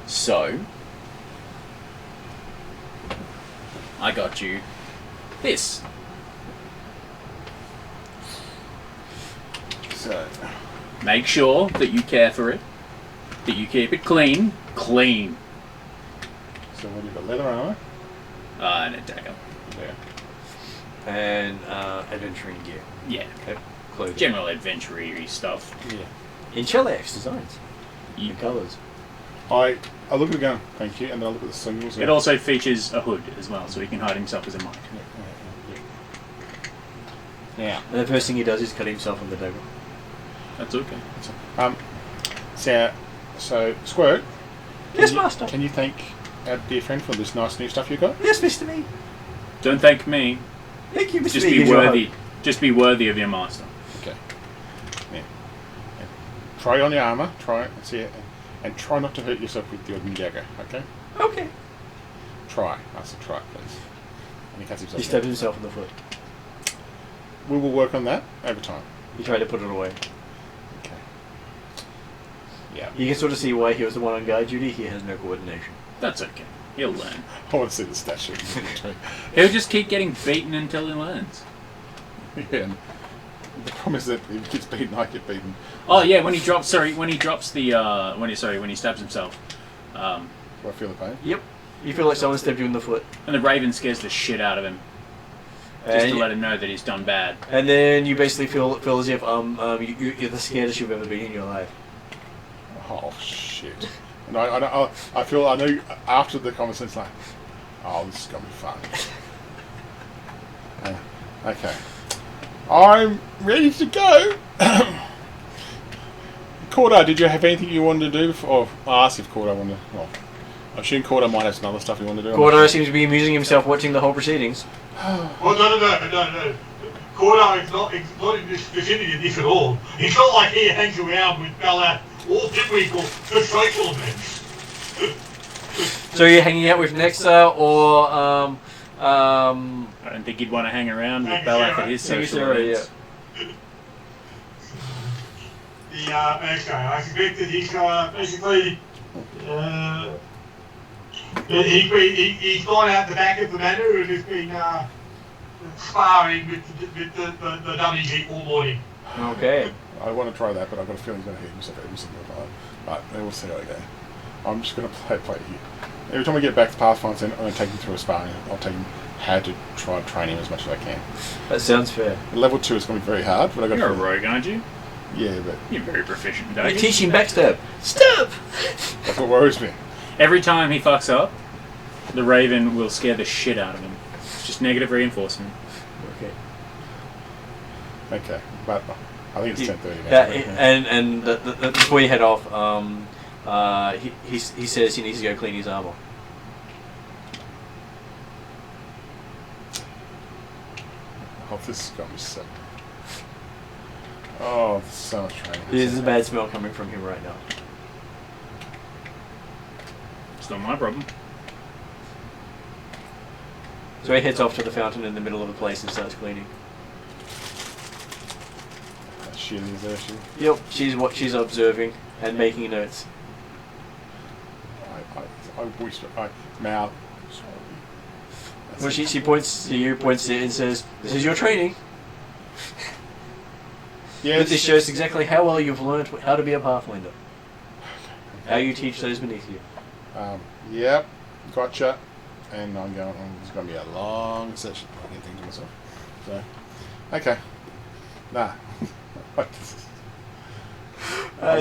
So, I got you this. So, Make sure that you care for it, that you keep it clean. Clean. so what do you got? Leather armor? And a dagger. Yeah. And adventuring gear. Yeah. Clothing. General adventure-y stuff. Yeah. In Chaliax designs. You The colours. I look at the gun, thank you, and then I look at the symbols. It also features a hood as well, so he can hide himself as a monk. Yeah. And the first thing he does is cut himself on the dagger. That's okay. So Squirt. Yes, master. Can you thank our dear friend for this nice new stuff you got? Yes, Mr. Me. Don't thank me. Thank you, Mr. Just Me. be Gives you a worthy. hug. Just be worthy of your master. Okay. Yeah. Try on your armor. Try it and see it, and try not to hurt yourself with your dagger. Okay. Okay. try. Ask to try, please. And he cuts himself. He stabs himself in the foot. We will work on that over time. He tried to put it away. Okay. Yeah. You can sort of see why he was the one on guard duty. He has no coordination. That's okay. He'll learn. I want to see the statue. He'll just keep getting beaten until he learns. Yeah. And the problem is that if he gets beaten, I get beaten. Oh yeah, when he drops the when he stabs himself. Do I feel the pain? Yep. You feel like someone stabbed you in the foot. And the raven scares the shit out of him. Just to let him know that he's done bad. And then you basically feel as if you're the scaredest you've ever been in your life. Oh shit! And I know after the conversation, like, oh, this is gonna be fun. Okay, I'm ready to go. Cordo, did you have anything you wanted to do before? I'll ask if Cordo wanted to. Well, I assume Cordo might have some other stuff he wanted to do. Cordo seems to be amusing himself watching the whole proceedings. Oh, no. Cordo is not in this vicinity of this at all. It's not like he hangs around with Bella or Dimwinkel for social events. So you're hanging out with Nexa or I don't think he'd want to hang around with Belak at his social events. I suspect that he's basically he's gone out the back of the manor and has been sparring with the dummies all morning. Okay. I want to try that, but I've got a feeling he's going to hit himself every single time. But we'll see how I go. I'm just going to play here. Every time we get back to Pathfinder, I'm going to take him through a sparring. I'll take him how to try and train him as much as I can. That sounds fair. Level 2 is going to be very hard, but I've got You're a rogue, aren't you? Yeah, but You're very proficient, don't You you? teach him backstab. Stab! that's what worries me. Every time he fucks up, the Raven will scare the shit out of him. It's just negative reinforcement. Okay. Okay, but I think it's 10:30 now. Yeah, and before you head off, he says he needs to go clean his armor. Oh, this is going to be sick. Oh, there's so much training. There's a bad smell coming from him right now. It's not my problem. So he heads off to the fountain in the middle of the place and starts cleaning. She is there, she? Yep, she's observing and making notes. I wish I mouth. Well, she points to you, points to it, and says, "This is your training. Yes. This shows exactly how well you've learned how to be a Pathfinder. How you teach those beneath you." Yep, gotcha. And I'm going. It's going to be a long session. I didn't think to myself. So, okay. Nah.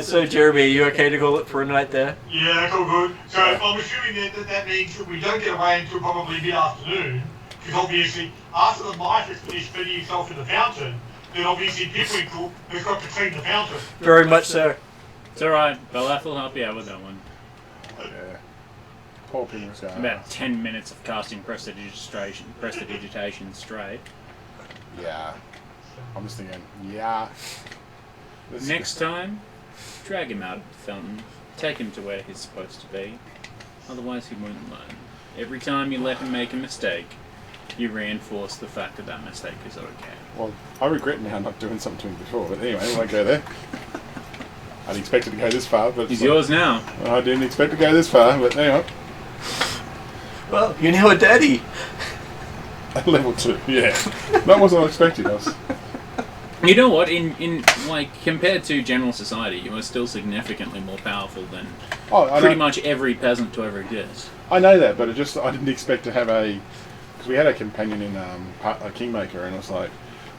So Jeremy, are you okay to call it for a night there? Yeah, that's all good. So I'm assuming that means that we don't get away until probably mid-afternoon, because obviously after the Mite has finished feeding himself in the fountain, then obviously Pipwinkle has got to clean the fountain. Very much so. It's alright, Belaf will help you out with that one. Yeah. Poor Pim's going. About 10 minutes of casting prestidigitation straight. Yeah. I'm just thinking, yeah. Next time, drag him out of the fountain, take him to where he's supposed to be, otherwise he won't learn. Every time you let him make a mistake, you reinforce the fact that that mistake is okay. Well, I regret now not doing something to him before, but anyway, I won't go there. I didn't expect it to go this far, but... He's yours now. I didn't expect to go this far, but anyway. Well, you're now a daddy. Level 2, yeah. That wasn't unexpected. You know what? In compared to general society, you are still significantly more powerful than pretty much every peasant to ever exist. I know that, but I didn't expect to have a... Because we had a companion in Kingmaker, and I was like,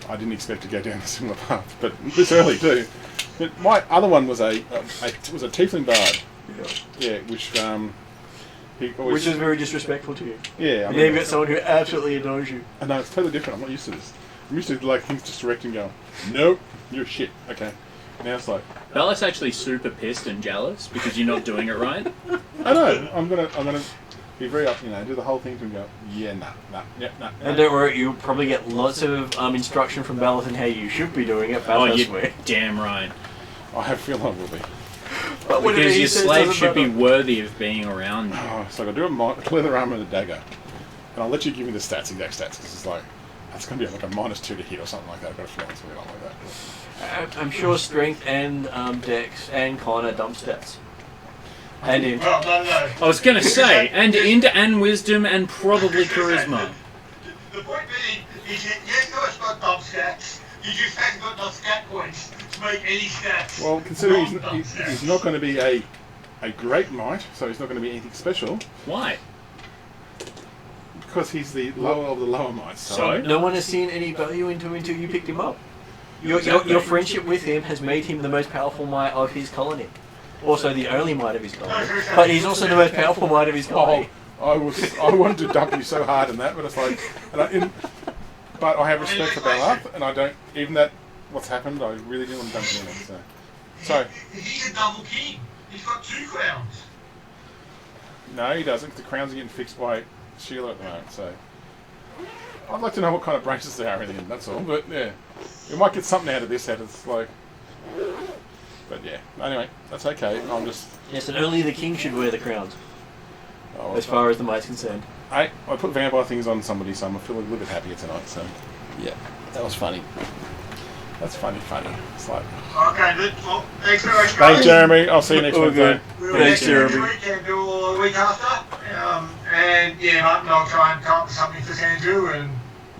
I didn't expect to go down a similar path, but this early too. But my other one was a tiefling bard. Yeah, which he always, Which is very disrespectful to you. Yeah, You've got someone who absolutely adores you. I know, it's totally different. I'm not used to this. I'm used to like things just direct and go, nope, you're shit. Okay. Now it's like Bella's actually super pissed and jealous because you're not doing it right. I know. I'm gonna be very up, do the whole thing and go, yeah, nah. And don't worry, you'll probably get lots of instruction from Balath on how you should be doing it. Oh, Balath's you're way. damn right. I have a feeling I will be. But whatever Because he your says slave doesn't should be matter. worthy of being around you. Oh, so I got to do a leather armor and a dagger. And I'll let you give me the stats, exact stats, because it's like, that's going to be like a -2 to hit or something like that. I've got a feeling it's going to be like that. I'm sure strength and dex and con are dump stats. And int. Well, no. I was going to say, and int and wisdom and probably charisma. The point being is that yes, no, it's not dump stats. You just haven't got enough stat points to make any stats. Well, considering non-dump he's stats. not going to be a great knight, so he's not going to be anything special, Why? because he's the lower of the lower mites. So? No one has seen any value into him until you picked him up. Your friendship with him has made him the most powerful might of his colony. Also the only might of his colony. But he's also the most powerful might of his colony. I wanted to dump you so hard in that, but it's like, but I have respect for Balath, and I don't, even that, what's happened, I really didn't want to dump you in it, so. He's a double king. He's got 2 crowns. No, he doesn't, 'cause the crowns are getting fixed by Sheila at the moment, so. I'd like to know what kind of braces they are in him, that's all, but yeah. We might get something out of this, it's like. But yeah, anyway, that's okay, I'm just. Yes, and only the king should wear the crowns, Oh, as far as the might's concerned. I put vampire things on somebody, so I'm feeling a little bit happier tonight, so. Yeah, that was funny. That's funny. It's like. Okay, well, thanks very much, guys. Thanks, Jeremy. I'll see you next All Wednesday. good. We'll Thanks, see you next Jeremy. week and do all the week after. And yeah, Martin, I'll try and come up with something for Sandu and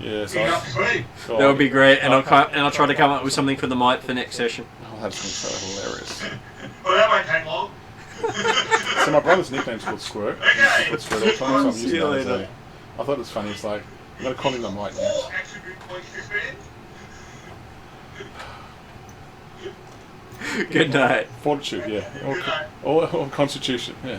Yeah, pick it up this week. That would be great, and I'll try to come up with something for the might for next session. Oh, that's so hilarious. Well, that won't take long. So my brother's nickname's called Squirt. Okay. It's Squirt all the time, so I'm See using you that as later. I thought it was funny. It's like I'm gonna call him the might now. 4 attribute points to spend. Good night. Fortitude, yeah, Good night. or Constitution, yeah.